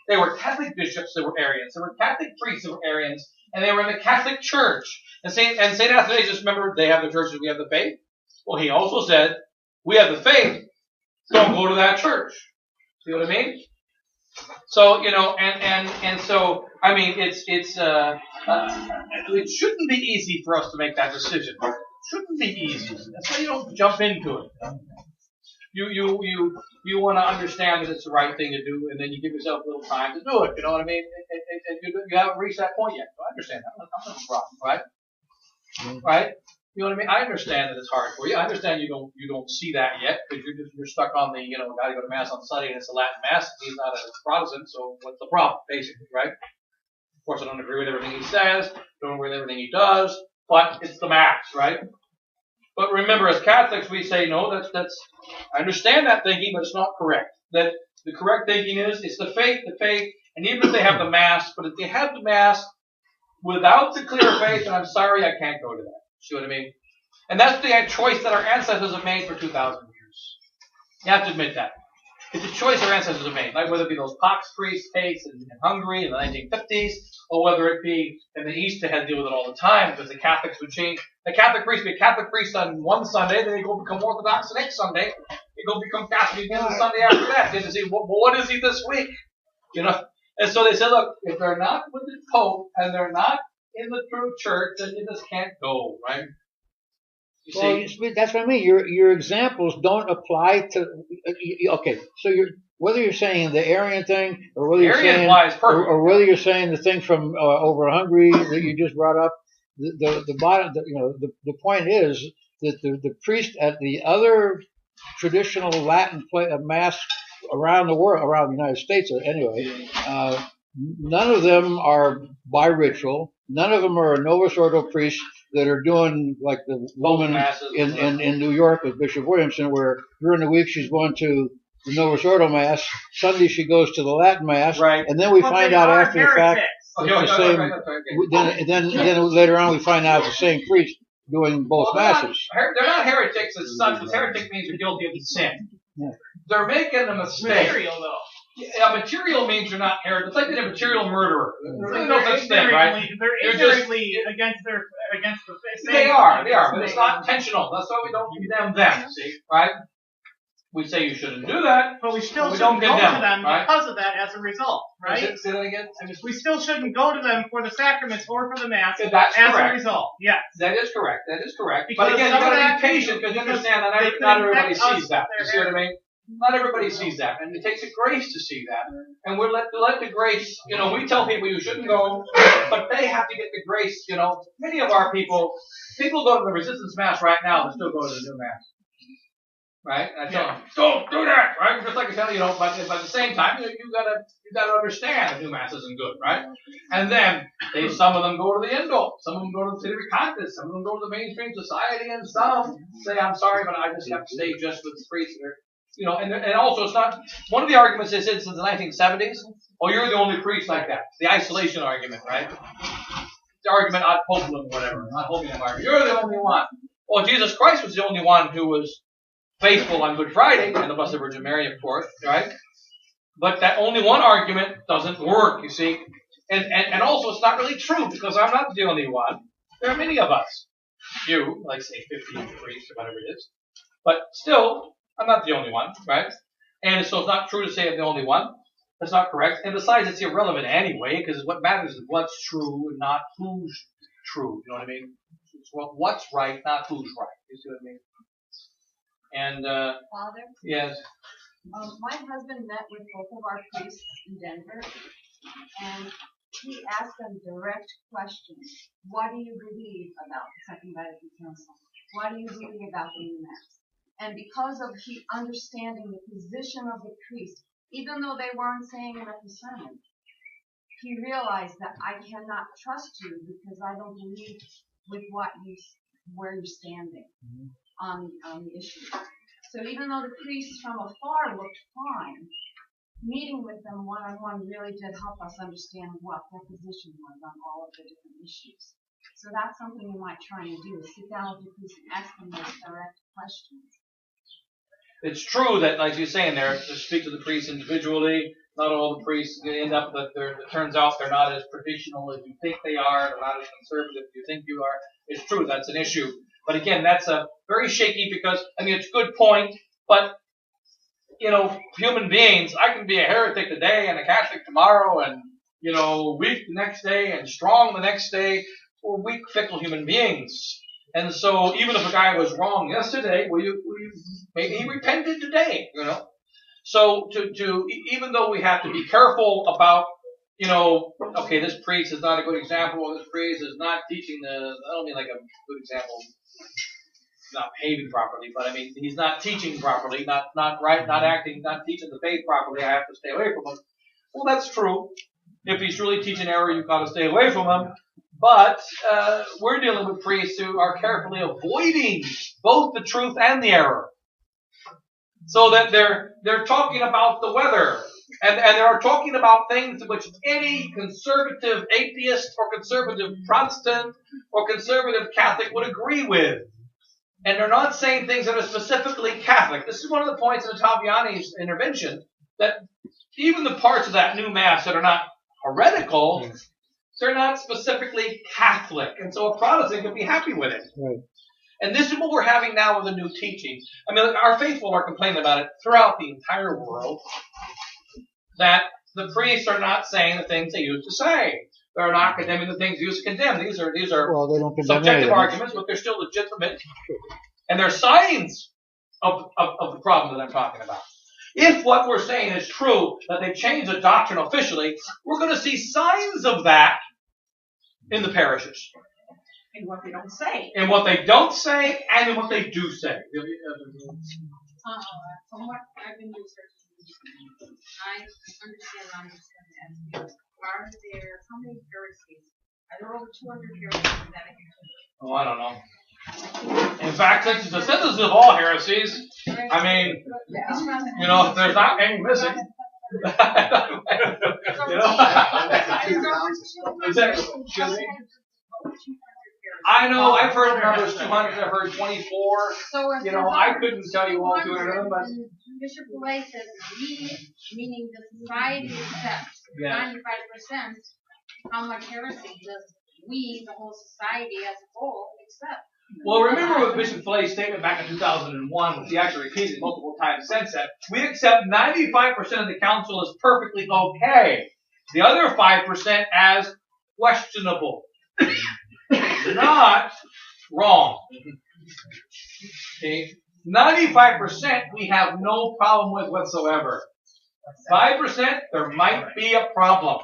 They were Catholic bishops that were Arians. They were Catholic priests that were Arians, and they were in the Catholic church. And St. Athanasius, remember, they have the churches, we have the faith. Well, he also said, we have the faith, don't go to that church. See what I mean? So, and so, I mean, it shouldn't be easy for us to make that decision. It shouldn't be easy. That's why you don't jump into it. you want to understand that it's the right thing to do, and then you give yourself a little time to do it. You know what I mean? And you haven't reached that point yet. So I understand that. I'm not a problem, right? Right? You know what I mean? I understand that it's hard for you. I understand you don't see that yet because you're stuck on the got to go to mass on Sunday and it's a Latin mass. He's not a Protestant, so what's the problem? Basically, right? Of course, I don't agree with everything he says. Don't agree with everything he does, but it's the mass, right? But remember, as Catholics, we say no. That's. I understand that thinking, but it's not correct. That the correct thinking is it's the faith, and even if they have the mass, but if they have the mass without the clear faith, then I'm sorry, I can't go to that. See what I mean? And that's the choice that our ancestors have made for 2,000 years. You have to admit that. It's a choice our ancestors have made, like whether it be those Pax Priests in Hungary in the 1950s, or whether it be in the East that had to deal with it all the time, because the Catholics would change. The Catholic priest would be a Catholic priest on one Sunday, then they go become Orthodox the next Sunday, they go become Catholic again the Sunday after that. They say, well, what is he this week? And so they said, look, if they're not with the Pope and they're not in the true church, then you just can't go, right? That's what I mean. Your examples don't apply to. Okay, so whether you're saying the Aryan thing, or whether you're saying, or whether you're saying the thing from over Hungary that you just brought up, the point is that the priest at the other traditional Latin mass around the world, around the United States anyway, none of them are bi-ritual. None of them are a Novus Ordo priest that are doing like the woman in New York with Bishop Williamson, where during the week she's going to the Novus Ordo Mass, Sunday she goes to the Latin Mass, right. And then we find out after the fact it's the same. Then later on we find out it's the same priest doing both masses. They're not heretics as such, because heretic means they're guilty of the sin. Yeah. They're making a mistake. Material, though. Yeah, material means you're not heretics. It's like they're a material murderer. There's no such thing, right? They're ignorantly against the faith. They are, but it's not intentional. That's why we don't condemn them, see, right? We say you shouldn't do that, but we still shouldn't go to them because of that as a result, right? Say that again? We still shouldn't go to them for the sacraments or for the Mass as a result, yes. That is correct. Because but again, you've got to be patient because you understand that not everybody sees that. You see what I mean? Not everybody sees that, and it takes a grace to see that. And we're let the grace, we tell people you shouldn't go, but they have to get the grace, Many of our people go to the Resistance Mass right now, but still go to the new Mass. Right? And I tell them, don't do that, right? Just like I tell you, but at the same time, you gotta understand the new Mass isn't good, right? And then some of them go to the Indo, some of them go to the Civitas, some of them go to the mainstream society, and some say, I'm sorry, but I just have to stay just with the priests. And also it's not, one of the arguments they said since the 1970s, you're the only priest like that. The isolation argument, right? The argument ad populum, whatever, not hominum argument. You're the only one. Well, Jesus Christ was the only one who was faithful on Good Friday, and the Blessed Virgin Mary, of course, right? But that only one argument doesn't work, you see. And also it's not really true, because I'm not the only one. There are many of us. You, like say 15 priests or whatever it is. But still, I'm not the only one, right? And so it's not true to say I'm the only one. That's not correct. And besides, it's irrelevant anyway, because what matters is what's true and not who's true. You know what I mean? It's what's right, not who's right. You see what I mean? And, Father? Yes. My husband met with both of our priests in Denver, and he asked them direct questions. What do you believe about the Second Vatican Council? What do you believe about the new Mass? And because of he understanding the position of the priest, even though they weren't saying it at the sermon, he realized that I cannot trust you because I don't believe with where you're standing on the issue. So even though the priests from afar looked fine, meeting with them one-on-one really did help us understand what their position was on all of the different issues. So that's something you might try and do, is sit down with the priest and ask them those direct questions. It's true that, like you're saying there, to speak to the priests individually, not all the priests end up that it turns out they're not as traditional as you think they are, they're not as conservative as you think you are. It's true, that's an issue. But again, that's a very shaky because, it's a good point, but, human beings, I can be a heretic today and a Catholic tomorrow and, weak the next day and strong the next day. We're weak, fickle human beings. And so even if a guy was wrong yesterday, maybe he repented today, you know. So even though we have to be careful about, you know, okay, this priest is not a good example, or this priest is not teaching I don't mean like a good example, not behaving properly, but I mean, he's not teaching properly, not right, not acting, not teaching the faith properly, I have to stay away from him. Well, that's true. If he's really teaching error, you've got to stay away from him. But we're dealing with priests who are carefully avoiding both the truth and the error. So that they're talking about the weather. And they're talking about things which any conservative atheist or conservative Protestant or conservative Catholic would agree with. And they're not saying things that are specifically Catholic. This is one of the points in Ottaviani's intervention, that even the parts of that new Mass that are not heretical, they're not specifically Catholic. And so a Protestant can be happy with it. Right. And this is what we're having now with the new teaching. I mean, our faithful are complaining about it throughout the entire world, that the priests are not saying the things they used to say. They're not condemning the things they used to condemn. These are Well, they don't condemn subjective anything. arguments, but they're still legitimate. And they're signs of the problem that I'm talking about. If what we're saying is true, that they changed the doctrine officially, we're going to see signs of that in the parishes. In what they don't say. In what they don't say and in what they do say. From what I've been researching, I understand that. Are there, how many heresies? Are there over 200 heresies in that? Oh, I don't know. In fact, since it's a synthesis of all heresies, I mean, you know, if there's not any missing. I know, I've heard numbers 200, I've heard 24. You know, I couldn't tell you all 200, but Bishop Fait says we, meaning the society accepts 95%. How much heresy does we, the whole society as a whole, accept? well, remember what Bishop Flay's statement back in 2001, which he actually repeated multiple times since then. We accept 95% of the council as perfectly okay. The other 5% as questionable. Not wrong. Okay? 95% we have no problem with whatsoever. 5% there might be a problem.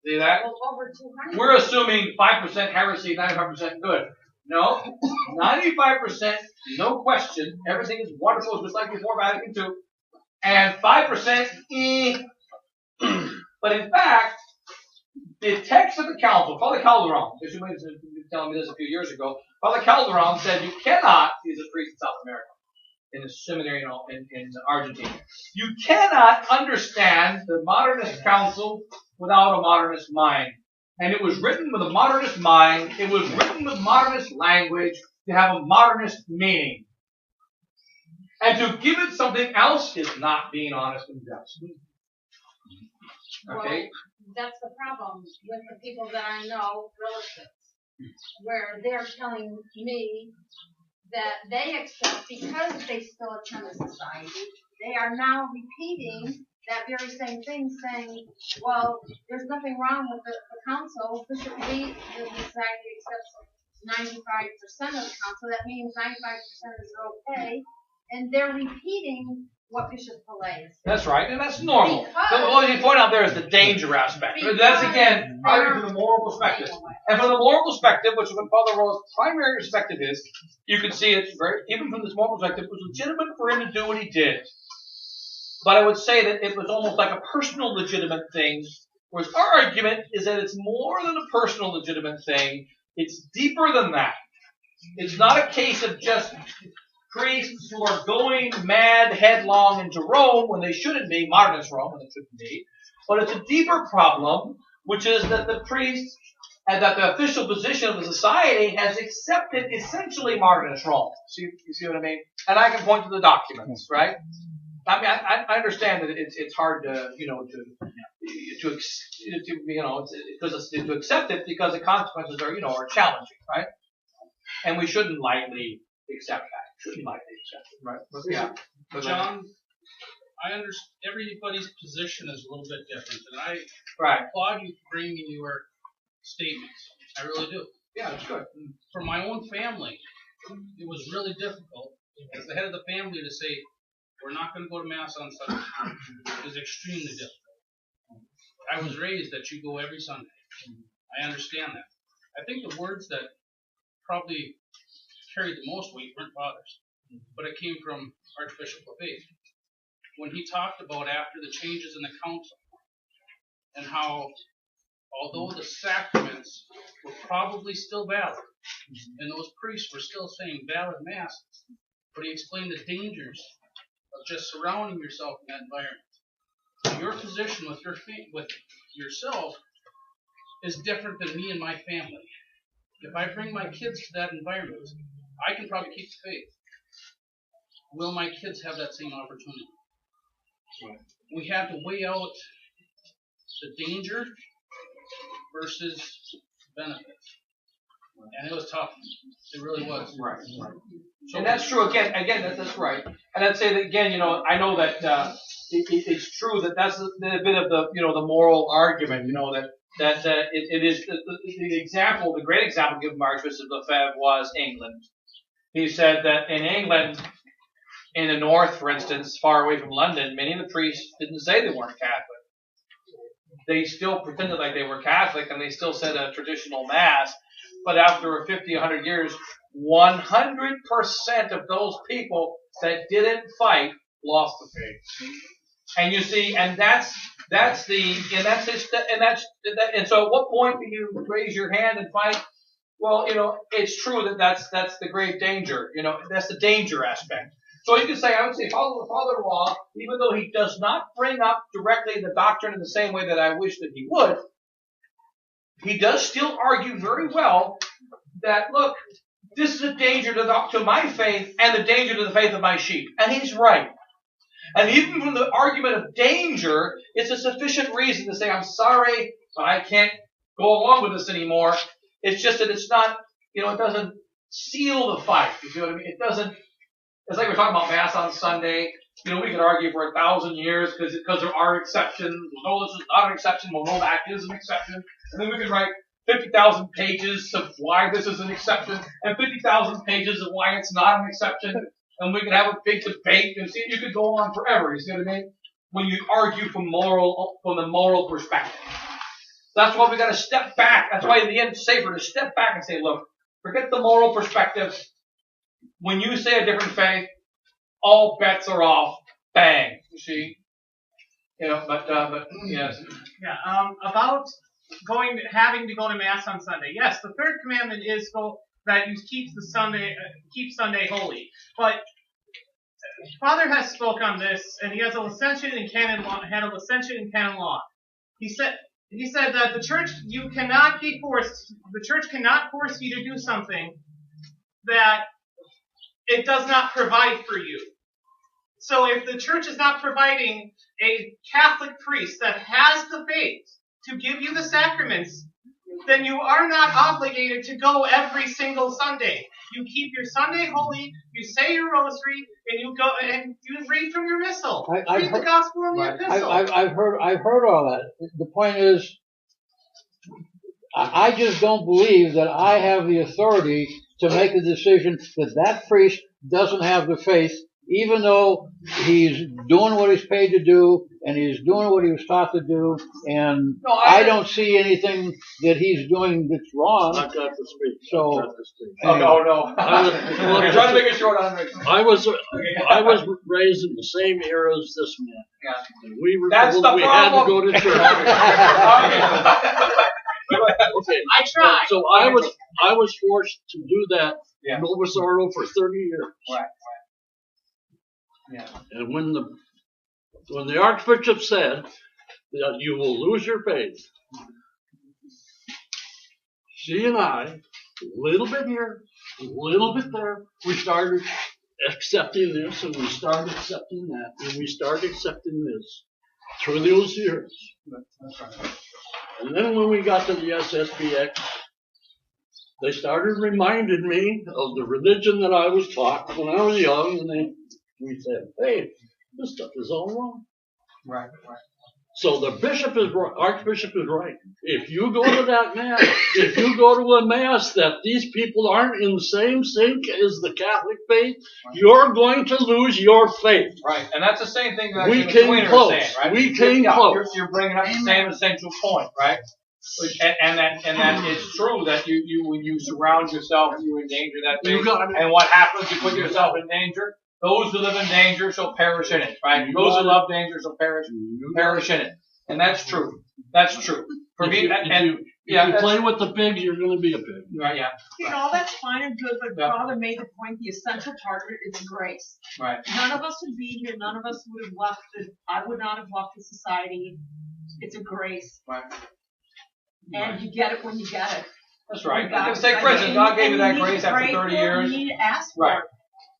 See that? Well, over 200. We're assuming 5% heresy, 95% good. No, 95%, no question. Everything is wonderful, just like before Vatican II. And 5%, But in fact, the text of the council, Father Calderon, Bishop was telling me this a few years ago, Father Calderon said you cannot, he's a priest in South America, in a seminary in Argentina, you cannot understand the modernist council without a modernist mind. And it was written with a modernist mind, it was written with modernist language to have a modernist meaning. And to give it something else is not being honest and just. Okay? Well, that's the problem with the people that I know, relatives, where they're telling me that they accept, because they still attend the society, they are now repeating that very same thing, saying, well, there's nothing wrong with the council. Bishop Lee, the society accepts 95% of the council. That means 95% is okay. And they're repeating what Bishop Fait is. That's right, and that's normal. But what you point out there is the danger aspect. That's, again, arguing from the moral perspective. And from the moral perspective, which is what Father Rowe's primary perspective is, you can see it's very, even from this moral perspective, it was legitimate for him to do what he did. But I would say that it was almost like a personal legitimate thing, whereas our argument is that it's more than a personal legitimate thing. It's deeper than that. It's not a case of just priests who are going mad headlong into Rome when they shouldn't be, modernist Rome when they shouldn't be, but it's a deeper problem, which is that the priests and that the official position of the society has accepted essentially modernist Rome. You see what I mean? And I can point to the documents, right? I mean, I understand that it's hard to accept it because the consequences are challenging, right? And we shouldn't lightly accept that. Shouldn't lightly accept it, right? But, yeah. But, John, I understand everybody's position is a little bit different, and I applaud you for bringing your statements. I really do. Yeah, it's good. For my own family, it was really difficult as the head of the family to say, we're not going to go to Mass on Sunday. It was extremely difficult. I was raised that you go every Sunday. I understand that. I think the words that probably carried the most weight weren't Father's, but it came from Archbishop Fait when he talked about after the changes in the council and how although the sacraments were probably still valid and those priests were still saying valid masses, but he explained the dangers of just surrounding yourself in that environment. Your position with yourself is different than me and my family. If I bring my kids to that environment, I can probably keep the faith. Will my kids have that same opportunity? We had to weigh out the danger versus benefit. And it was tough. It really was. Right. So, and that's true. Again, that's right. And I'd say that again, I know that it's true that that's a bit of the, the moral argument, that it is the example, the great example given by Archbishop Pfeiffer was England. He said that in England, in the north, for instance, far away from London, many of the priests didn't say they weren't Catholic. They still pretended like they were Catholic, and they still said a traditional Mass. But after 50, 100 years, 100% of those people that didn't fight lost the faith. And you see, and so at what point do you raise your hand and fight? Well, it's true that that's the great danger. That's the danger aspect. So you could say, I would say, father-in-law, even though he does not bring up directly the doctrine in the same way that I wish that he would, he does still argue very well that, look, this is a danger to my faith and the danger to the faith of my sheep. And he's right. And even from the argument of danger, it's a sufficient reason to say, I'm sorry, but I can't go along with this anymore. It's just that it's not, it doesn't seal the fight. You see what I mean? It doesn't, it's like we're talking about Mass on Sunday. We could argue for 1,000 years because there are exceptions. No, this is not an exception. Well, no, that is an exception. And then we could write 50,000 pages of why this is an exception and 50,000 pages of why it's not an exception. And we could have a big debate and see, you could go on forever. You see what I mean? When you argue from the moral perspective. That's why we got to step back. That's why in the end it's safer to step back and say, look, forget the moral perspective. When you say a different faith, all bets are off. Bang. You see? But yes. Yeah. About having to go to Mass on Sunday. Yes, the third commandment is that you keep Sunday holy. But Father has spoke on this, and he has a licentiate in canon law. He said that the church cannot force you to do something that it does not provide for you. So if the church is not providing a Catholic priest that has the faith to give you the sacraments, then you are not obligated to go every single Sunday. You keep your Sunday holy, you say your rosary, and you go and you read from your missal. Read the gospel and the epistle. I've heard all that. The point is, I just don't believe that I have the authority to make a decision that priest doesn't have the faith, even though he's doing what he's paid to do and he's doing what he was taught to do, and I don't see anything that he's doing that's wrong. I've got to speak. So, no. You're trying to make it short on me. I was raised in the same era as this man. Yeah. And we were told we had to go to church. Okay. I tried. So I was forced to do that in Nova Sorrow for 30 years. Right. Yeah. And when the Archbishop said that you will lose your faith, she and I, a little bit here, a little bit there, we started accepting this and we started accepting that and we started accepting this through those years. That's right. And then when we got to the SSPX, they started reminding me of the religion that I was taught when I was young, and we said, hey, this stuff is all wrong. Right. So the bishop is right, Archbishop is right. If you go to that mass, if you go to a mass that these people aren't in the same sync as the Catholic faith, you're going to lose your faith. Right, and that's the same thing that We came close. saying, right? We came close. You're bringing up the same essential point, right? And that it's true that you when you surround yourself, you endanger that faith. And what happens? You put yourself in danger. Those who live in danger shall perish in it, right? Those who love danger shall perish in it. And that's true. That's true. For me, if you play with the pigs, you're going to be a pig. Right, yeah. You know, that's fine and good, but Father made the point, the essential part of it is grace. Right. None of us would be here. None of us would have left it. I would not have left the society. It's a grace. Right. And you get it when you get it. That's right. Take for instance, God gave you that grace after 30 years. You need to ask for it.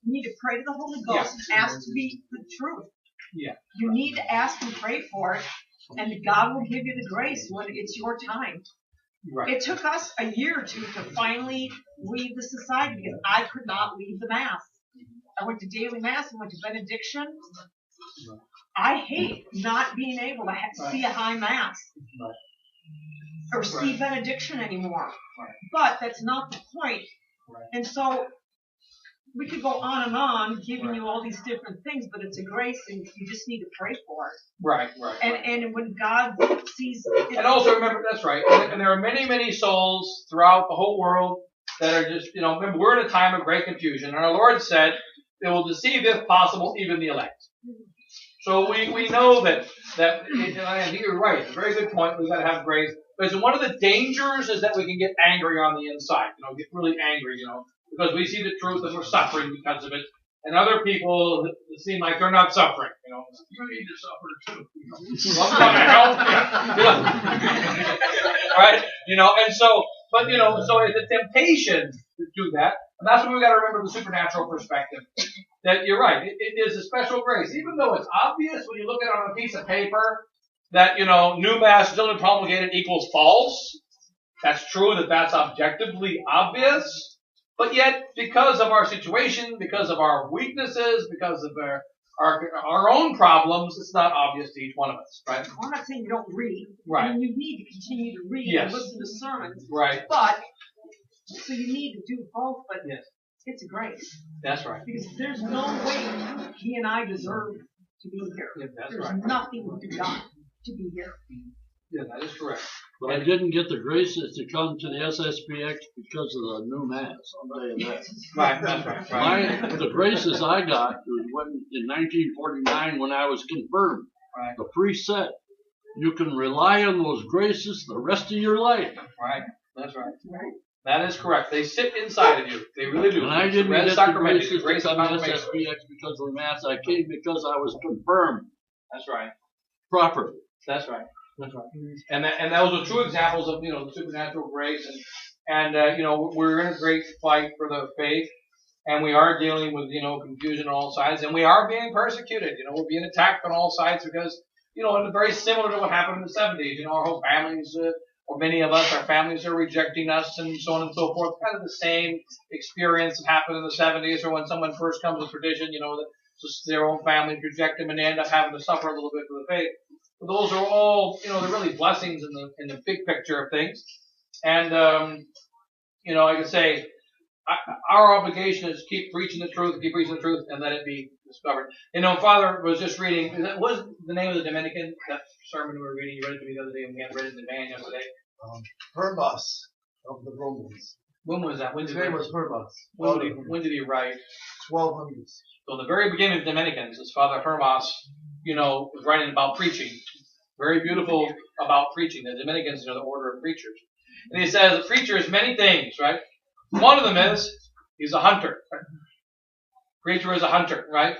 You need to pray to the Holy Ghost and ask to be the truth. Yeah. You need to ask and pray for it, and God will give you the grace when it's your time. Right. It took us a year or two to finally leave the society because I could not leave the Mass. I went to daily Mass and went to benediction. I hate not being able to see a high Mass or see benediction anymore. But that's not the point. And so we could go on and on giving you all these different things, but it's a grace and you just need to pray for it. Right. And when God sees it. And also remember, that's right. And there are many, many souls throughout the whole world that are just, remember, we're in a time of great confusion. And our Lord said, they will deceive, if possible, even the elect. So we know that and I think you're right. It's a very good point. We've got to have grace. Because one of the dangers is that we can get angry on the inside. Get really angry, because we see the truth and we're suffering because of it. And other people seem like they're not suffering. You need to suffer too. I'm going to help you. Right? And so, but so it's a temptation to do that. And that's what we've got to remember the supernatural perspective. That you're right. It is a special grace. Even though it's obvious when you look at it on a piece of paper that, new Mass still promulgated equals false. That's true that's objectively obvious. But yet, because of our situation, because of our weaknesses, because of our own problems, it's not obvious to each one of us, right? I'm not saying you don't read. Right. I mean, you need to continue to read and listen to sermons. Right. But, so you need to do both, but it's a grace. That's right. Because there's no way he and I deserve to be here. Yeah, there's nothing we've done to be here. Yeah, that is correct. But I didn't get the graces to come to the SSPX because of the new Mass. I'll tell you that. Right, that's right. The graces I got was in 1949 when I was confirmed. Right. The priest said, you can rely on those graces the rest of your life. Right. That's right. That is correct. They sit inside of you. They really do. And I didn't get the graces to come to SSPX because of the Mass. I came because I was confirmed. That's right. Properly. That's right. That's right. And those are true examples of, the supernatural grace. And we're in a great fight for the faith. And we are dealing with, confusion on all sides. And we are being persecuted. We're being attacked on all sides because, and very similar to what happened in the 70s. Our whole families, or many of us, our families are rejecting us and so on and so forth. Kind of the same experience that happened in the 70s or when someone first comes to tradition, their own families reject them and they end up having to suffer a little bit for the faith. But those are all, they're really blessings in the big picture of things. And, I can say, our obligation is to keep preaching the truth, and let it be discovered. Father was just reading, what was the name of the Dominican, that sermon we were reading? You read it to me the other day, and we hadn't read it in the van yesterday. Hermas of the Romans. When was that? His name was Hermas. When did he write? 1200s. So in the very beginning of Dominicans, his Father Hermas, was writing about preaching. Very beautiful about preaching. The Dominicans are the order of preachers. And he says a preacher is many things, right? One of them is he's a hunter. Right? Preacher is a hunter, right?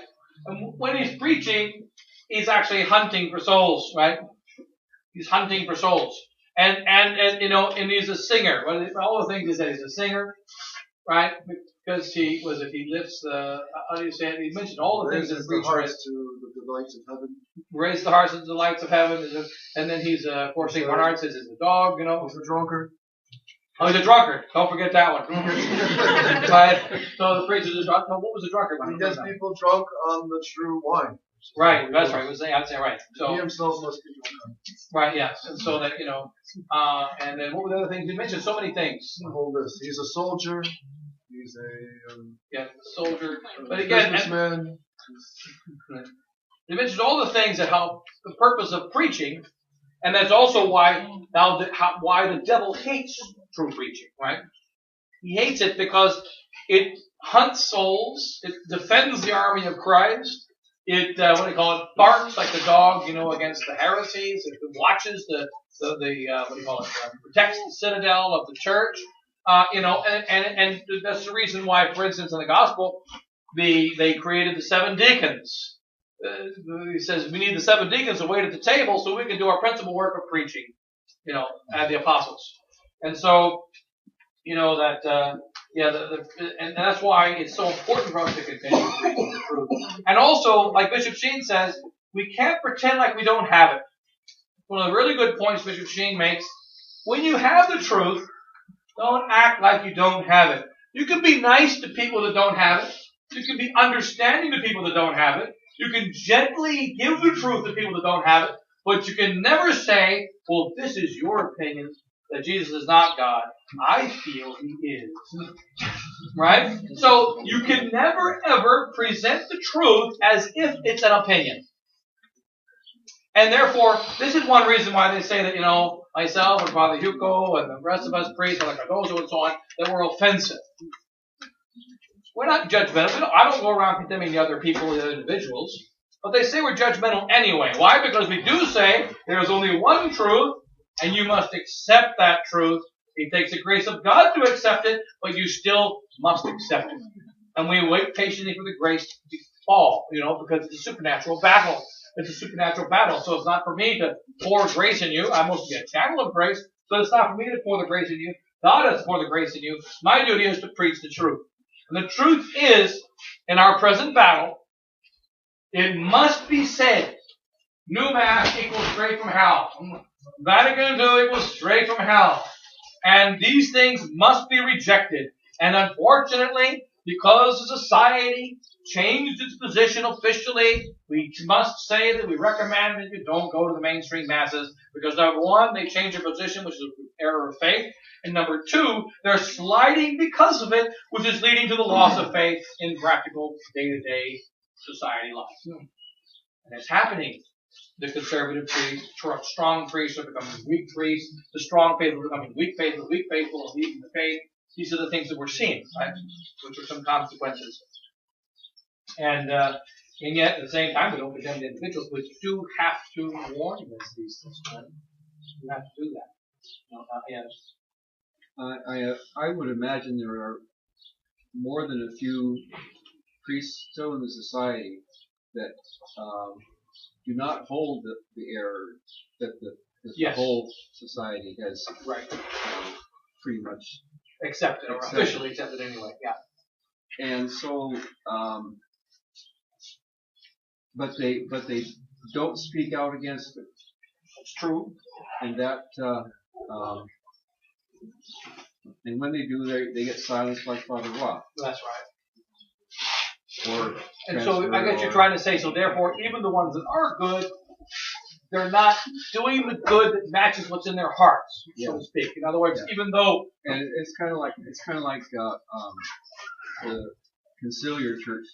And when he's preaching, he's actually hunting for souls, right? He's hunting for souls. And he's a singer. All the things he said, he's a singer, right? Because he lifts how do you say it? He mentioned all the things that a preacher is. To the delights of heaven. Raise the hearts to the delights of heaven. And then he's, of course, St. Bernard says he's a dog, He's a drunkard. Oh, he's a drunkard. Don't forget that one. Right? So the preacher's a drunkard. What was a drunkard? He gets people drunk on the true wine. Right, that's right. I'd say right. He So, himself must be one. right, yes. And so that, and then what were the other things? You mentioned so many things. The whole list. He's a soldier. He's a Yeah, soldier. But again, businessman. he mentions all the things that help the purpose of preaching, and that's also why why the devil hates true preaching, right? He hates it because it hunts souls, it defends the army of Christ, it barks like the dog, against the heresies, it watches protects the citadel of the church, and that's the reason why, for instance, in the gospel, they created the 7 deacons. He says we need the 7 deacons to wait at the table so we can do our principal work of preaching, at the apostles. And so, and that's why it's so important for us to continue preaching the truth. And also, like Bishop Sheen says, we can't pretend like we don't have it. One of the really good points Bishop Sheen makes, when you have the truth, don't act like you don't have it. You can be nice to people that don't have it. You can be understanding to people that don't have it. You can gently give the truth to people that don't have it. But you can never say, well, this is your opinion, that Jesus is not God. I feel he is. Right? So you can never ever present the truth as if it's an opinion. And therefore, this is one reason why they say that, myself and Father Hugo and the rest of us priests, like Cardozo and so on, that we're offensive. We're not judgmental. I don't go around condemning the other people, the other individuals. But they say we're judgmental anyway. Why? Because we do say there is only one truth, and you must accept that truth. It takes the grace of God to accept it, but you still must accept it. And we wait patiently for the grace to fall, because it's a supernatural battle. It's a supernatural battle. So it's not for me to pour grace in you. I must be a channel of grace, but it's not for me to pour the grace in you. God has to pour the grace in you. My duty is to preach the truth. And the truth is, in our present battle, it must be said, new Mass equals straight from hell. Vatican II equals straight from hell. And these things must be rejected. And unfortunately, because the society changed its position officially, we must say that we recommend that you don't go to the mainstream masses, because number one, they change their position, which is an error of faith, and number two, they're sliding because of it, which is leading to the loss of faith in practical day-to-day society life. And it's happening. The conservative priests, strong priests are becoming weak priests, the strong faithful are becoming weak faithful, and leaving the faith. These are the things that we're seeing, right? Which are some consequences. And yet, at the same time, we don't condemn the individuals. We do have to warn against these things, right? We have to do that. I would imagine there are more than a few priests still in the society that do not hold the error that the whole society has pretty much accepted, or officially accepted anyway. Yeah. And so, but they don't speak out against it. That's true. And that, and when they do, they get silenced like Father Rock. That's right. Or and so I guess you're trying to say, so therefore, even the ones that are good, they're not doing the good that matches what's in their hearts, so to speak. In other words, even though, and it's kind of like the conciliar church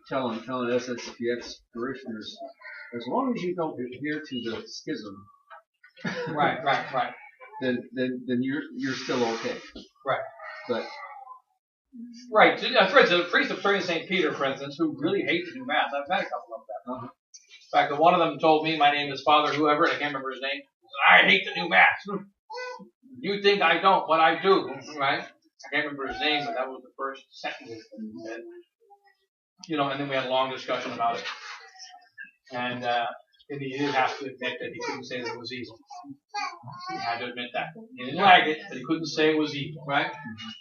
telling SSPX parishioners, as long as you don't adhere to the schism, right, then you're still okay. Right. But right. For instance, the priest of St. Peter, for instance, who really hate the new Mass. I've met a couple of them. Uh-huh. In fact, one of them told me, my name is Father whoever, and I can't remember his name, I hate the new Mass. You think I don't, but I do. Right? I can't remember his name, but that was the first sentence that he said. And then we had a long discussion about it. And he did have to admit that he couldn't say that it was evil. He had to admit that. He didn't like it, but he couldn't say it was evil, right?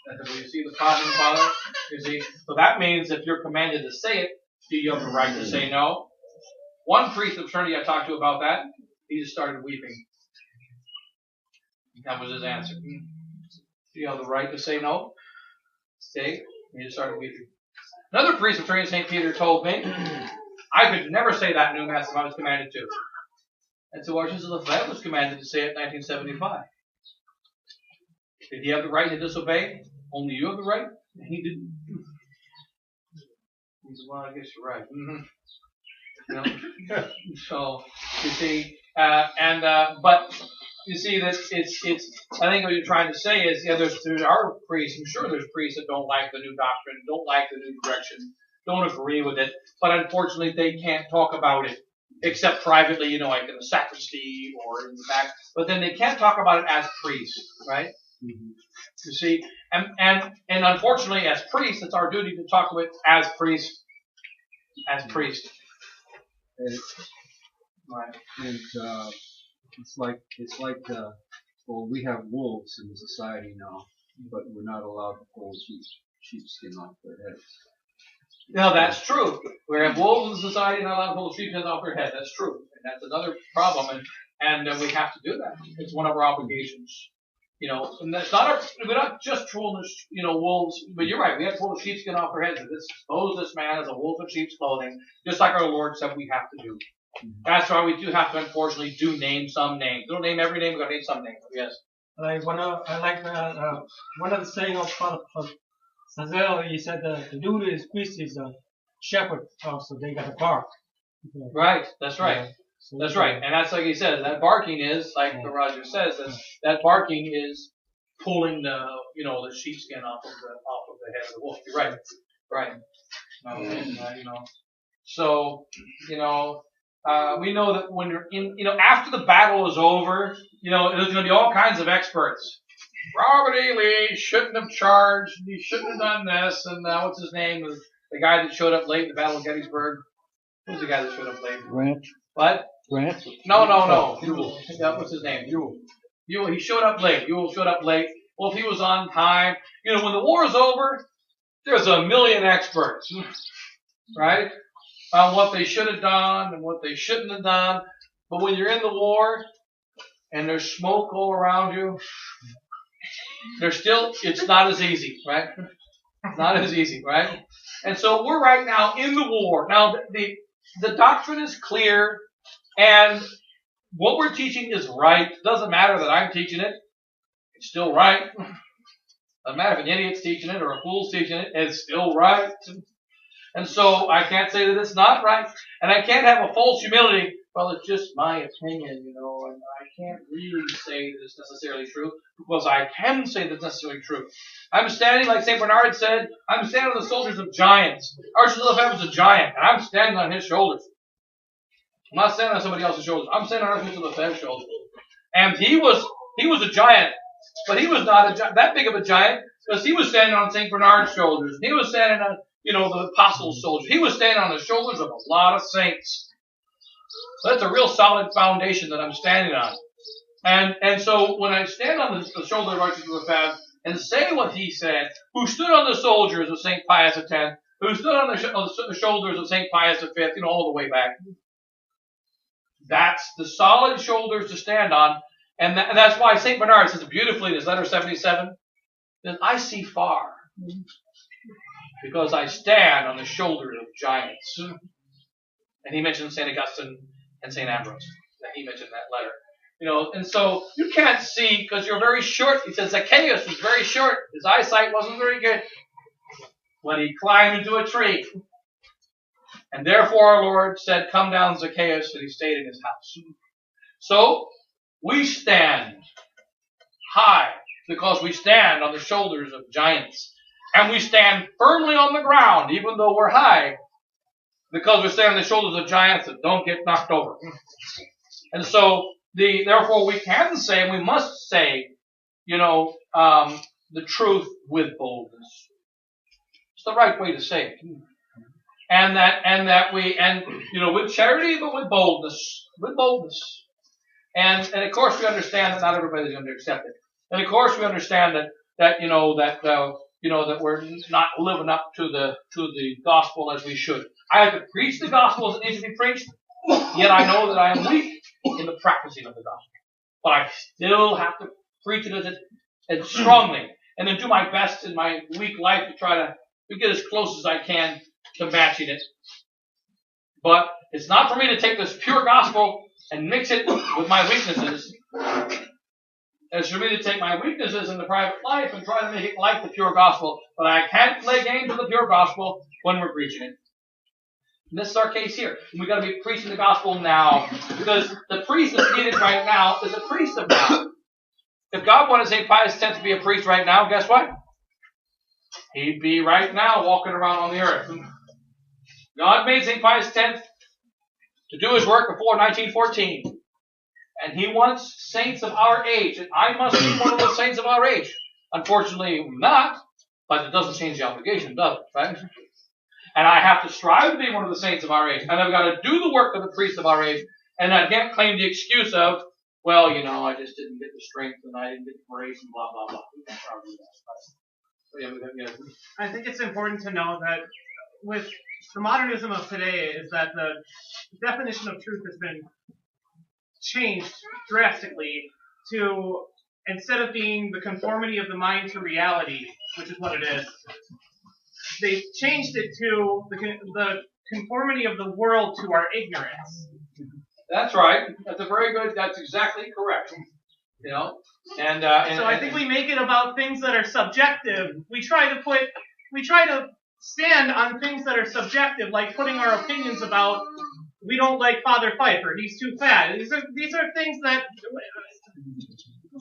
And you see the problem, Father? You see? So that means if you're commanded to say it, do you have the right to say no? One priest of Trinity I talked to about that, he just started weeping. That was his answer. Do you have the right to say no? Stay. He just started weeping. Another priest of Trinity St. Peter told me, I could never say that in New Mass if I was commanded to. And so Archbishop Lafayette was commanded to say it in 1975. Did he have the right to disobey? Only you have the right? And he didn't. He said, well, I guess you're right. You know? So, you see, but you see that it's, I think what you're trying to say is, yeah, there are priests, I'm sure there's priests that don't like the new doctrine, don't like the new direction, don't agree with it, but unfortunately they can't talk about it, except privately, you know, like in the sacristy or in the back, but then they can't talk about it as priests, right? Mm-hmm. You see, and unfortunately as priests, it's our duty to talk about it as priests, Right. And it's like well, we have wolves in the society now, but we're not allowed to pull sheepskin off their heads. No, that's true. We have wolves in society not allowed to pull sheepskin off their head. That's true, and that's another problem, and we have to do that. It's one of our obligations. You know, and that's we're not just pulling wolves, but you're right, we have to pull the sheepskin off their heads and expose this man as a wolf in sheep's clothing, just like our Lord said we have to do. That's why we do have to, unfortunately, name some names. Don't name every name, we've got to name some names. Yes. Like one of the saying of Father Sazel, he said the duty is priest is a shepherd, so they got to bark. Okay. Right, that's right. So that's right. And that's like he says, that barking is, like Roger says, that barking is pulling the sheepskin off of the head of the wolf. You're right. Right. So, we know that when you're in, after the battle is over, there's going to be all kinds of experts. Robert E. Lee shouldn't have charged. He shouldn't have done this. And what's his name? The guy that showed up late in the Battle of Gettysburg. Who's the guy that showed up late? Grant. What? Grant? No. Ewell. What's his name? Ewell. He showed up late. Ewell showed up late. Well, if he was on time, when the war is over, there's a million experts, right? On what they should have done and what they shouldn't have done. But when you're in the war and there's smoke all around you, it's not as easy, right? It's not as easy, right? And so we're right now in the war. Now, the doctrine is clear, and what we're teaching is right. It doesn't matter that I'm teaching it. It's still right. It doesn't matter if an idiot's teaching it or a fool's teaching it. It's still right. And so I can't say that it's not right. And I can't have a false humility. Well, it's just my opinion, and I can't really say that it's necessarily true, because I can say that it's necessarily true. I'm standing, like St. Bernard said, I'm standing on the shoulders of giants. Archbishop Lefebvre was a giant, and I'm standing on his shoulders. I'm not standing on somebody else's shoulders. I'm standing on Archbishop Lefebvre's shoulders. And he was a giant, but he was not that big of a giant, because he was standing on St. Bernard's shoulders. He was standing on, the apostles' shoulders. He was standing on the shoulders of a lot of saints. So that's a real solid foundation that I'm standing on. And so when I stand on the shoulder of Archbishop Lefebvre and say what he said, who stood on the shoulders of St. Pius X, who stood on the shoulders of St. Pius V, all the way back. That's the solid shoulders to stand on. And that's why St. Bernard says beautifully in his letter 77, that I see far, because I stand on the shoulders of giants. And he mentioned St. Augustine and St. Ambrose. He mentioned that letter. And so you can't see because you're very short. He says Zacchaeus was very short. His eyesight wasn't very good. When he climbed into a tree. And therefore our Lord said, come down, Zacchaeus, and he stayed in his house. So we stand high because we stand on the shoulders of giants. And we stand firmly on the ground, even though we're high, because we're standing on the shoulders of giants that don't get knocked over. And so, therefore we can say, and we must say, the truth with boldness. It's the right way to say it. And with charity, but with boldness. With boldness. And of course we understand that not everybody's going to accept it. And of course we understand that we're not living up to the gospel as we should. I have to preach the gospel as it needs to be preached, yet I know that I am weak in the practicing of the gospel. But I still have to preach it as strongly, and then do my best in my weak life to try to get as close as I can to matching it. But it's not for me to take this pure gospel and mix it with my weaknesses. It's for me to take my weaknesses in the private life and try to make it like the pure gospel. But I can't play games with the pure gospel when we're preaching it. And this is our case here. We've got to be preaching the gospel now. Because the priest that's needed right now is a priest of now. If God wanted St. Pius X to be a priest right now, guess what? He'd be right now walking around on the earth. God made St. Pius X to do his work before 1914. And he wants saints of our age. And I must be one of those saints of our age. Unfortunately, not. But it doesn't change the obligation, does it? Right? And I have to strive to be one of the saints of our age. And I've got to do the work of the priest of our age. And I can't claim the excuse of, well, I just didn't get the strength and I didn't get the grace and blah, blah, blah. We can't argue that. I think it's important to know that with the modernism of today is that the definition of truth has been changed drastically to, instead of being the conformity of the mind to reality, which is what it is, they changed it to the conformity of the world to our ignorance. That's right. That's exactly correct. And so I think we make it about things that are subjective. We try to stand on things that are subjective, like putting our opinions about, we don't like Father Pfeiffer, he's too fat. These are things that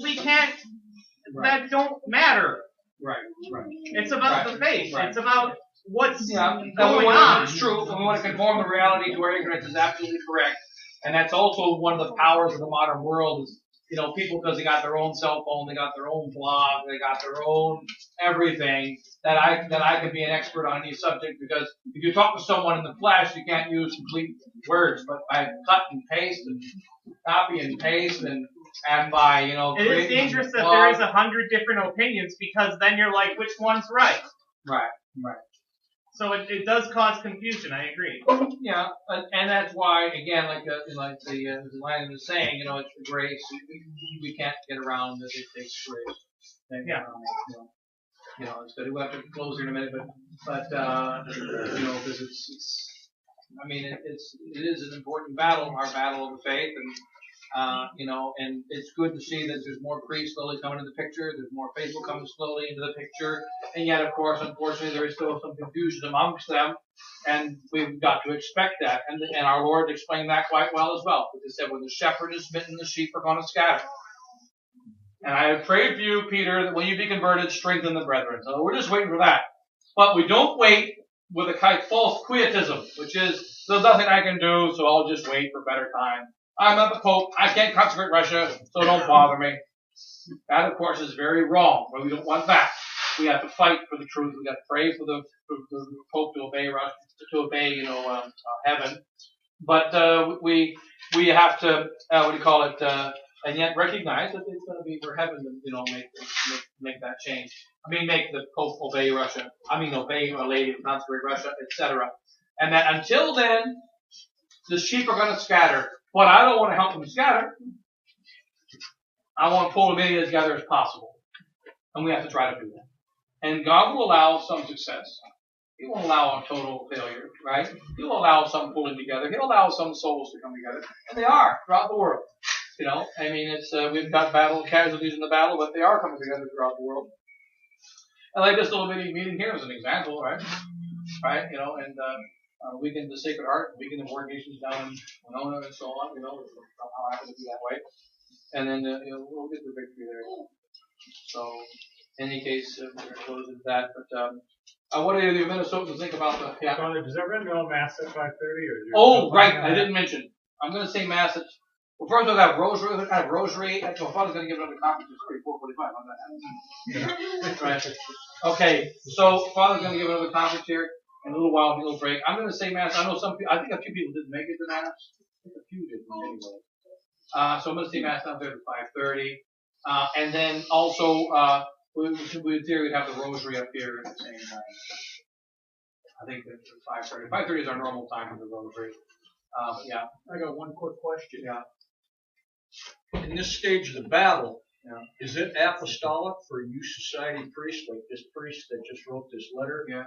we can't, that don't matter. Right. It's about the faith. Right. It's about what's going on. It's true. And we want to conform the reality to our ignorance is absolutely correct. And that's also one of the powers of the modern world is, people, because they got their own cell phone, they got their own blog, they got their own everything, that I could be an expert on any subject, because if you talk to someone in the flesh, you can't use complete words, but by cut and paste and copy and paste and by, it is dangerous that there is 100 different opinions, because then you're like, which one's right? Right. So it does cause confusion. I agree. Yeah, and that's why, again, like the line is saying, it's the grace. We can't get around that it takes grace. Yeah. It's good. We'll have to close here in a minute, but because it is an important battle, our battle of the faith, and and it's good to see that there's more priests slowly coming into the picture. There's more faithful coming slowly into the picture. And yet, of course, unfortunately, there is still some confusion amongst them. And we've got to expect that. And our Lord explained that quite well as well. He said, when the shepherd is smitten, the sheep are going to scatter. And I have prayed for you, Peter, that when you be converted, strengthen the brethren. So we're just waiting for that. But we don't wait with a kind of false quietism, which is, there's nothing I can do, so I'll just wait for better time. I'm not the Pope. I can't consecrate Russia, so don't bother me. That, of course, is very wrong. But we don't want that. We have to fight for the truth. We have to pray for the Pope to obey Russia, heaven. But we have to and yet recognize that it's going to be for heaven to make that change. Make the Pope obey Russia. Obey a lady, consecrate Russia, etc. And that until then, the sheep are going to scatter. But I don't want to help them scatter. I want to pull as many together as possible. And we have to try to do that. And God will allow some success. He won't allow a total failure, right? He'll allow some pulling together. He'll allow some souls to come together. And they are throughout the world. We've got battle casualties in the battle, but they are coming together throughout the world. And like this little bitty meeting here is an example, right? Right? Weekend of the Sacred Heart, Weekend of Ordinations down in Winona and so on, somehow happen to be that way. And then, we'll get the victory there. So, in any case, we're going to close with that. But, what do the Minnesotans think about the, yeah? Father, does everyone know Mass at 5:30? Right, I didn't mention. I'm going to say Mass at, well, first we'll have Rosary, Father's going to give another conference at 4:45 on that. Right. Okay, so Father's going to give another conference here. In a little while, a little break. I'm going to say Mass. I know I think a few people didn't make it to Mass. I think a few didn't anyway. So I'm going to say Mass down there at 5:30. And then also, we'd have the Rosary up here at the same time. I think that's at 5:30. 5:30 is our normal time for the Rosary. Yeah. I got one quick question. Yeah. In this stage of the battle, is it apostolic for you society priests, like this priest that just wrote this letter, and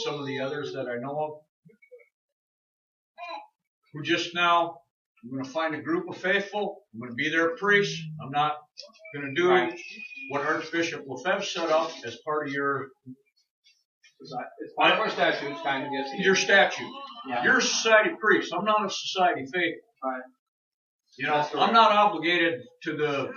some of the others that I know of? who just now, I'm going to find a group of faithful. I'm going to be their priest. I'm not going to do what Archbishop Lefebvre set up as part of your. It's part of our statutes, kind of, yes. Your statute. Yeah. You're a society priest. I'm not a society faithful. Right. You know, I'm not obligated to the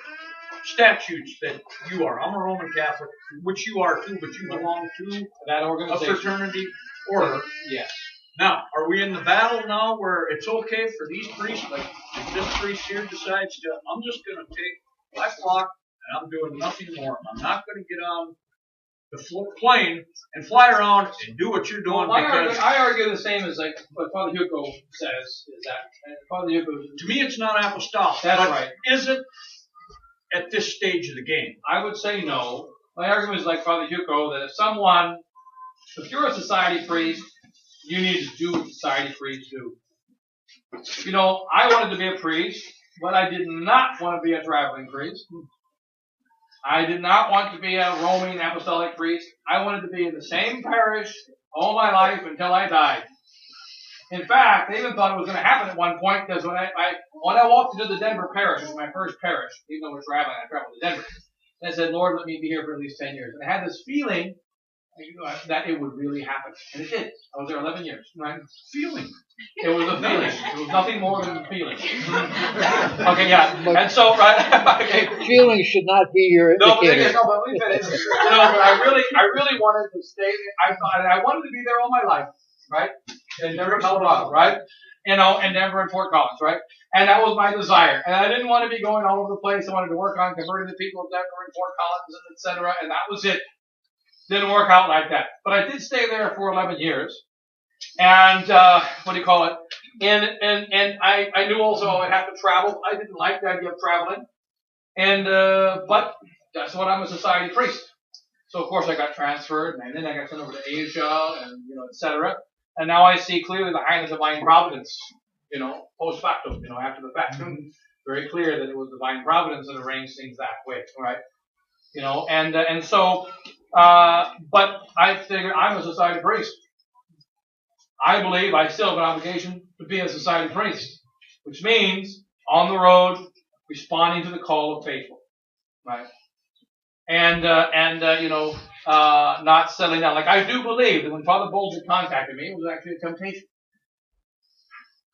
statutes that you are. I'm a Roman Catholic, which you are too, but you belong to that a organization, fraternity order. Yes. Now, are we in the battle now where it's okay for these priests, like if this priest here decides to, I'm just going to take my flock and I'm doing nothing more. I'm not going to get on the plane and fly around and do what you're doing. Well, I argue the same as like what Father Hugo says, is that Father Hugo. To me, it's not apostolic. That's but right. Is it at this stage of the game? I would say no. My argument is like Father Hugo, that if you're a society priest, you need to do what society priests do. You know, I wanted to be a priest, but I did not want to be a traveling priest. I did not want to be a roaming apostolic priest. I wanted to be in the same parish all my life until I died. In fact, I even thought it was going to happen at one point, because when I walked into the Denver parish, it was my first parish, even though we're traveling, I traveled to Denver. And I said, Lord, let me be here for at least 10 years. And I had this feeling that it would really happen. And it did. I was there 11 years. Right? Feeling. It was a feeling. It was nothing more than a feeling. Okay, yeah. And so, right. Okay. Feeling should not be your indicator. No, but we finished. But I really wanted to stay. I wanted to be there all my life, right? In Denver, Colorado, right? You know, and Denver and Fort Collins, right? And that was my desire. And I didn't want to be going all over the place. I wanted to work on converting the people of Denver and Fort Collins, and et cetera. And that was it. Didn't work out like that. But I did stay there for 11 years. And, what do you call it? And I knew also I'd have to travel. I didn't like the idea of traveling. And, but that's what I'm a society priest. So of course I got transferred, and then I got sent over to Asia, and, you know, et cetera. And now I see clearly the hand of divine providence, you know, post facto, you know, after the fact. Very clear that it was divine providence that arranged things that way, right? You know, and so, but I figure I'm a society priest. I believe I still have an obligation to be a society priest, which means on the road, responding to the call of faithful, right? And you know, not settling down. Like I do believe that when Father Bolduc contacted me, it was actually a temptation.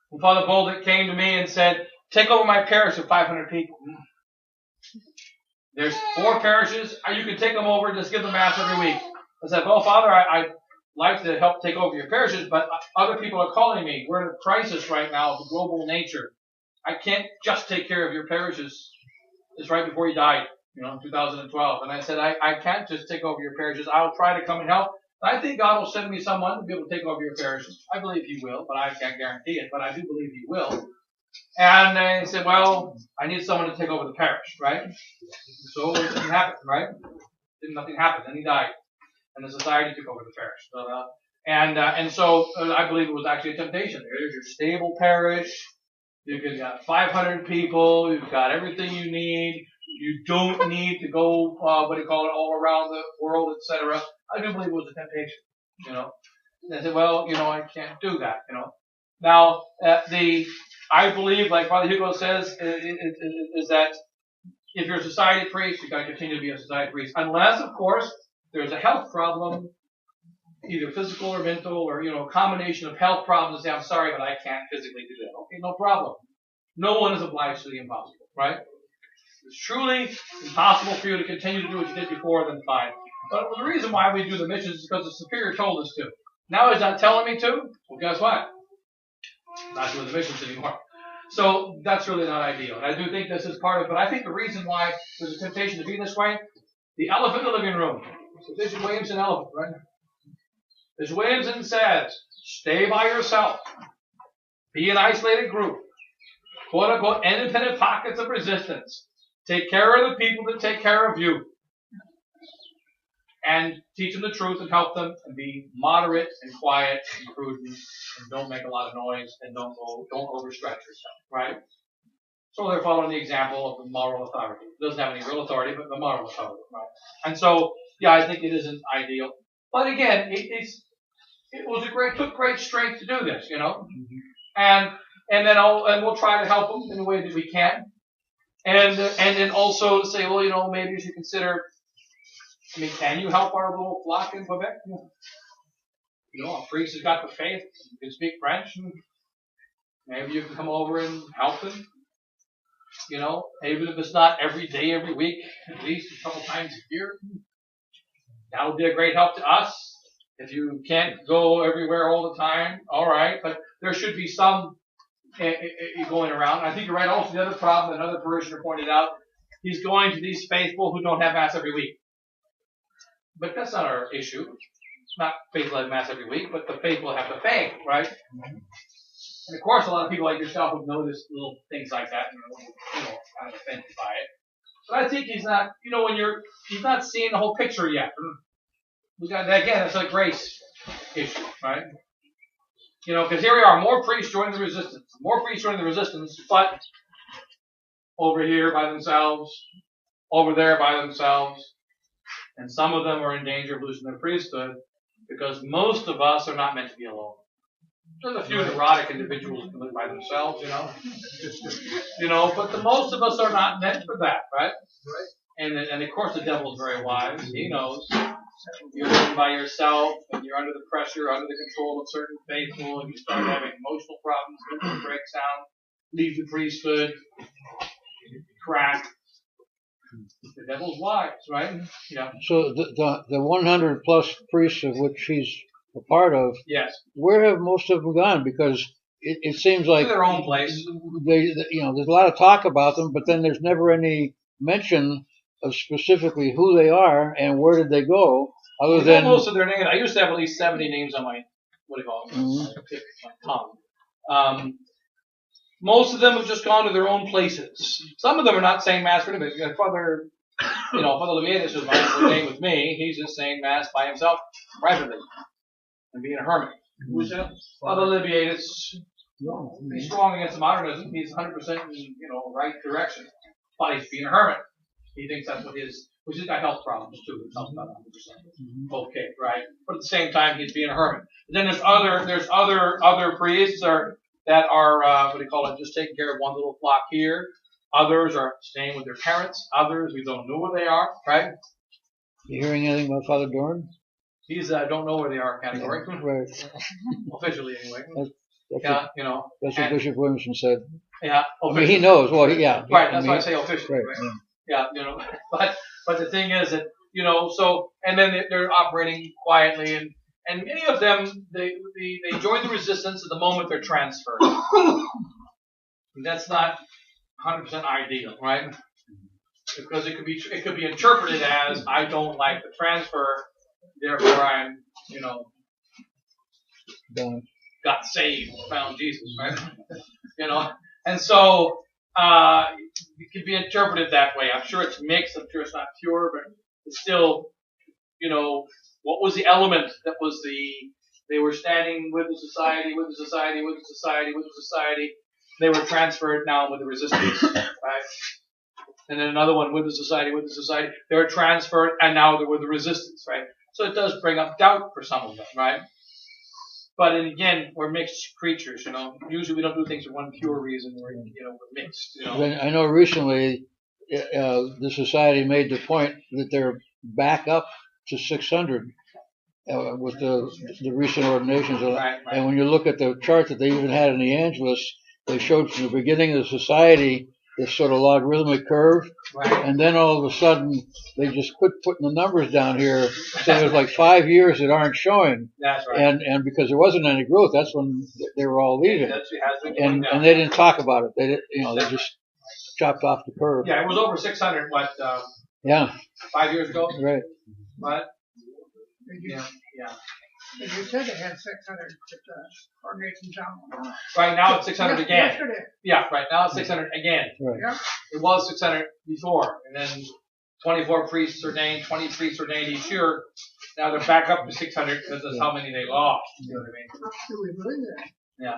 When Father Bolduc came to me and said, take over my parish of 500 people. There's 4 parishes. You can take them over and just give them Mass every week. I said, well, Father, I'd like to help take over your parishes, but other people are calling me. We're in a crisis right now of a global nature. I can't just take care of your parishes. It's right before you died, you know, in 2012. And I said, I can't just take over your parishes. I'll try to come and help. I think God will send me someone to be able to take over your parishes. I believe He will, but I can't guarantee it, but I do believe He will. And they said, well, I need someone to take over the parish, right? So it didn't happen, right? Nothing happened. Then he died. And the society took over the parish. And so I believe it was actually a temptation. There's your stable parish. You've got 500 people. You've got everything you need. You don't need to go, all around the world, etc. I do believe it was a temptation, you know. And I said, well, you know, I can't do that, you know. Now, I believe, like Father Hugo says, is that if you're a society priest, you've got to continue to be a society priest. Unless, of course, there's a health problem, either physical or mental, or, you know, a combination of health problems. Say, I'm sorry, but I can't physically do that. Okay, no problem. No one is obliged to the impossible, right? If it's truly impossible for you to continue to do what you did before, then fine. But the reason why we do the missions is because the Superior told us to. Now he's not telling me to? Well, guess what? I'm not doing the missions anymore. So that's really not ideal. And I do think this is part of it. But I think the reason why there's a temptation to be this way, the elephant in the living room. So Bishop Williamson elephant, right? Bishop Williamson says, stay by yourself. Be an isolated group. Quote unquote, independent pockets of resistance. Take care of the people that take care of you. And teach them the truth and help them, and be moderate and quiet and prudent, and don't make a lot of noise, and don't overstretch yourself, right? So they're following the example of the moral authority. It doesn't have any real authority, but the moral authority, right? And so, yeah, I think it isn't ideal. But again, it took great strength to do this, you know? And and we'll try to help them in the way that we can. And then also to say, well, maybe you should consider, can you help our little flock in Quebec? A priest has got the faith, you can speak French, maybe you can come over and help them. Even if it's not every day, every week, at least a couple times a year. That would be a great help to us. If you can't go everywhere all the time, all right, but there should be some going around. I think you're right. Also, the other problem, another parishioner pointed out, he's going to these faithful who don't have Mass every week. But that's not our issue. It's not faithful have Mass every week, but the faithful have the faith, right? And of course, a lot of people like yourself would notice little things like that, kind of offended by it. But I think he's not, he's not seeing the whole picture yet. Again, it's a grace issue, right? Because here we are, more priests joining the resistance, but over here by themselves, over there by themselves, and some of them are in danger of losing their priesthood because most of us are not meant to be alone. There's a few neurotic individuals who can live by themselves, but the most of us are not meant for that, right? And of course the devil's very wise. He knows. You're living by yourself, and you're under the pressure, under the control of certain faithful, and you start having emotional problems, mental breaks down, leave the priesthood, crack. The devil's wise, right? Yeah. So the 100 plus priests of which he's a part of, yes. Where have most of them gone? Because it seems like to their own place. There's a lot of talk about them, but then there's never any mention of specifically who they are and where did they go, other than most of their names. I used to have at least 70 names on my my tongue. Most of them have just gone to their own places. Some of them are not saying Mass for anybody. Father Leviatus was my name with me. He's just saying Mass by himself privately and being a hermit. Who's that? Father Leviatus. He's strong against modernism. He's 100% in right direction, but he's being a hermit. He thinks that's which has got health problems too. His health's not 100% okay, right? But at the same time, he's being a hermit. And then there's other priests that are just taking care of one little flock here. Others are staying with their parents. Others we don't know where they are, right? You hearing anything about Father Dorn? He's don't know where they are category, right? Officially, anyway. That's what Bishop Williamson said. Yeah, he knows. Well, yeah. Right. That's why I say officially. Right. Yeah, but the thing is that and then they're operating quietly, and many of them they join the resistance at the moment they're transferred. That's not 100% ideal, right? Because it could be interpreted as I don't like the transfer, therefore I'm got saved, found Jesus, right? And so it can be interpreted that way. I'm sure it's mixed. I'm sure it's not pure, but it's still, what was the element that was they were standing with the society, with the society, with the society, with the society. They were transferred now with the resistance, right? And then another one with the society, with the society. They were transferred, and now they're with the resistance, right? So it does bring up doubt for some of them, right? But again, we're mixed creatures, Usually we don't do things for one pure reason. We're mixed, I know recently the society made the point that they're back up to 600 with the recent ordinations. Right. And when you look at the chart that they even had in the Angelus, they showed from the beginning of the society this sort of logarithmic curve, right. And then all of a sudden they just quit putting the numbers down here. So there's like 5 years that aren't showing. That's right. And because there wasn't any growth, that's when they were all leaving. And they didn't talk about it. They they just chopped off the curve. Yeah, it was over 600, 5 years ago. Right. But yeah. You said they had 600 ordinations down. Right now it's 600 again. Yesterday. Yeah, right now it's 600 again. Right. Yeah. It was 600 before, and then 24 priests ordained, 20 priests ordained each year. Now they're back up to 600 because that's how many they lost. You know what I mean? Do we believe that? Yeah.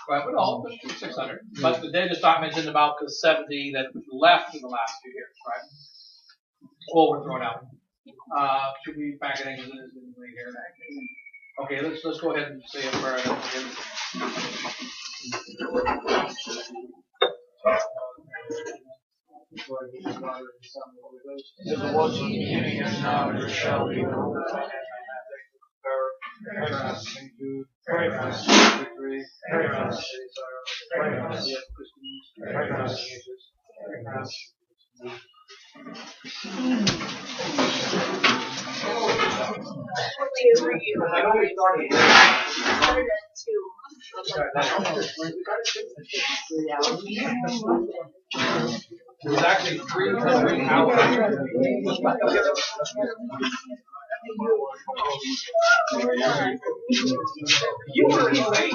Right, but all 600. But they just not mentioned about the 70 that left in the last few years, right? All were thrown out. Should we back it in here? Okay, let's go ahead and say a prayer. As it was in the beginning, is now, and ever shall be. Pray for us. Pray for us. Victory. Pray for us. Pray for us. Pray for us. Pray for us. It was actually 3 hours. You were late.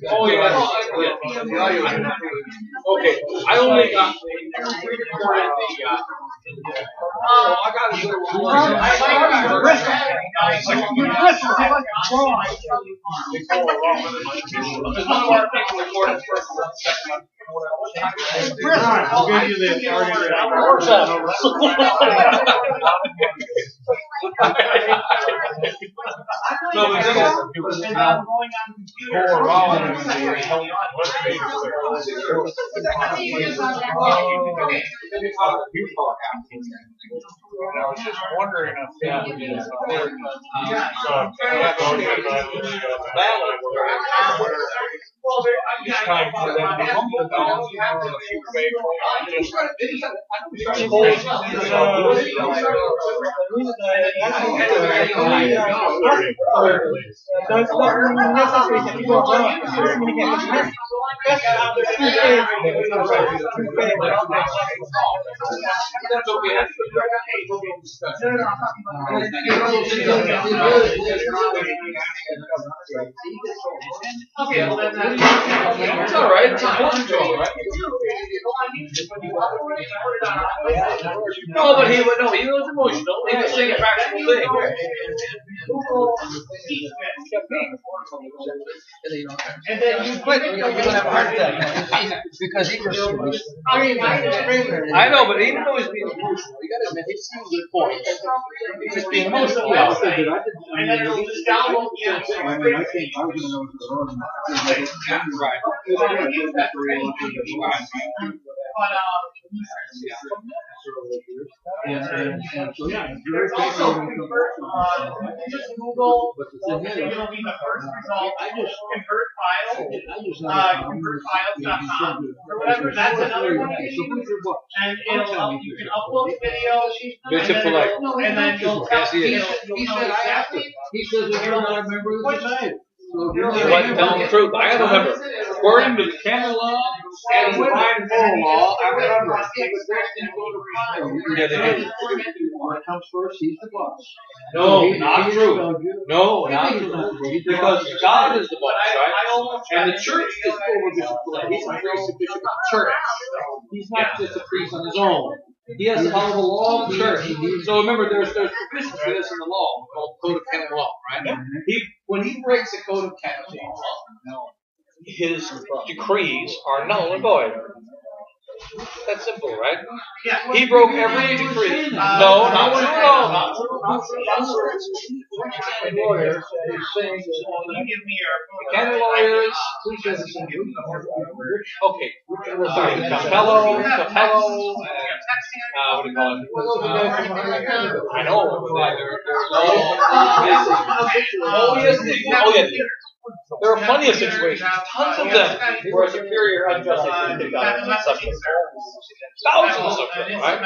Oh yeah. Okay, I only got pre-recorded the. Oh, I got a good one. I'll give you the authority. So the thing is, go around and I was just wondering if that would be it's time for them to humble down and be faithful and just hold Okay, well then it's all right. It's important to him, right? No, but he was emotional. He was saying a factual thing. And then you quit, you're going to have a heart attack. Because he was. I know, but even though he's being emotional, you got to admit he's seeing good points. He's just being emotional. And then it'll just download the answer. Right. Also, convert, just Google, it'll be the first result, convert files, convertfiles.com, or whatever, that's another one you can use, and you can upload videos, and then you'll tell exactly. He says if you're not a member of the society. Tell the truth. I gotta remember, according to the canon law and the divine moral law, I remember. Yeah, they do. What comes first, he's the boss. No, not true. No, not true. Because God is the boss, right? And the church is over Bishop Glenn. He's a priest of Bishop Church. He's not just a priest on his own. He has to follow the law of the church. So remember, there's provisions for this in the law called Code of Canon Law, right? When he breaks the Code of Canon Law, his decrees are null and void. That's simple, right? Yeah. He broke every decree. No, not true at all. Not true. Lawyers saying Canon lawyers. Okay. Sorry, Capello. What do you call it? I know. Oh, yes. There are plenty of situations, tons of them, where a superior unjustly convicted on subject. Thousands of them, right?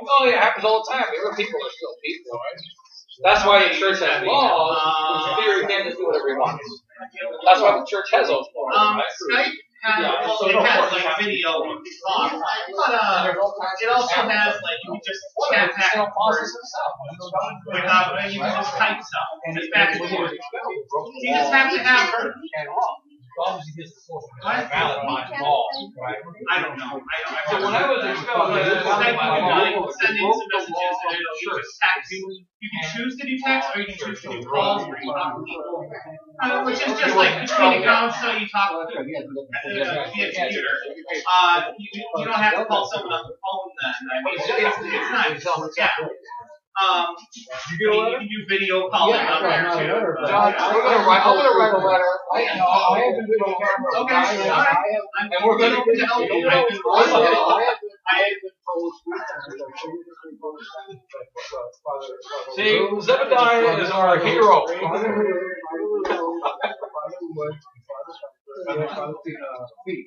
Oh, yeah, it happens all the time. People are still people, right? That's why the church has laws. The superior can't just do whatever he wants. That's why the church has those laws, right? Skype has, it has like video laws, but it also has like you can just chat back and forth without, you can just type stuff, just back and forth. You just have to have obviously this is social What? valid by law, right? I don't know. So when I was in school, it was valid by law. Send instant messages and it'll just text. You can choose to do text or you can choose to do calls where you talk to people. Which is just like between accounts, so you talk via computer. You don't have to call someone on the phone then. I mean, it's nice. Yeah. You can do video calling on there too. John, I'm gonna write a letter. I have been doing camera. Okay, all right. And we're gonna to help you. See, Zebediah is our hero.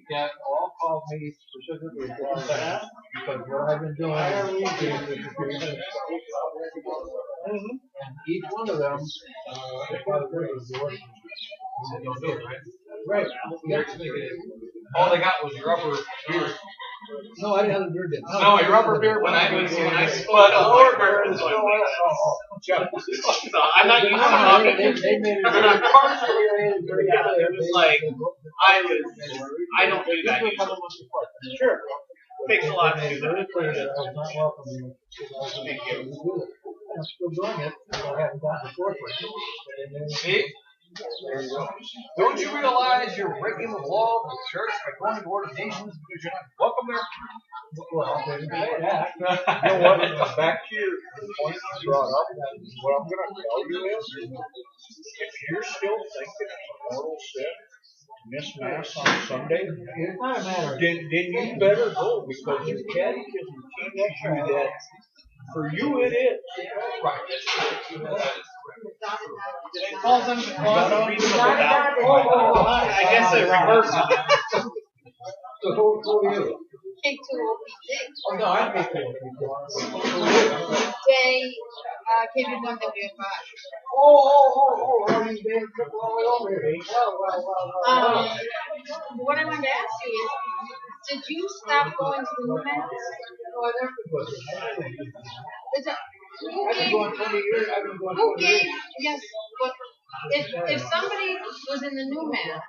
Yeah, all called me specifically for that because what I've been doing is and each one of them, right. All they got was your upper beard. No, I didn't have a beard then. No, your upper beard when I split a lower beard is like. So I'm not using it. It was like I don't do that usually. Sure. Takes a lot to do that. Thank you. I'm still doing it, but I haven't gotten the fourth one. See? Don't you realize you're breaking the law of the church by going to ordinations because you're not welcome there? Well, I didn't say that. You know what? Back to your point you brought up, what I'm going to tell you is, if you're still thinking it's a mortal sin, miss Mass on Sunday, then you better go because your catechism teaches you that for you it is. Right. It falls under the clause of reasonable doubt. I guess it reverses it. So who are you? K2OPG. Oh, no, I'm K2OPG. They came in on the way back. Oh, you been all the way over here. Well. What I wanted to ask you is, did you stop going to the new mass? Oh, I never go. Who I've been gave, going 20 years. I've been going who 20 years. gave, yes, but if somebody was in the new mass,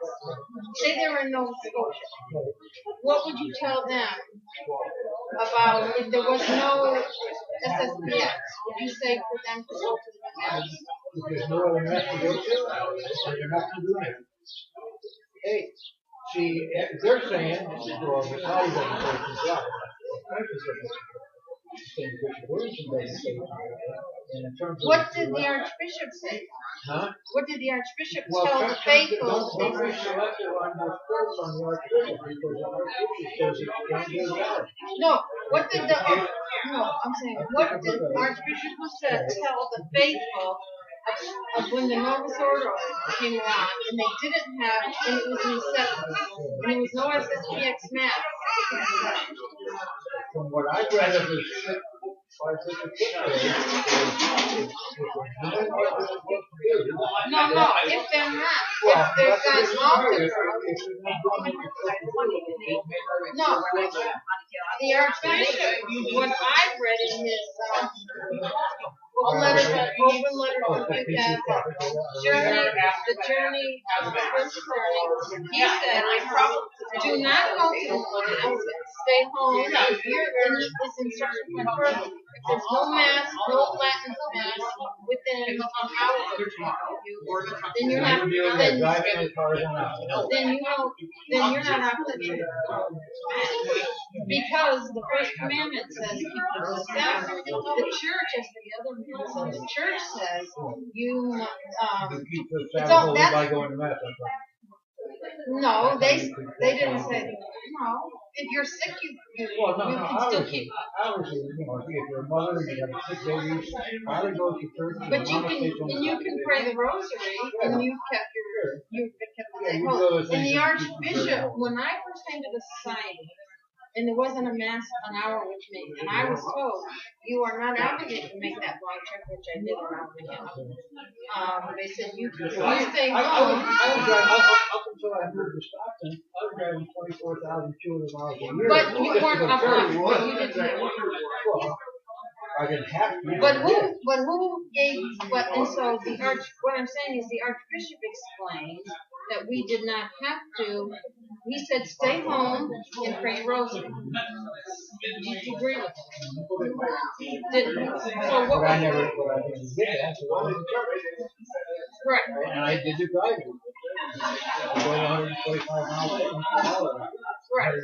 say they were in Nova Scotia, what would you tell them about if there was no SSPX? Would you say for them to go to the new mass? If there's no other mass to go to, they're not going to do it. Hey, see, they're saying, well, the Saudi doesn't say it's God. What did the Archbishop say? Huh? What did the Archbishop tell the faithful? Don't be selective on your quotes on the Archbishop because the Archbishop says it's going to be God. No, what did I'm saying, what did Archbishop Musset tell the faithful of when the Novus Ordo came around and they didn't have, and it was in the 70s, and there was no SSPX mass? From what I read of his No, if they're not, if there's an altar, no, the Archbishop, what I've read in his open letter to the journey of the first journey, he said, do not go to the mass, stay home, if you're in this instruction further, if there's no mass, no Latin mass within an hour of you, then you're not, then you're not obligated. Because the first commandment says keep the Sabbath. The church, as the other man says, the church says you it's all that's by going to mass. no, they didn't say no. If you're sick, you can still keep. Obviously, if you're a mother, you have 6 babies, probably go to church. But you can pray the rosary, and you kept the day home. And the Archbishop, when I first came to the society, and there wasn't a mass an hour with me, and I was told you are not obligated to make that long trip, which I did around again. They said you stay home. I was driving up until I moved to Stockton. I was driving 24,200 miles a year. But you weren't up on. But you didn't have. I didn't have to. But who gave? But and so what I'm saying is the Archbishop explained that we did not have to. He said, stay home and pray rosary. Did you agree with him? Didn't. So what But I was never did that. So I was in church. right? And I did the driving. I went 125 miles an hour. Right.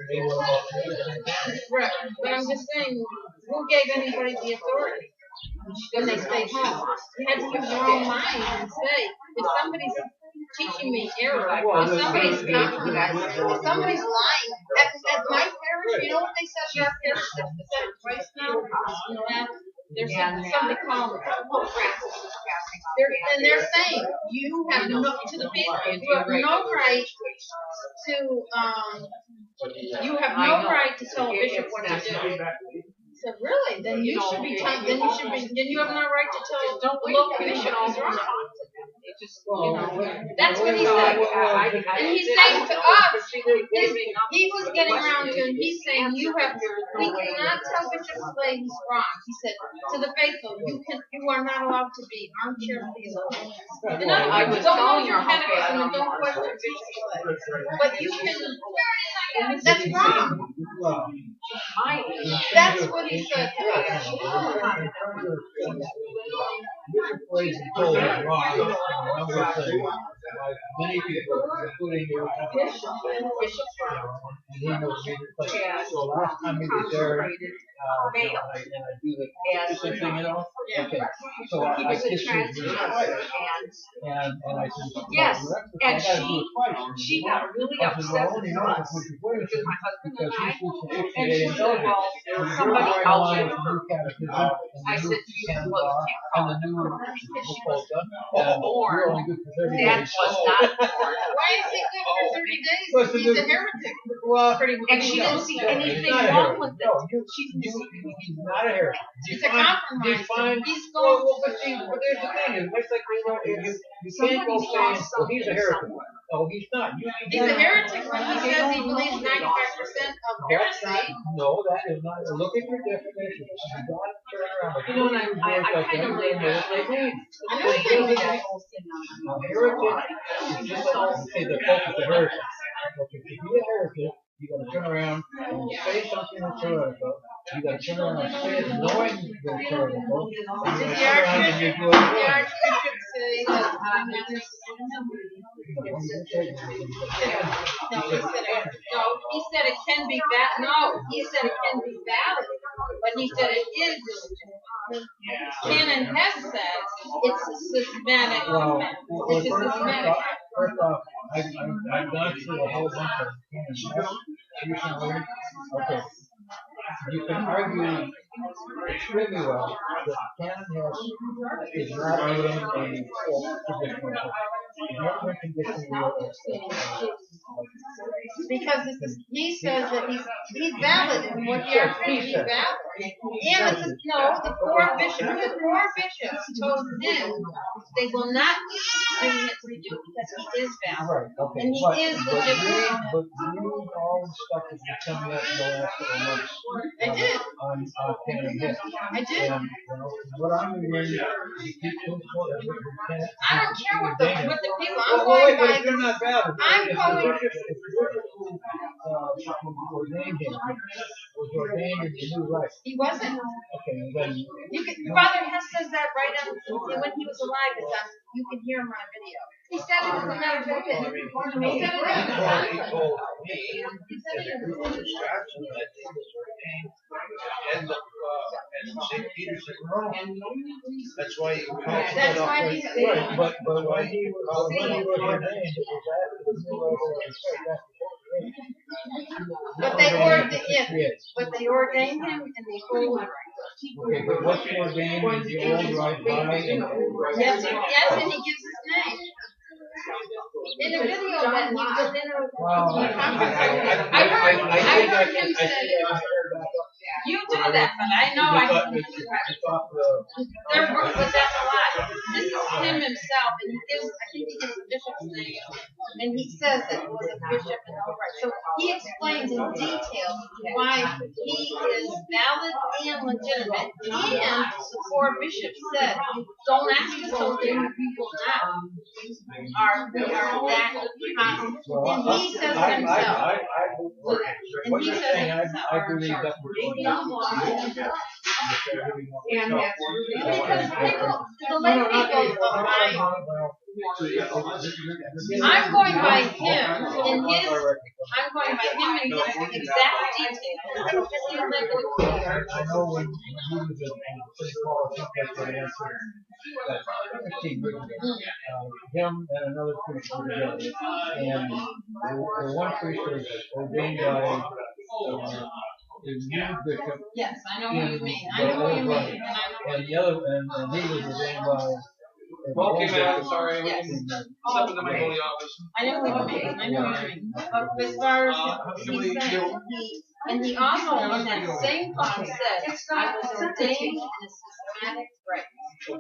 Right. But I'm just saying, who gave anybody the authority? When they stay home, you had to use your own mind and say, if somebody's teaching me error, or somebody's compromising, or somebody's lying. At my parish, you know what they said at our parish? They've said it twice now. There's somebody called and they're saying you have no to the people. You have no right to you have no right to tell a bishop what to do. So really, then you should be then you have no right to tell the local bishop he's wrong. That's what he said. And he's saying to us, he was getting around to, and he's saying we cannot tell Bishop Slade he's wrong. He said, to the faithful, you are not allowed to be armchair theologians. In other words, don't hold your catechism and don't question Bishop Slade. But you can, that's wrong. That's what he said to us. Bishop Slade's told us wrong. Many people, including you, and he knows me. So last time he was there, and I do the kissing thing, Okay. So I kissed his wife, and I said, yes, and she got really upset with us because my husband and I, and she said, well, there was somebody else in her. I said, well, and the new born. That was not born. Why is he good for 30 days? He's a heretic. Well, and she didn't see anything wrong with it. He's not a heretic. He's a compromise. He's going. Well, but see, but there's the thing is, it's like you can't go saying, well, he's a heretic. No, he's not. He's a heretic when he says he believes 95% of heresy. No, that is not. Look at your definition. Turn around. You know, and I kind of like that. A heretic is just say the Pope is a heretic. Okay, to be a heretic, you got to turn around and say something that's heretical. You got to turn around and say it knowing that it's heretical. Did the Archbishop say that? He said it can be valid. No, he said it can be valid, but he said it is illegitimate. Canon Hess says it's a systematic offense. It's a systematic. First off, I've gone through a whole bunch of Canon Hess recently. Okay. You can argue extremely well that Canon Hess is not in a traditional. Because he says that he's valid in what the Archbishop is valid. And it's the four bishops told him they will not bring it to do because he is valid. Right, okay. And he is legitimate. But you all the stuff that you tell me that in the last couple of months. I did. On Canon Hess. I did. And what I'm hearing, I don't care what the people. I'm going by you're not valid. I'm going. Ordained him was ordained in the new life. He wasn't. Okay, then Father Hess says that right on when he was alive. It's on. You can hear him on video. He said it was another video. He said it was He told me that it was instruction that he was ordained and St. Peter's in Rome. That's why he That's why he said it. right, but when he was ordained, it was after the new level of But they ordained him and they hold him. Okay, but what's ordained is the old right by and Yes, and he gives his name. In a video that he was in a conference. I heard him say it. You do that, but I know I can do that. But that's a lie. This is him himself, and he gives, I think he gives the bishop's name, and he says that he was a bishop and all right. So he explains in detail why he is valid and legitimate, and the four bishops said, don't ask us those different people now. We are that constant. And he says it himself. And he says it himself. I believe that Because people, the lay people of mine, I'm going by him and his, I'm going by him and his exact details. I know when he was in call or something like that, 15 years ago, him and another priest were together, and the one priest was ordained by the new bishop. Yes, I know who you mean. I know who you mean. And the other, and he was ordained by. Okay, man, sorry. Yes. Step into my holy office. I know what you mean. I know what you mean. But as far as he said, and he also in that same clause said, I was ordained in a systematic right.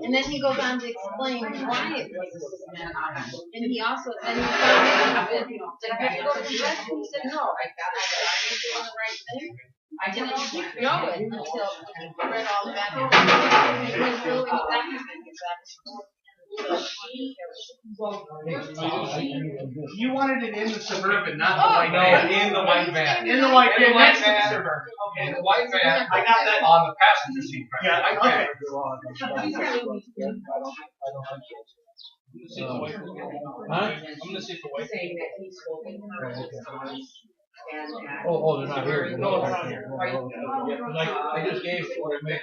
And then he goes on to explain why it was a systematic right. And he also then he found out that you have to go to confession. He said, no, I was doing the right thing. I didn't know it until I read all that. It was really exactly. You wanted it in the Suburban, not the Oh, white no, van. in the white van. In the white In the van, white next to the van. Suburban. In the white van. I got that. On the passenger seat. Yeah, White okay. van. I'm gonna see if the white Oh, they're not here. No, they're not here. I just gave what I make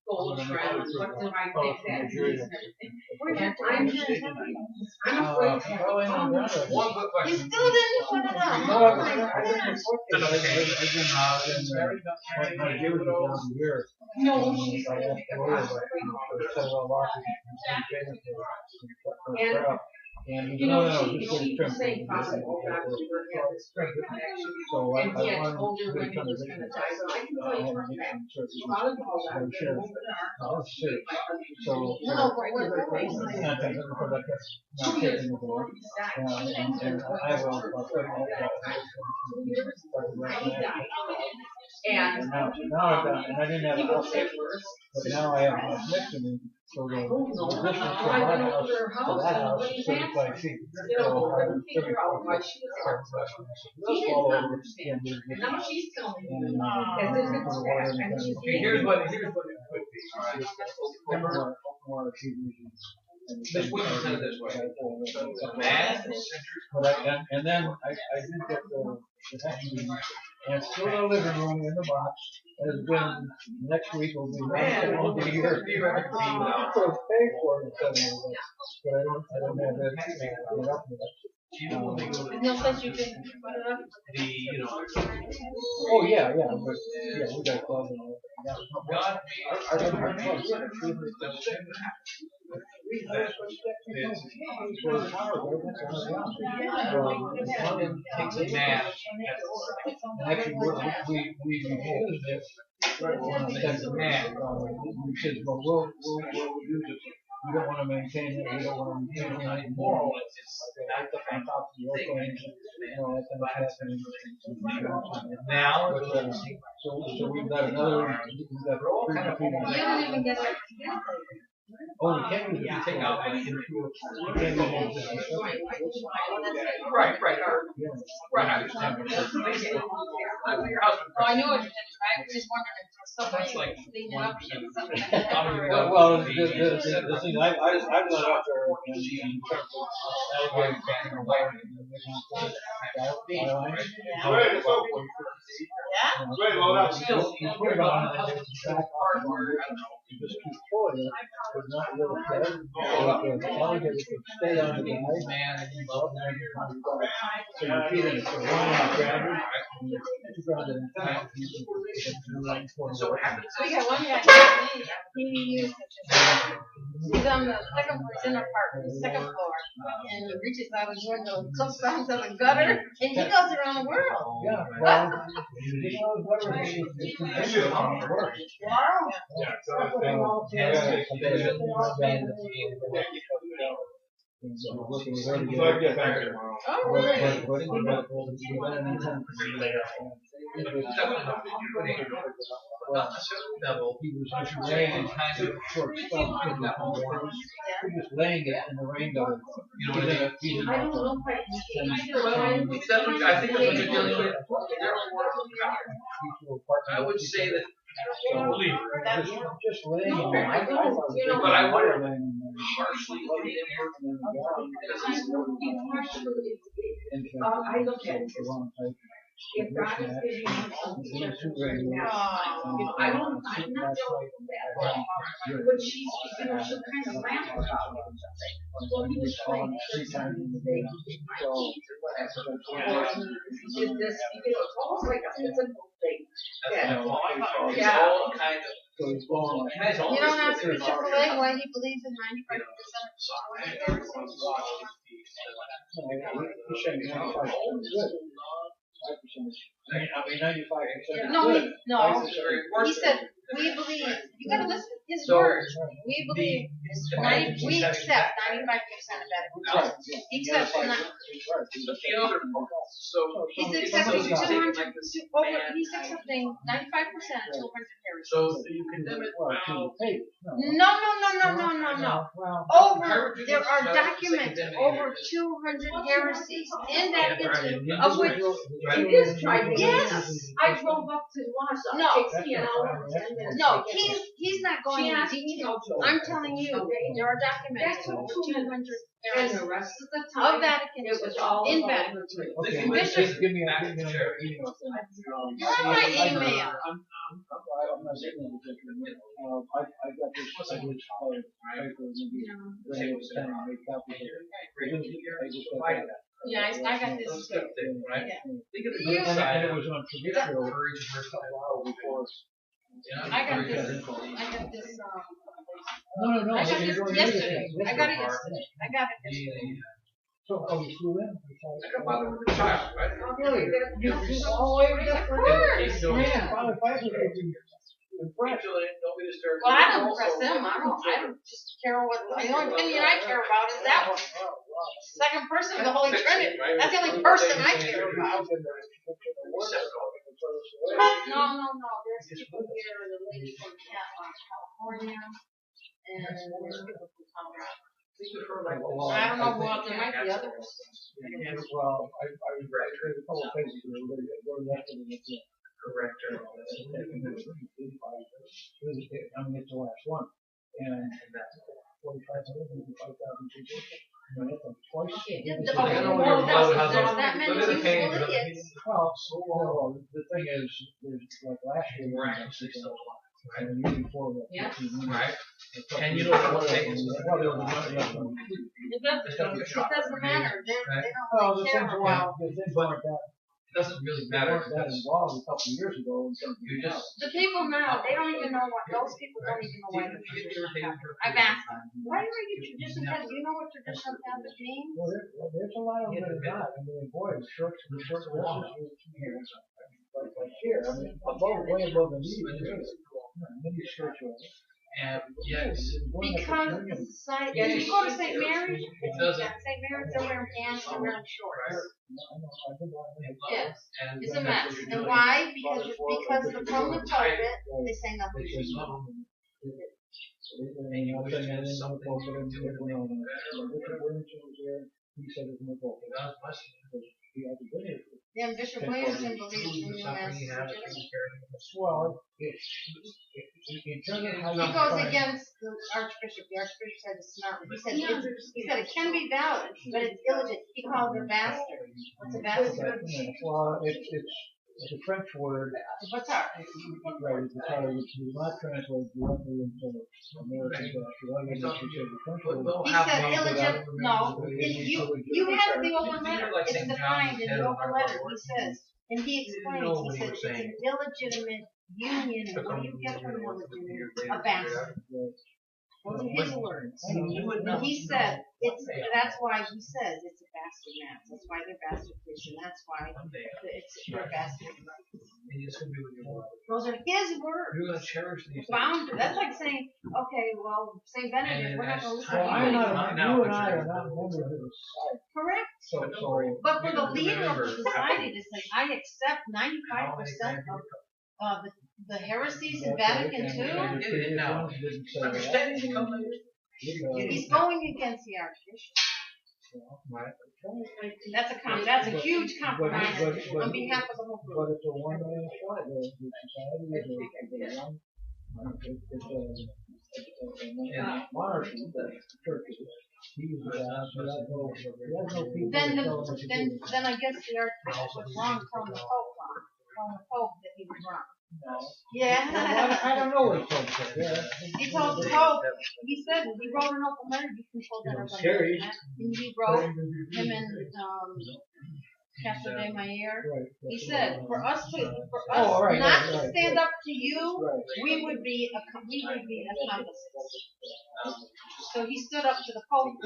One quick You question. still didn't put it on. No, and you know, just get it trimmed. So I wanted to put it on and now I've done, and I didn't have a house, but now I have a house next to me. So the distance from my house to that house is 35 feet. So I was 34 feet. All over and Here's what it could be. more This week you said it this way. and then I did get the and it's still in the living room in the box. Has been next week will be a year. I could have paid for it, but I don't have that. No such you can put it up. Oh yeah, but we got clubs and all that. God, I don't have clubs. takes a man. Actually, we proposed it. We said, well, we'll do this. We don't want to maintain it. We don't want to maintain it anymore. Now, so we've got another. You don't even get it. Oh, you can't even take out right. Right. Right, I understand. Your husband. Oh, I knew it. I just wondered if somebody That's like cleaned it up. 1%. Well, the thing I've gone out there and Yeah. put it on and just keep pulling it, but not not really dead. If the delegate could stay on the guy, so you feed it, it's a 1 ounce grounded, 2 grounded and 5. So we got one guy, he used he's on the second floor, he's in an apartment, the second floor, and he reaches out his window and comes down to the gutter, and he goes around the world. Yeah, well, whatever it is, it's on the work. He was just laying kind of short stuff in the home. He was laying it in the rain garden. You know what I mean? I don't know if It's definitely, I think that's what you're dealing with. I would say that. Just laying no, there. I don't. You know, But I wouldn't partially I look at it. If God is giving us something, I don't, I'm not joking that, but she's, she'll kind of laugh about something. Well, he was playing 3 times in the day, he did my teeth or whatever. Or he did this, it's almost like a physical thing. It's all kind of. you don't ask him Chick-fil-A why he believes in 95% No, he said, we believe, you gotta listen to his words. We believe, we accept 95% of that. He accepts he's accepting 200, he's accepting 95% of 200 heritage. So you condemn it? No. There are documents over 200 heresies in that institute, of which It is tried. yes. I drove up to Wausau. No. It takes me an hour and 10 minutes. No, he's not going into detail. I'm telling you, there are documents over 200 And the heresies rest of the time, of Vatican it was all in about Vatican. Okay, Bishop, give me a email. you're on my email. I'm not saying that. I got this. I just Pfeiffer maybe was telling me copies of it. I just got that. Yeah, I got this. Right? Yeah. Think of the And good side. it was on traditional before. I got this. No. I got this yesterday. I got it yesterday. yesterday. So, you flew in? Like a mother with a child, right? Really? You all the way over there? Man, Father Pfeiffer is impressed. Don't be disturbed. Well, I don't impress them. I don't just care what. The only opinion I care about is that one. Second person of the Holy Trinity. That's the only person I care about. No. There's people here, the lady from California, and there's people from Colorado. I don't know who else, there might be others. Well, I read a couple of pages here. Corrector. I'm it's the last one. And 4,500, 5,000 people. Twice. There's that many useful idiots. Well, the thing is, there's like last year, we're actually and the year before that. Yeah. Right. And you know what they Well, there was much less than It doesn't matter. They well, don't the really care things about. weren't that. It doesn't really They matter. weren't that involved a couple of years ago. You just. The people now, they don't even know what, those people don't even know why the tradition happened. I've asked them, why do you tradition have, do you know what tradition Catholic means? Well, there's a lot of them that are not. I mean, boy, the short verses here. Like here, I mean, way above the knee. Many spiritual. And yes. Because the society, if you go to St. Mary's, St. Mary's, they're wearing pants, they're wearing shorts. Yes, it's a mess. And why? Because the Roman told it, they say nothing. Then Bishop Williamson believes in the mass. Well, He goes against the Archbishop. The Archbishop said it's not. He said it can be valid, but it's illegitimate. He called it a bastard. What's a bastard? well, It's a French word. What's that? Right, it's which does not translate directly into American Dutch. The French word. He said illegitimate. No, you have the open letter. It's defined in the open letter. He says, and he explains. He says it's an illegitimate union. What do you get from illegitimate? A bastard. Those are his words. And he said that's why he says it's a bastard match. That's why they're bastard priests, and that's why they're bastard. Those are his words. You're going to cherish these. Boundary. That's like saying, okay, well, Saint Benedict, we're not going to listen to you. You and I are not members of the society. Correct. But for the leader of the society to say, I accept 95% of the heresies in Vatican II, he's going against the Archbishop. That's a huge compromise on behalf of the whole group. But it's a one-man show. The society is a monarchy, the church is. Then I guess the Archbishop was wrong telling the Pope that he was wrong. Yeah. I don't know what he told him. He told the Pope, he said, he wrote an open letter, you can hold that up on that. And he wrote him and Pastor De Mayer. He said, for us not to stand up to you, we would be accomplices. So he stood up to the Pope.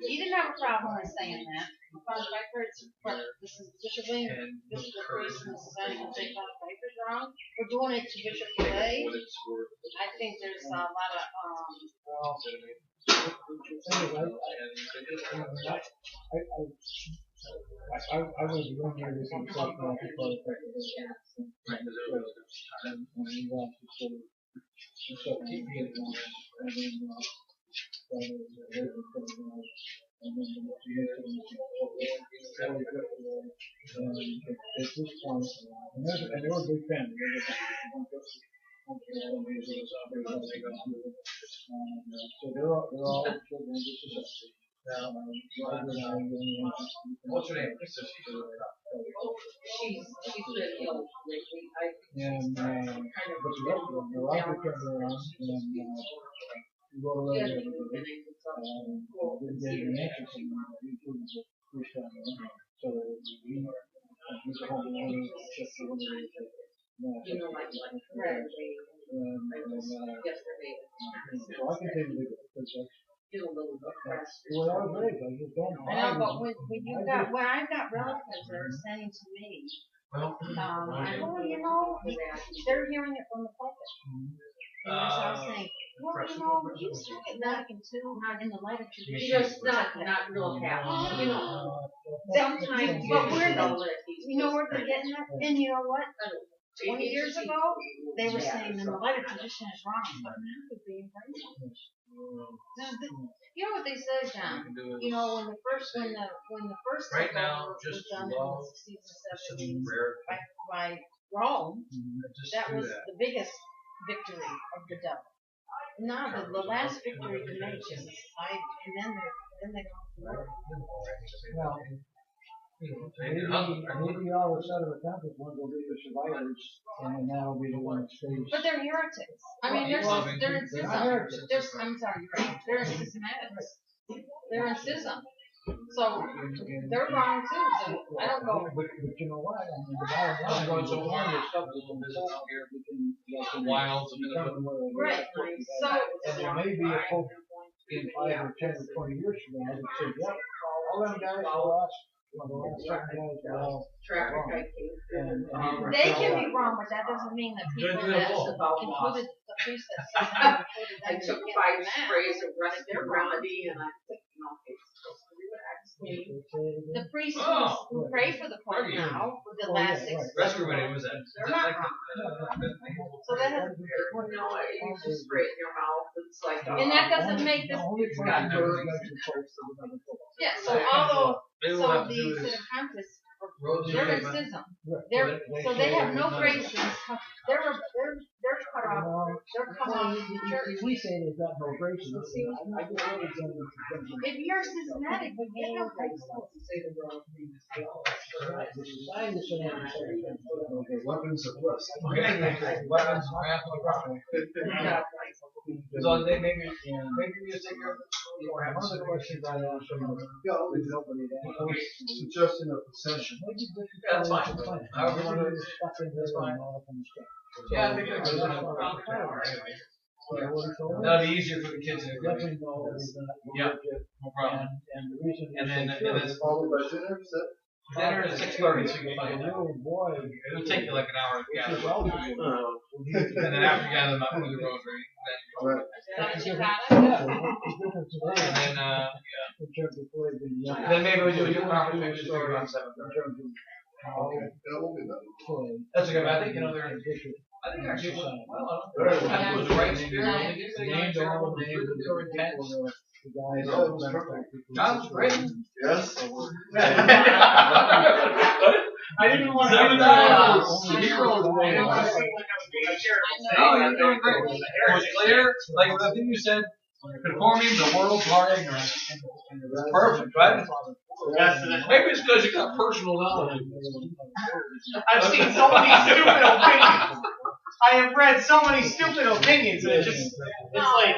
He didn't have a problem with saying that. Father Pfeiffer, this is Bishop William, this is the priest, and this is Father Pfeiffer's wrong. We're doing it to Bishop today. I think there's a lot of I was one year this in South Africa. And they were a big family. So they're all children of the society. What's her name? She's been ill lately. And but the rest of them, the wife turned around and wrote a letter didn't get an answer from them. He couldn't push on them. So he's a whole new just a little yesterday. So I can tell you because Feel a little depressed. well, I was raised. I just don't know. I know, but when I've got relatives that are saying to me, they're hearing it from the pulpit. And as I was saying, you still get Vatican II in the light of tradition. Just not real happy. Sometimes, but you know where they're getting it? And you know what? 20 years ago, they were saying the light of tradition is wrong, but now they're being embraced. You know what they said, John? You know, when the first right now, was just done in love the 60s and 70s by Rome, that was the biggest victory of the devil. Now the last victory to make is society, and then they go. Well, maybe all the set of accountants ones will be the survivors, and that'll be the one that stays. But they're heretics. I mean, they're in schism. I'm sorry, you're right. They're in schismatics. They're in schism. So they're wrong too. So I don't go. But you know what? I mean, the bottom line going so long is stuff that's in the wilds right. So there may be a pope in 5 or 10 or 20 years from now that says, "Yep, all them guys are lost." They can be wrong, but that doesn't mean that people that included the priest that I took 5 sprays of their remedy, and I think, the priests who pray for the Pope now for the last 6 months. Rescue remedy was that? They're not wrong. So that has you just spray it in your mouth. It's like, and that doesn't make this. Yeah. So although the Sedevacantist, they're in schism. So they have no graces. They're cut They're coming off the church. We say they've got no grace. I just really don't. If you're systematic, you get no grace. The society is saying Okay, weapons of bliss. Weapons of wrath of God. So they maybe you take your. one of the questions I asked them was, nobody I was suggesting a possession. Yeah, that's fine. That's fine. Yeah, I think it's good. That'll be easier for the kids to agree. Yeah, no problem. And then dinner is 6:30, so you can find out. It'll take you like an hour to gather them. And then after you gather them up with the rosary, then maybe we do a conversation story on 7:30. That's a good. I think they're. I think actually, well, it was the right spirit. They were intense. John's great. Yes. I didn't want to do No, you're doing great. It was clear, like the thing you said, conforming the world to our ignorance. It's perfect, right? Maybe it's because you got personal knowledge. I've seen so many stupid opinions. I have read so many stupid opinions that it's like,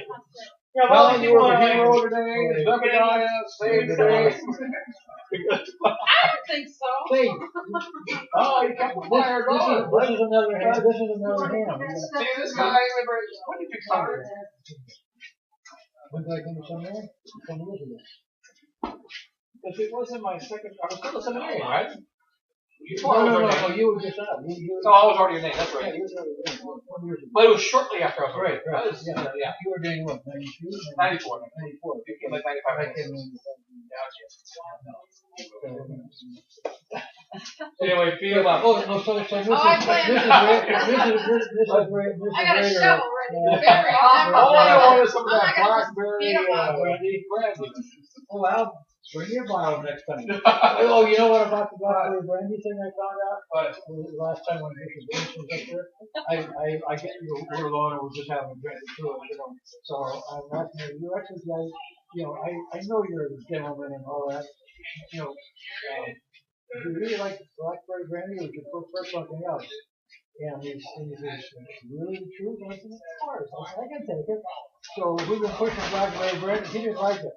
yeah, well, you were the hero today, Zebediah, saved today. I don't think so. Oh, you kept the fire going. This is another hand. See this guy, when did you come here? When did I come to seminary? 20 years ago. Because it wasn't my second, I was still a seminary, right? No, you were just out. So I was already ordained, that's right. Yeah, you were already ordained. 20 years ago. But it was shortly after I was ordained. Right. Yeah. You were ordained what, 92? 94. 94. You came like 95. I came in. Anyway, feel up. Oh, no, so this is I got a shovel ready to bury. All I want is some of that blackberry brandy. Oh, well, bring your bottle next time. Oh, you know what about the blackberry brandy thing I found out? Last time when Mr. James was up there, I get you were alone and we're just having a drink through it, So I'm asking you, actually, guys, I know you're a gentleman and all that. Do you really like blackberry brandy or would you prefer something else? And he says, really the truth? And I said, of course. I said, I can take it. So we've been pushing blackberry brandy. He didn't like it.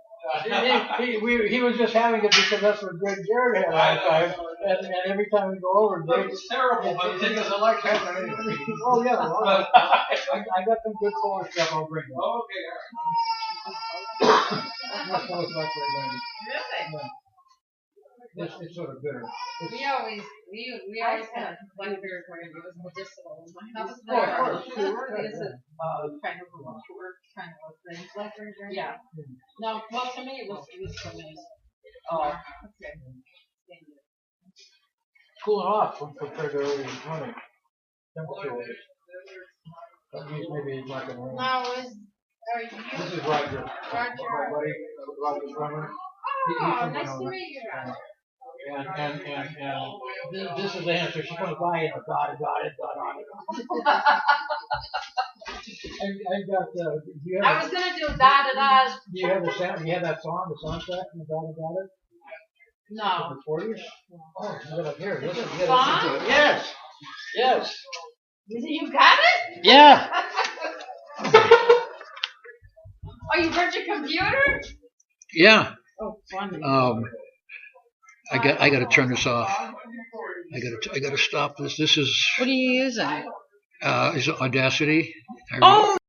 He was just having it because that's what Greg Jared had last time. And every time we go over, it's terrible, but the thing is, I like having it anyway. Oh, yeah. Well, I got some good Polish stuff I'll bring you. Oh, okay. Not Polish blackberry brandy. Really? Yeah. It's sort of bitter. We always had blackberry brandy. It was medicinal in my house. Of course. Is it kind of a thing? Blackberry brandy? Yeah. No, well, to me, it was amazing. Oh, okay. Cooling off compared to early morning. Temperature. That means maybe he's not going to rain. Now, are you? This is Roger. Roger. My buddy, Roger's runner. Oh, nice to meet you, Roger. And this is the answer. She comes by and dot on it. I got I was gonna do da. Do you have the sound? Do you have that song, the soundtrack from dot it? No. For you? Oh, you got it here. Listen. Song? Yes. Yes. You got it? Yeah. Oh, you brought your computer? Yeah. Oh, funny. I got to turn this off. I got to stop this. This is. What are you using? Is it Audacity? Oh.